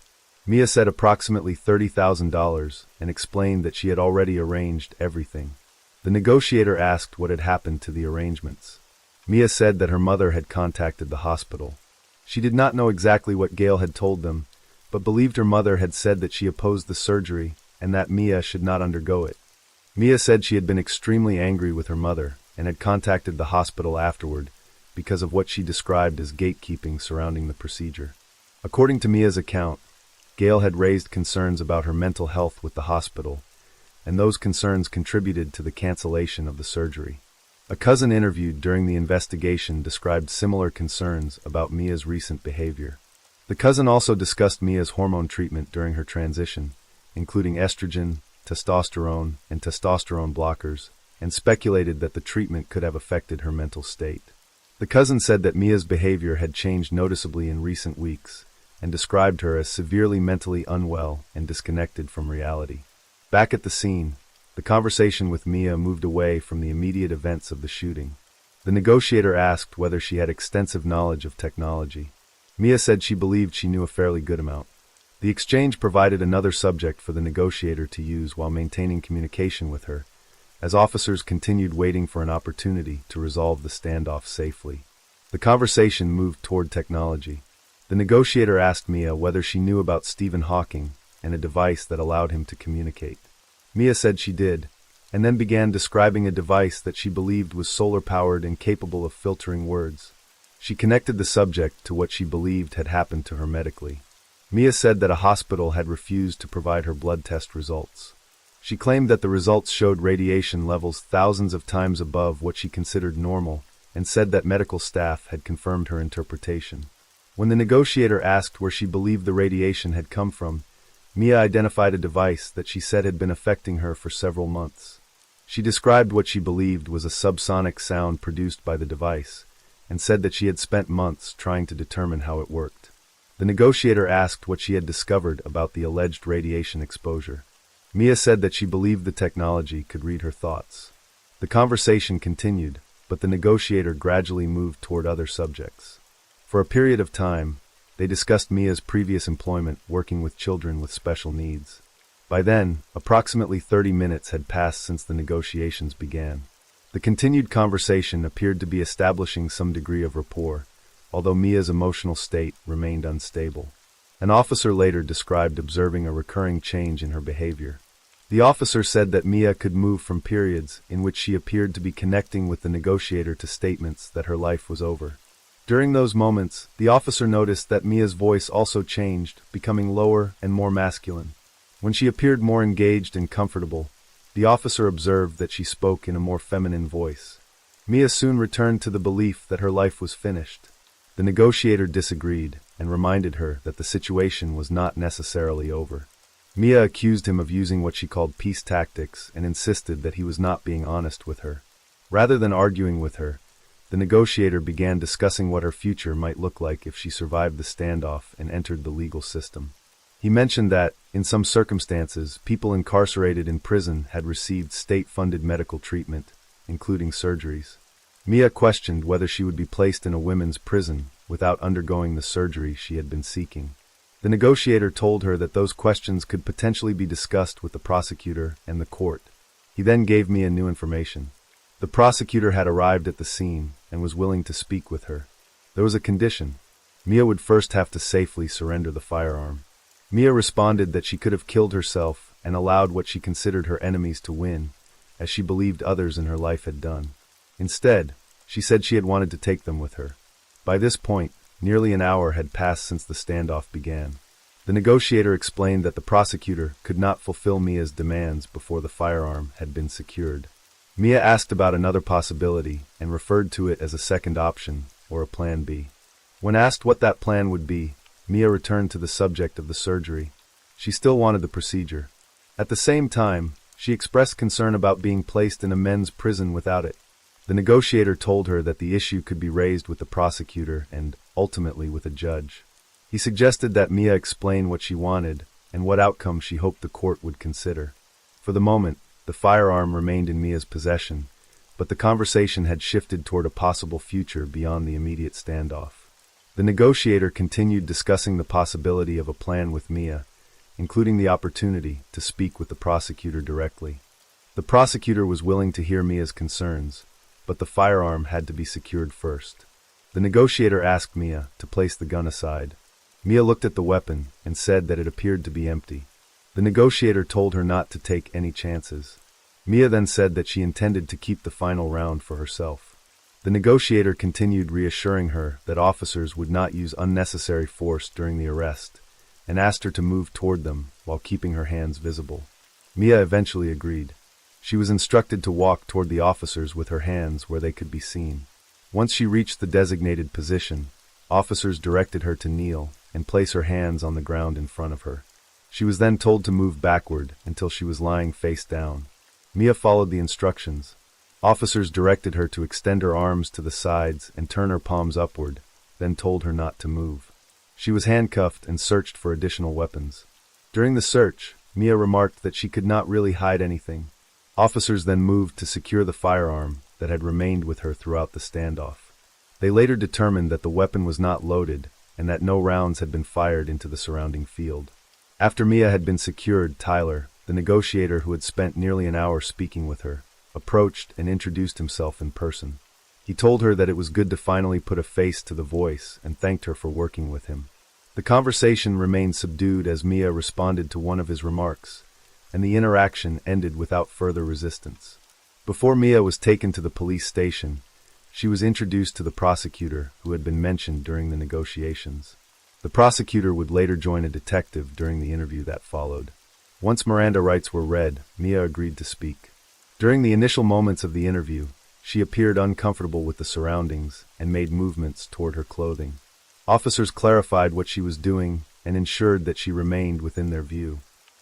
Mia said approximately $30,000 and explained that she had already arranged everything. The negotiator asked what had happened to the arrangements. Mia said that her mother had contacted the hospital. She did not know exactly what Gail had told them, but believed her mother had said that she opposed the surgery and that Mia should not undergo it. Mia said she had been extremely angry with her mother and had contacted the hospital afterward because of what she described as gatekeeping surrounding the procedure. According to Mia's account, Gail had raised concerns about her mental health with the hospital, and those concerns contributed to the cancellation of the surgery. A cousin interviewed during the investigation described similar concerns about Mia's recent behavior. The cousin also discussed Mia's hormone treatment during her transition, including estrogen, testosterone, and testosterone blockers, and speculated that the treatment could have affected her mental state. The cousin said that Mia's behavior had changed noticeably in recent weeks, and described her as severely mentally unwell and disconnected from reality. Back at the scene, the conversation with Mia moved away from the immediate events of the shooting. The negotiator asked whether she had extensive knowledge of technology. Mia said she believed she knew a fairly good amount. The exchange provided another subject for the negotiator to use while maintaining communication with her, as officers continued waiting for an opportunity to resolve the standoff safely. The conversation moved toward technology. The negotiator asked Mia whether she knew about Stephen Hawking and a device that allowed him to communicate. Mia said she did, and then began describing a device that she believed was solar-powered and capable of filtering words. She connected the subject to what she believed had happened to her medically. Mia said that a hospital had refused to provide her blood test results. She claimed that the results showed radiation levels thousands of times above what she considered normal, and said that medical staff had confirmed her interpretation. When the negotiator asked where she believed the radiation had come from, Mia identified a device that she said had been affecting her for several months. She described what she believed was a subsonic sound produced by the device, and said that she had spent months trying to determine how it worked. The negotiator asked what she had discovered about the alleged radiation exposure. Mia said that she believed the technology could read her thoughts. The conversation continued, but the negotiator gradually moved toward other subjects. For a period of time, they discussed Mia's previous employment working with children with special needs. By then, approximately 30 minutes had passed since the negotiations began. The continued conversation appeared to be establishing some degree of rapport, although Mia's emotional state remained unstable. An officer later described observing a recurring change in her behavior. The officer said that Mia could move from periods in which she appeared to be connecting with the negotiator to statements that her life was over. During those moments, the officer noticed that Mia's voice also changed, becoming lower and more masculine. When she appeared more engaged and comfortable, the officer observed that she spoke in a more feminine voice. Mia soon returned to the belief that her life was finished. The negotiator disagreed and reminded her that the situation was not necessarily over. Mia accused him of using what she called peace tactics and insisted that he was not being honest with her. Rather than arguing with her, the negotiator began discussing what her future might look like if she survived the standoff and entered the legal system. He mentioned that, in some circumstances, people incarcerated in prison had received state-funded medical treatment, including surgeries. Mia questioned whether she would be placed in a women's prison without undergoing the surgery she had been seeking. The negotiator told her that those questions could potentially be discussed with the prosecutor and the court. He then gave Mia new information. The prosecutor had arrived at the scene and was willing to speak with her. There was a condition. Mia would first have to safely surrender the firearm. Mia responded that she could have killed herself and allowed what she considered her enemies to win, as she believed others in her life had done. Instead, she said she had wanted to take them with her. By this point, nearly an hour had passed since the standoff began. The negotiator explained that the prosecutor could not fulfill Mia's demands before the firearm had been secured. Mia asked about another possibility and referred to it as a second option, or a plan B. When asked what that plan would be, Mia returned to the subject of the surgery. She still wanted the procedure. At the same time, she expressed concern about being placed in a men's prison without it. The negotiator told her that the issue could be raised with the prosecutor and, ultimately, with a judge. He suggested that Mia explain what she wanted and what outcome she hoped the court would consider. For the moment, the firearm remained in Mia's possession, but the conversation had shifted toward a possible future beyond the immediate standoff. The negotiator continued discussing the possibility of a plan with Mia, including the opportunity to speak with the prosecutor directly. The prosecutor was willing to hear Mia's concerns, but the firearm had to be secured first. The negotiator asked Mia to place the gun aside. Mia looked at the weapon and said that it appeared to be empty. The negotiator told her not to take any chances. Mia then said that she intended to keep the final round for herself. The negotiator continued reassuring her that officers would not use unnecessary force during the arrest, and asked her to move toward them while keeping her hands visible. Mia eventually agreed. She was instructed to walk toward the officers with her hands where they could be seen. Once she reached the designated position, officers directed her to kneel and place her hands on the ground in front of her. She was then told to move backward until she was lying face down. Mia followed the instructions. Officers directed her to extend her arms to the sides and turn her palms upward, then told her not to move. She was handcuffed and searched for additional weapons. During the search, Mia remarked that she could not really hide anything. Officers then moved to secure the firearm that had remained with her throughout the standoff. They later determined that the weapon was not loaded and that no rounds had been fired into the surrounding field. After Mia had been secured, Tyler, the negotiator who had spent nearly an hour speaking with her, approached and introduced himself in person. He told her that it was good to finally put a face to the voice and thanked her for working with him. The conversation remained subdued as Mia responded to one of his remarks, and the interaction ended without further resistance. Before Mia was taken to the police station, she was introduced to the prosecutor who had been mentioned during the negotiations. The prosecutor would later join a detective during the interview that followed. Once Miranda rights were read, Mia agreed to speak. During the initial moments of the interview, she appeared uncomfortable with the surroundings and made movements toward her clothing. Officers clarified what she was doing and ensured that she remained within their view.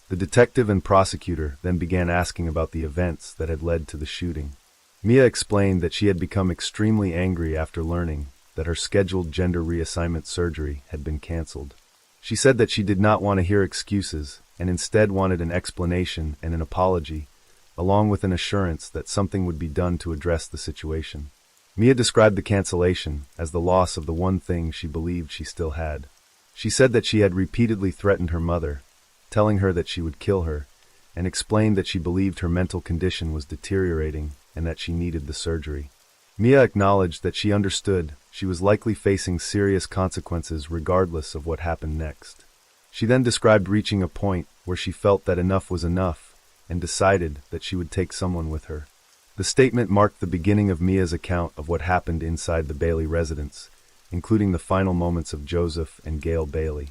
The detective and prosecutor then began asking about the events that had led to the shooting. Mia explained that she had become extremely angry after learning that her scheduled gender reassignment surgery had been canceled. She said that she did not want to hear excuses and instead wanted an explanation and an apology, along with an assurance that something would be done to address the situation. Mia described the cancellation as the loss of the one thing she believed she still had. She said that she had repeatedly threatened her mother, telling her that she would kill her, and explained that she believed her mental condition was deteriorating and that she needed the surgery. Mia acknowledged that she understood she was likely facing serious consequences regardless of what happened next. She then described reaching a point where she felt that enough was enough and decided that she would take someone with her. The statement marked the beginning of Mia's account of what happened inside the Bailey residence, including the final moments of Joseph and Gail Bailey.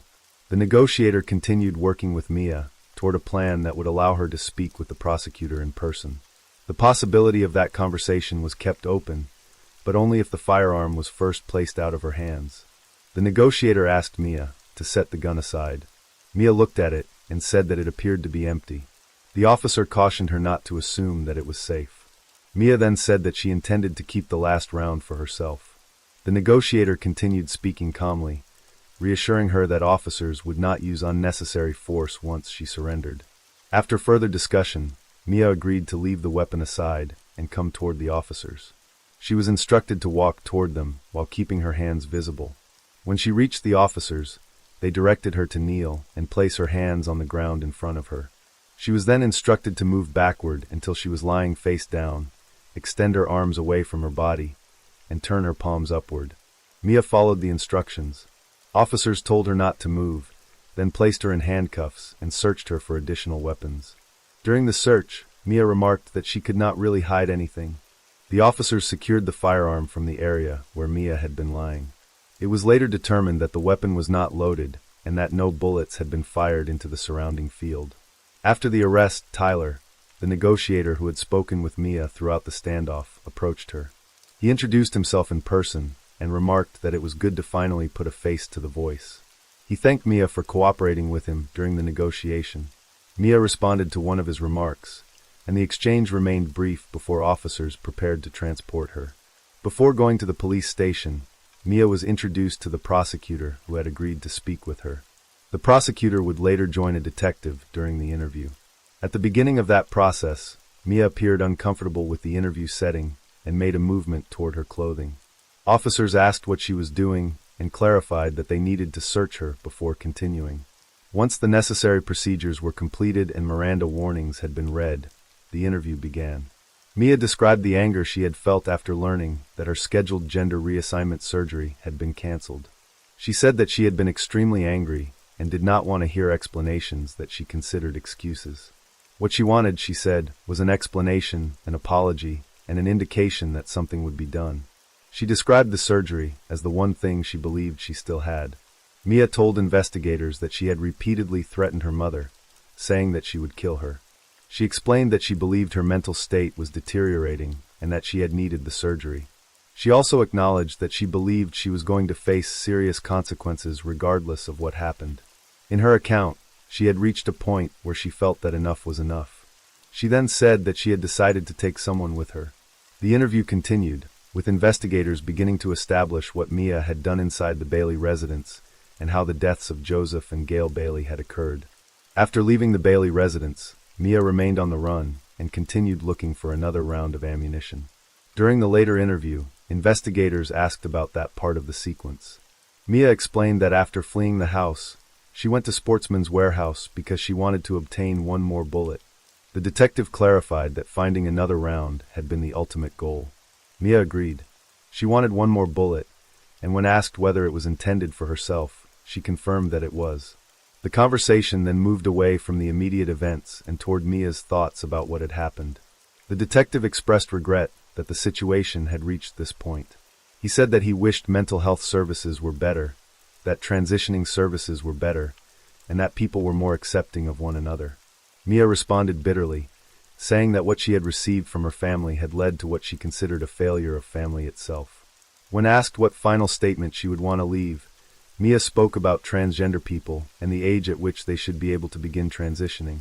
The negotiator continued working with Mia toward a plan that would allow her to speak with the prosecutor in person. The possibility of that conversation was kept open, but only if the firearm was first placed out of her hands. The negotiator asked Mia to set the gun aside. Mia looked at it and said that it appeared to be empty. The officer cautioned her not to assume that it was safe. Mia then said that she intended to keep the last round for herself. The negotiator continued speaking calmly, reassuring her that officers would not use unnecessary force once she surrendered. After further discussion, Mia agreed to leave the weapon aside and come toward the officers. She was instructed to walk toward them while keeping her hands visible. When she reached the officers, they directed her to kneel and place her hands on the ground in front of her. She was then instructed to move backward until she was lying face down, extend her arms away from her body, and turn her palms upward. Mia followed the instructions. Officers told her not to move, then placed her in handcuffs and searched her for additional weapons. During the search, Mia remarked that she could not really hide anything. The officers secured the firearm from the area where Mia had been lying. It was later determined that the weapon was not loaded and that no bullets had been fired into the surrounding field. After the arrest, Tyler, the negotiator who had spoken with Mia throughout the standoff, approached her. He introduced himself in person and remarked that it was good to finally put a face to the voice. He thanked Mia for cooperating with him during the negotiation. Mia responded to one of his remarks, and the exchange remained brief before officers prepared to transport her. Before going to the police station, Mia was introduced to the prosecutor who had agreed to speak with her. The prosecutor would later join a detective during the interview. At the beginning of that process, Mia appeared uncomfortable with the interview setting and made a movement toward her clothing. Officers asked what she was doing and clarified that they needed to search her before continuing. Once the necessary procedures were completed and Miranda warnings had been read, the interview began. Mia described the anger she had felt after learning that her scheduled gender reassignment surgery had been canceled. She said that she had been extremely angry and did not want to hear explanations that she considered excuses. What she wanted, she said, was an explanation, an apology, and an indication that something would be done. She described the surgery as the one thing she believed she still had. Mia told investigators that she had repeatedly threatened her mother, saying that she would kill her. She explained that she believed her mental state was deteriorating and that she had needed the surgery. She also acknowledged that she believed she was going to face serious consequences regardless of what happened. In her account, she had reached a point where she felt that enough was enough. She then said that she had decided to take someone with her. The interview continued, with investigators beginning to establish what Mia had done inside the Bailey residence and how the deaths of Joseph and Gail Bailey had occurred. After leaving the Bailey residence, Mia remained on the run and continued looking for another round of ammunition. During the later interview, investigators asked about that part of the sequence. Mia explained that after fleeing the house, she went to Sportsman's Warehouse because she wanted to obtain one more bullet. The detective clarified that finding another round had been the ultimate goal. Mia agreed. She wanted one more bullet, and when asked whether it was intended for herself, she confirmed that it was. The conversation then moved away from the immediate events and toward Mia's thoughts about what had happened. The detective expressed regret that the situation had reached this point. He said that he wished mental health services were better, that transitioning services were better, and that people were more accepting of one another. Mia responded bitterly, saying that what she had received from her family had led to what she considered a failure of family itself. When asked what final statement she would want to leave, Mia spoke about transgender people and the age at which they should be able to begin transitioning.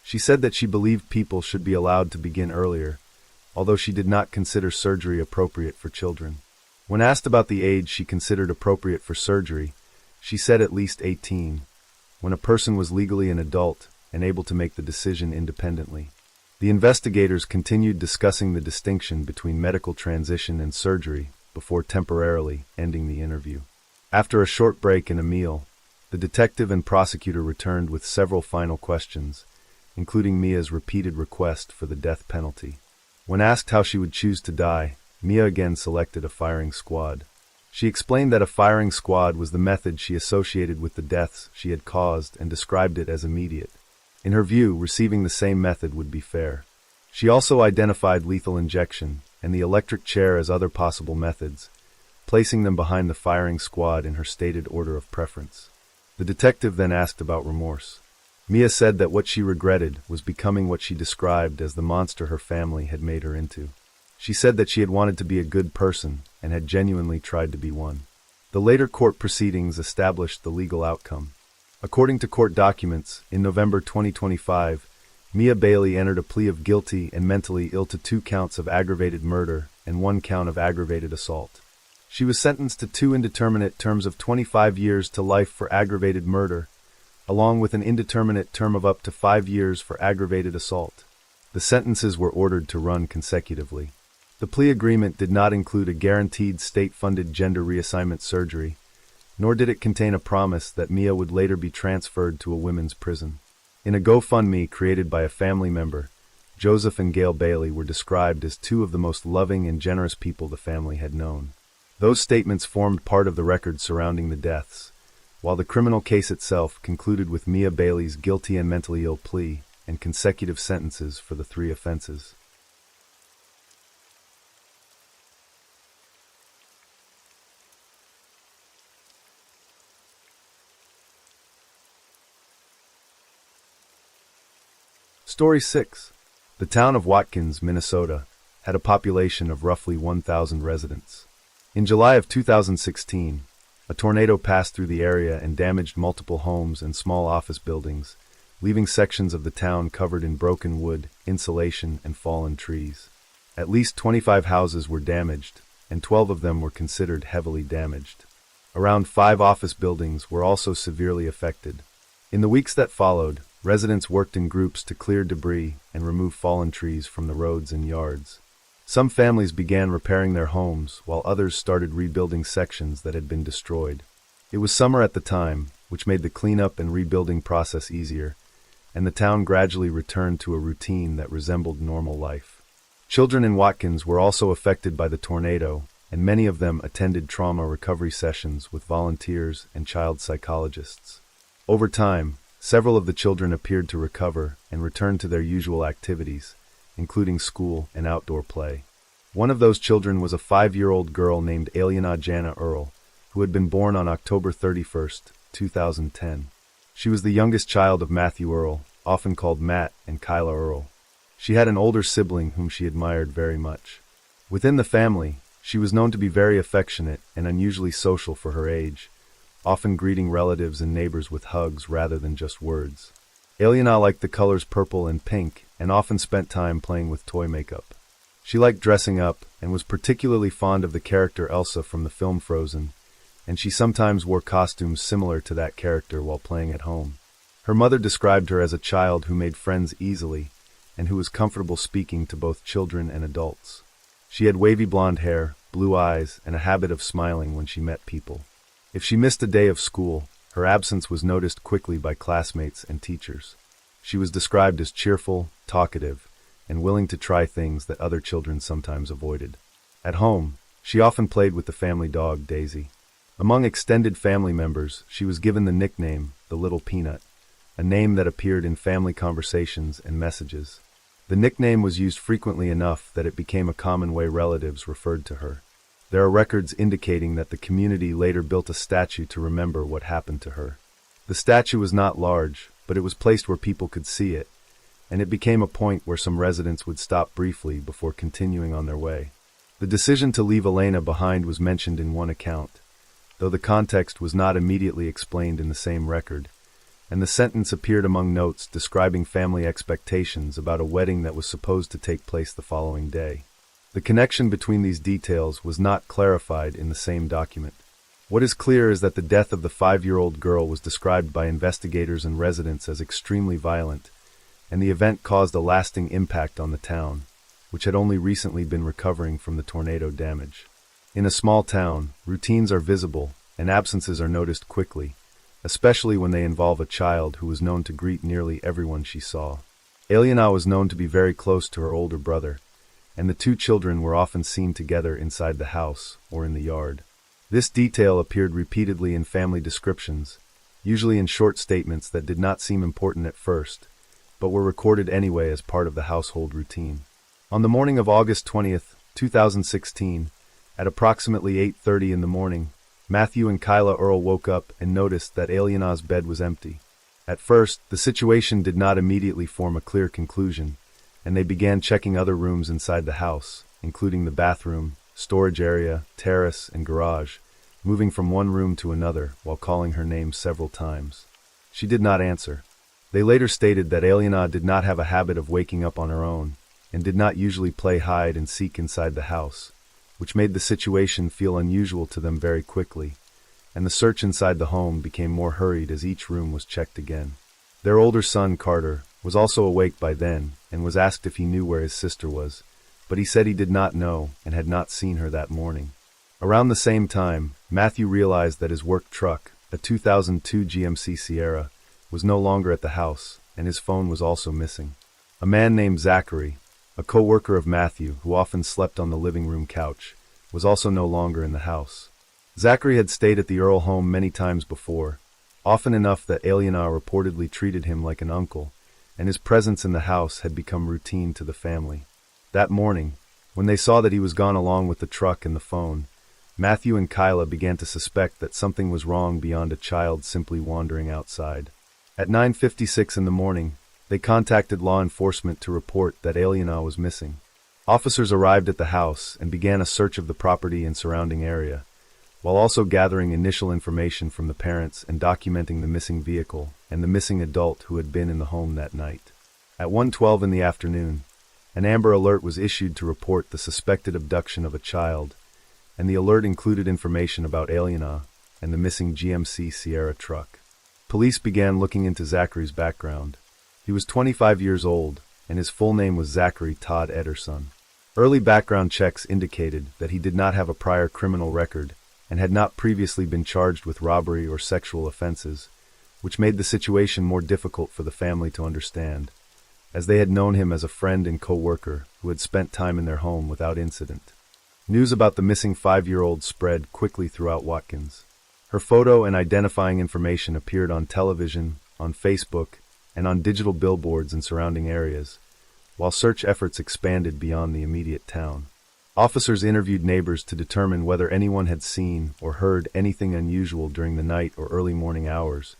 She said that she believed people should be allowed to begin earlier, although she did not consider surgery appropriate for children. When asked about the age she considered appropriate for surgery, she said at least 18, when a person was legally an adult and able to make the decision independently. The investigators continued discussing the distinction between medical transition and surgery before temporarily ending the interview. After a short break and a meal, the detective and prosecutor returned with several final questions, including Mia's repeated request for the death penalty. When asked how she would choose to die, Mia again selected a firing squad. She explained that a firing squad was the method she associated with the deaths she had caused and described it as immediate. In her view, receiving the same method would be fair. She also identified lethal injection and the electric chair as other possible methods, placing them behind the firing squad in her stated order of preference. The detective then asked about remorse. Mia said that what she regretted was becoming what she described as the monster her family had made her into. She said that she had wanted to be a good person and had genuinely tried to be one. The later court proceedings established the legal outcome. According to court documents, in November 2025, Mia Bailey entered a plea of guilty and mentally ill to 2 counts of aggravated murder and 1 count of aggravated assault. She was sentenced to 2 indeterminate terms of 25 years to life for aggravated murder, along with an indeterminate term of up to 5 years for aggravated assault. The sentences were ordered to run consecutively. The plea agreement did not include a guaranteed state-funded gender reassignment surgery, nor did it contain a promise that Mia would later be transferred to a women's prison. In a GoFundMe created by a family member, Joseph and Gail Bailey were described as 2 of the most loving and generous people the family had known. Those statements formed part of the record surrounding the deaths, while the criminal case itself concluded with Mia Bailey's guilty and mentally ill plea and consecutive sentences for the 3 offenses. Story 6. The town of Watkins, Minnesota, had a population of roughly 1,000 residents. In July of 2016, a tornado passed through the area and damaged multiple homes and small office buildings, leaving sections of the town covered in broken wood, insulation, and fallen trees. At least 25 houses were damaged, and 12 of them were considered heavily damaged. Around 5 office buildings were also severely affected. In the weeks that followed, residents worked in groups to clear debris and remove fallen trees from the roads and yards. Some families began repairing their homes, while others started rebuilding sections that had been destroyed. It was summer at the time, which made the cleanup and rebuilding process easier, and the town gradually returned to a routine that resembled normal life. Children in Watkins were also affected by the tornado, and many of them attended trauma recovery sessions with volunteers and child psychologists. Over time, several of the children appeared to recover and return to their usual activities, including school and outdoor play. One of those children was a 5-year-old girl named Aliana Jana Earl, who had been born on October 31, 2010. She was the youngest child of Matthew Earl, often called Matt, and Kyla Earl. She had an older sibling whom she admired very much. Within the family, she was known to be very affectionate and unusually social for her age, often greeting relatives and neighbors with hugs rather than just words. Aliana liked the colors purple and pink and often spent time playing with toy makeup. She liked dressing up and was particularly fond of the character Elsa from the film Frozen, and she sometimes wore costumes similar to that character while playing at home. Her mother described her as a child who made friends easily and who was comfortable speaking to both children and adults. She had wavy blonde hair, blue eyes, and a habit of smiling when she met people. If she missed a day of school, her absence was noticed quickly by classmates and teachers. She was described as cheerful, talkative, and willing to try things that other children sometimes avoided. At home, she often played with the family dog, Daisy. Among extended family members, she was given the nickname, the Little Peanut, a name that appeared in family conversations and messages. The nickname was used frequently enough that it became a common way relatives referred to her. There are records indicating that the community later built a statue to remember what happened to her. The statue was not large, but it was placed where people could see it, and it became a point where some residents would stop briefly before continuing on their way. The decision to leave Elena behind was mentioned in one account, though the context was not immediately explained in the same record, and the sentence appeared among notes describing family expectations about a wedding that was supposed to take place the following day. The connection between these details was not clarified in the same document. What is clear is that the death of the 5-year-old girl was described by investigators and residents as extremely violent, and the event caused a lasting impact on the town, which had only recently been recovering from the tornado damage. In a small town, routines are visible and absences are noticed quickly, especially when they involve a child who was known to greet nearly everyone she saw. Eliana was known to be very close to her older brother, and the two children were often seen together inside the house or in the yard. This detail appeared repeatedly in family descriptions, usually in short statements that did not seem important at first, but were recorded anyway as part of the household routine. On the morning of August 20th, 2016, at approximately 8:30 in the morning, Matthew and Kyla Earl woke up and noticed that Eliana's bed was empty. At first, the situation did not immediately form a clear conclusion, and they began checking other rooms inside the house, including the bathroom, storage area, terrace, and garage, moving from one room to another while calling her name several times. She did not answer. They later stated that Eliana did not have a habit of waking up on her own, and did not usually play hide and seek inside the house, which made the situation feel unusual to them very quickly, and the search inside the home became more hurried as each room was checked again. Their older son, Carter, was also awake by then and was asked if he knew where his sister was, but he said he did not know and had not seen her that morning. Around the same time, Matthew realized that his work truck, a 2002 GMC Sierra, was no longer at the house, and his phone was also missing. A man named Zachary, a co-worker of Matthew who often slept on the living room couch, was also no longer in the house. Zachary had stayed at the Earl home many times before, often enough that Eliana reportedly treated him like an uncle, and his presence in the house had become routine to the family. That morning, when they saw that he was gone along with the truck and the phone, Matthew and Kyla began to suspect that something was wrong beyond a child simply wandering outside. At 9:56 in the morning, they contacted law enforcement to report that Eliana was missing. Officers arrived at the house and began a search of the property and surrounding area, while also gathering initial information from the parents and documenting the missing vehicle and the missing adult who had been in the home that night. At 1:12 in the afternoon, an Amber Alert was issued to report the suspected abduction of a child, and the alert included information about Eliana and the missing GMC Sierra truck. Police began looking into Zachary's background. He was 25 years old, and his full name was Zachary Todd Ederson. Early background checks indicated that he did not have a prior criminal record and had not previously been charged with robbery or sexual offenses, which made the situation more difficult for the family to understand, as they had known him as a friend and co-worker who had spent time in their home without incident. News about the missing 5-year-old spread quickly throughout Watkins. Her photo and identifying information appeared on television, on Facebook, and on digital billboards in surrounding areas, while search efforts expanded beyond the immediate town. Officers interviewed neighbors to determine whether anyone had seen or heard anything unusual during the night or early morning hours,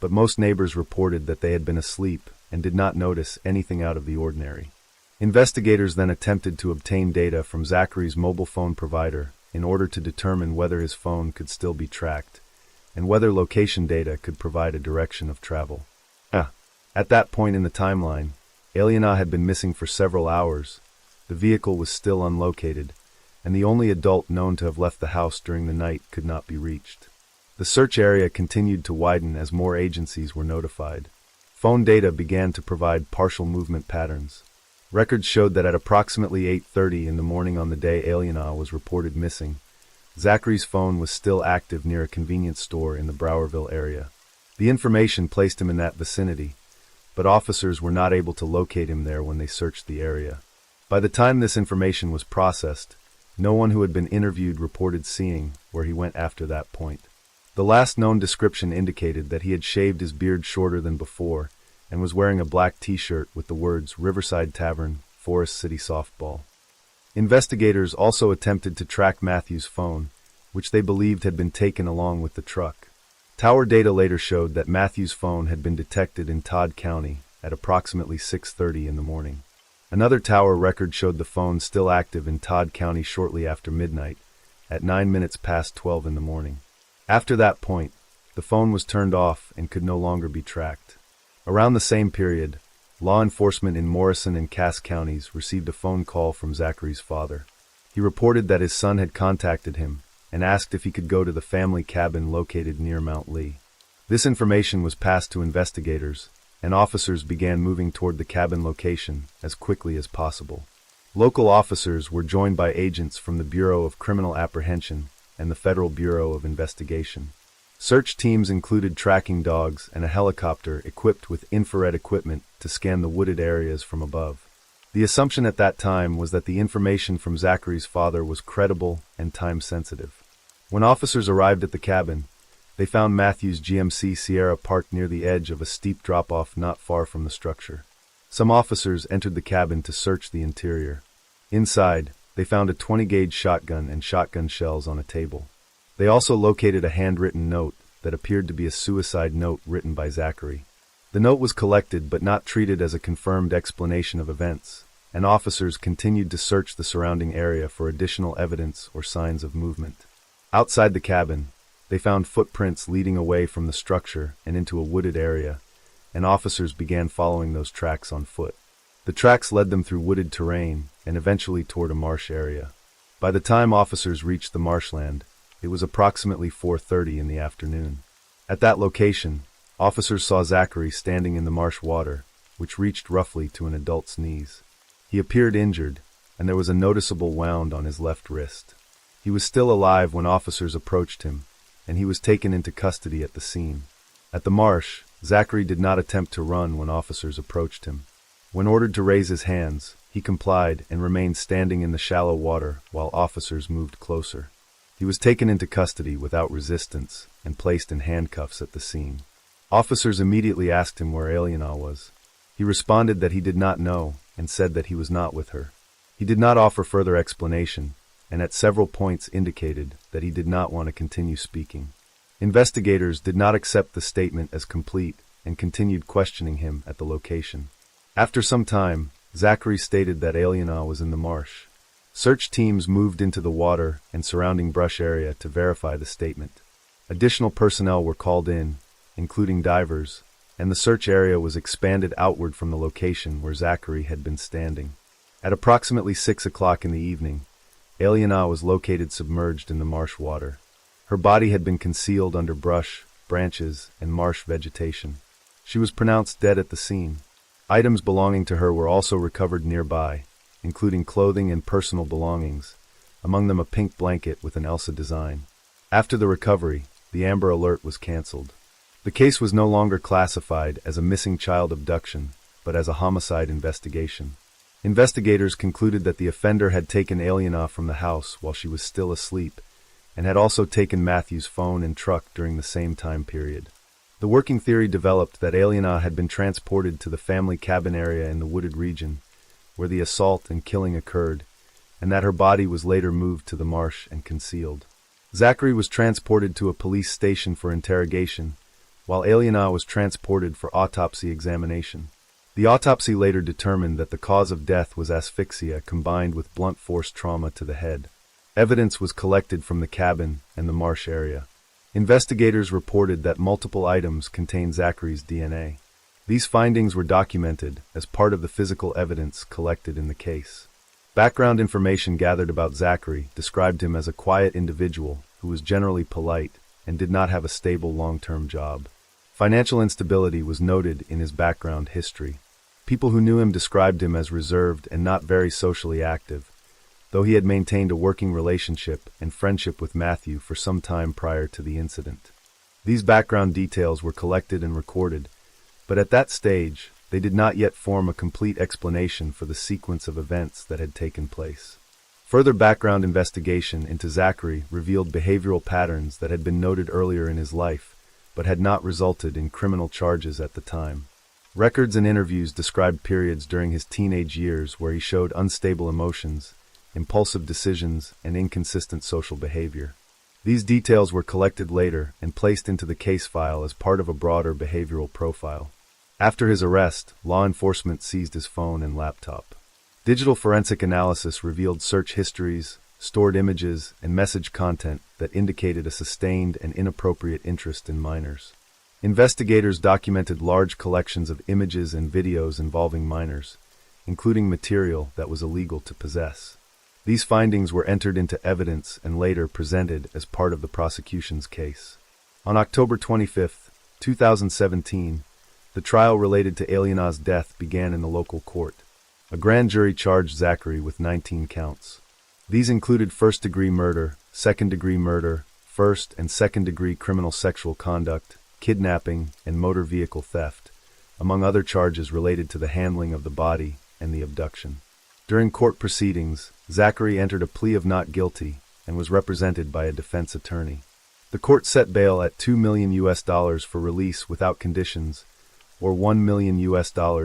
but most neighbors reported that they had been asleep and did not notice anything out of the ordinary. Investigators then attempted to obtain data from Zachary's mobile phone provider in order to determine whether his phone could still be tracked, and whether location data could provide a direction of travel. At that point in the timeline, Eliana had been missing for several hours, the vehicle was still unlocated, and the only adult known to have left the house during the night could not be reached. The search area continued to widen as more agencies were notified. Phone data began to provide partial movement patterns. Records showed that at approximately 8:30 in the morning on the day Eliana was reported missing, Zachary's phone was still active near a convenience store in the Browerville area. The information placed him in that vicinity, but officers were not able to locate him there when they searched the area. By the time this information was processed, no one who had been interviewed reported seeing where he went after that point. The last known description indicated that he had shaved his beard shorter than before and was wearing a black t-shirt with the words Riverside Tavern, Forest City Softball. Investigators also attempted to track Matthew's phone, which they believed had been taken along with the truck. Tower data later showed that Matthew's phone had been detected in Todd County at approximately 6:30 in the morning. Another tower record showed the phone still active in Todd County shortly after midnight, at 9 minutes past 12 in the morning. After that point, the phone was turned off and could no longer be tracked. Around the same period, law enforcement in Morrison and Cass counties received a phone call from Zachary's father. He reported that his son had contacted him and asked if he could go to the family cabin located near Mount Lee. This information was passed to investigators, and officers began moving toward the cabin location as quickly as possible. Local officers were joined by agents from the Bureau of Criminal Apprehension and the Federal Bureau of Investigation. Search teams included tracking dogs and a helicopter equipped with infrared equipment to scan the wooded areas from above. The assumption at that time was that the information from Zachary's father was credible and time-sensitive. When officers arrived at the cabin, they found Matthew's GMC Sierra parked near the edge of a steep drop-off not far from the structure. Some officers entered the cabin to search the interior. Inside, they found a 20-gauge shotgun and shotgun shells on a table. They also located a handwritten note that appeared to be a suicide note written by Zachary. The note was collected but not treated as a confirmed explanation of events, and officers continued to search the surrounding area for additional evidence or signs of movement. Outside the cabin, they found footprints leading away from the structure and into a wooded area, and officers began following those tracks on foot. The tracks led them through wooded terrain and eventually toward a marsh area. By the time officers reached the marshland, it was approximately 4:30 in the afternoon. At that location, officers saw Zachary standing in the marsh water, which reached roughly to an adult's knees. He appeared injured, and there was a noticeable wound on his left wrist. He was still alive when officers approached him, and he was taken into custody at the scene. At the marsh, Zachary did not attempt to run when officers approached him. When ordered to raise his hands, he complied and remained standing in the shallow water while officers moved closer. He was taken into custody without resistance and placed in handcuffs at the scene. Officers immediately asked him where Aliana was. He responded that he did not know and said that he was not with her. He did not offer further explanation, and at several points indicated that he did not want to continue speaking. Investigators did not accept the statement as complete and continued questioning him at the location. After some time, Zachary stated that Aliana was in the marsh. Search teams moved into the water and surrounding brush area to verify the statement. Additional personnel were called in, including divers, and the search area was expanded outward from the location where Zachary had been standing. At approximately 6 o'clock in the evening, Aliana was located submerged in the marsh water. Her body had been concealed under brush, branches, and marsh vegetation. She was pronounced dead at the scene. Items belonging to her were also recovered nearby, including clothing and personal belongings, among them a pink blanket with an Elsa design. After the recovery, the Amber Alert was canceled. The case was no longer classified as a missing child abduction, but as a homicide investigation. Investigators concluded that the offender had taken Aliana from the house while she was still asleep, and had also taken Matthew's phone and truck during the same time period. The working theory developed that Aliana had been transported to the family cabin area in the wooded region, where the assault and killing occurred, and that her body was later moved to the marsh and concealed. Zachary was transported to a police station for interrogation, while Aliana was transported for autopsy examination. The autopsy later determined that the cause of death was asphyxia combined with blunt force trauma to the head. Evidence was collected from the cabin and the marsh area. Investigators reported that multiple items contained Zachary's DNA. These findings were documented as part of the physical evidence collected in the case. Background information gathered about Zachary described him as a quiet individual who was generally polite and did not have a stable long-term job. Financial instability was noted in his background history. People who knew him described him as reserved and not very socially active, though he had maintained a working relationship and friendship with Matthew for some time prior to the incident. These background details were collected and recorded, but at that stage, they did not yet form a complete explanation for the sequence of events that had taken place. Further background investigation into Zachary revealed behavioral patterns that had been noted earlier in his life, but had not resulted in criminal charges at the time. Records and interviews described periods during his teenage years where he showed unstable emotions impulsive decisions, and inconsistent social behavior. These details were collected later and placed into the case file as part of a broader behavioral profile. After his arrest, law enforcement seized his phone and laptop. Digital forensic analysis revealed search histories, stored images, and message content that indicated a sustained and inappropriate interest in minors. Investigators documented large collections of images and videos involving minors, including material that was illegal to possess. These findings were entered into evidence and later presented as part of the prosecution's case. On October 25, 2017, the trial related to Aliana's death began in the local court. A grand jury charged Zachary with 19 counts. These included first-degree murder, second-degree murder, first- and second-degree criminal sexual conduct, kidnapping, and motor vehicle theft, among other charges related to the handling of the body and the abduction. During court proceedings, Zachary entered a plea of not guilty and was represented by a defense attorney. The court set bail at $2 million for release without conditions, or $1 million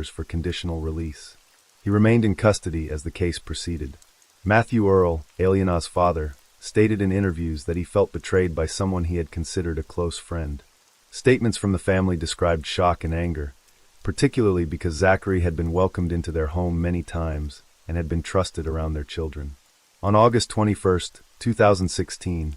for conditional release. He remained in custody as the case proceeded. Matthew Earl, Aliana's father, stated in interviews that he felt betrayed by someone he had considered a close friend. Statements from the family described shock and anger, particularly because Zachary had been welcomed into their home many times and had been trusted around their children. On August 21, 2016,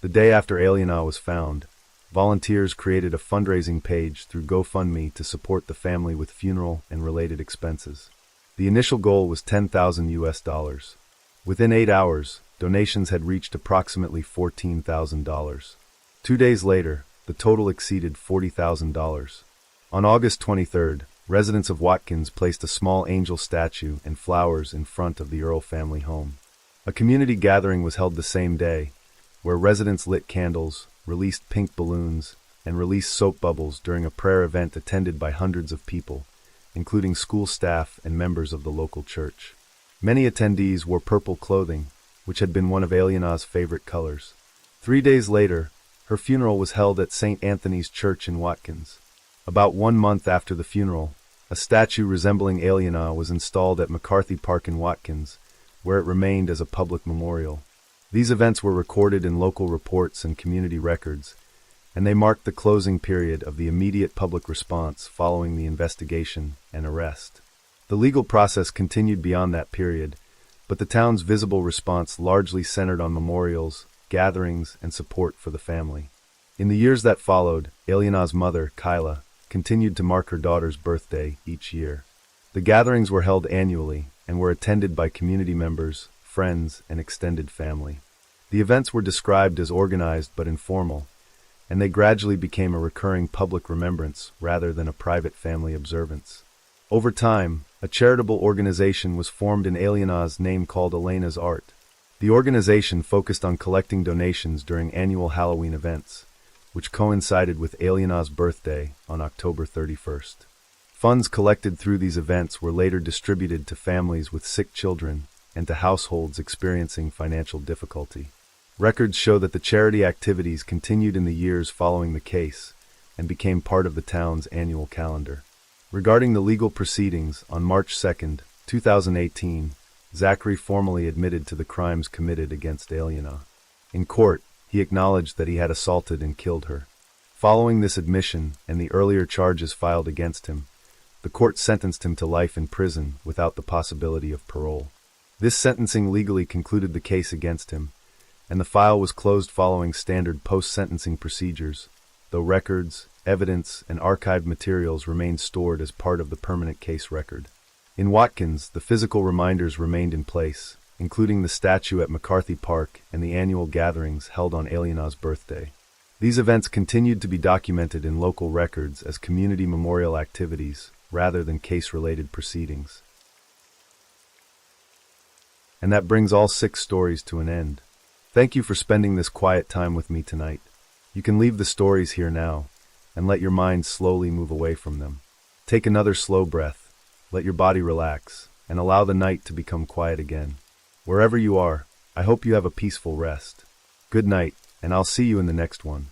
the day after Aliana was found, volunteers created a fundraising page through GoFundMe to support the family with funeral and related expenses. The initial goal was $10,000. Within 8 hours, donations had reached approximately $14,000. 2 days later, the total exceeded $40,000. On August 23, residents of Watkins placed a small angel statue and flowers in front of the Earl family home. A community gathering was held the same day, where residents lit candles, released pink balloons, and released soap bubbles during a prayer event attended by hundreds of people, including school staff and members of the local church. Many attendees wore purple clothing, which had been one of Aliana's favorite colors. 3 days later, her funeral was held at St. Anthony's Church in Watkins. About 1 month after the funeral, a statue resembling Aliana was installed at McCarthy Park in Watkins, where it remained as a public memorial. These events were recorded in local reports and community records, and they marked the closing period of the immediate public response following the investigation and arrest. The legal process continued beyond that period, but the town's visible response largely centered on memorials, gatherings, and support for the family. In the years that followed, Aliana's mother, Kyla, continued to mark her daughter's birthday each year. The gatherings were held annually and were attended by community members, friends, and extended family. The events were described as organized but informal, and they gradually became a recurring public remembrance rather than a private family observance. Over time, a charitable organization was formed in Aliana's name called Elena's Art. The organization focused on collecting donations during annual Halloween events, which coincided with Aliana's birthday on October 31st. Funds collected through these events were later distributed to families with sick children and to households experiencing financial difficulty. Records show that the charity activities continued in the years following the case and became part of the town's annual calendar. Regarding the legal proceedings, on March 2, 2018, Zachary formally admitted to the crimes committed against Aliana. In court, he acknowledged that he had assaulted and killed her. Following this admission and the earlier charges filed against him, the court sentenced him to life in prison without the possibility of parole. This sentencing legally concluded the case against him, and the file was closed following standard post-sentencing procedures, though records, evidence, and archived materials remained stored as part of the permanent case record. In Watkins, the physical reminders remained in place, including the statue at McCarthy Park and the annual gatherings held on Aliana's birthday. These events continued to be documented in local records as community memorial activities rather than case-related proceedings. And that brings all 6 stories to an end. Thank you for spending this quiet time with me tonight. You can leave the stories here now and let your mind slowly move away from them. Take another slow breath, let your body relax, and allow the night to become quiet again. Wherever you are, I hope you have a peaceful rest. Good night, and I'll see you in the next one.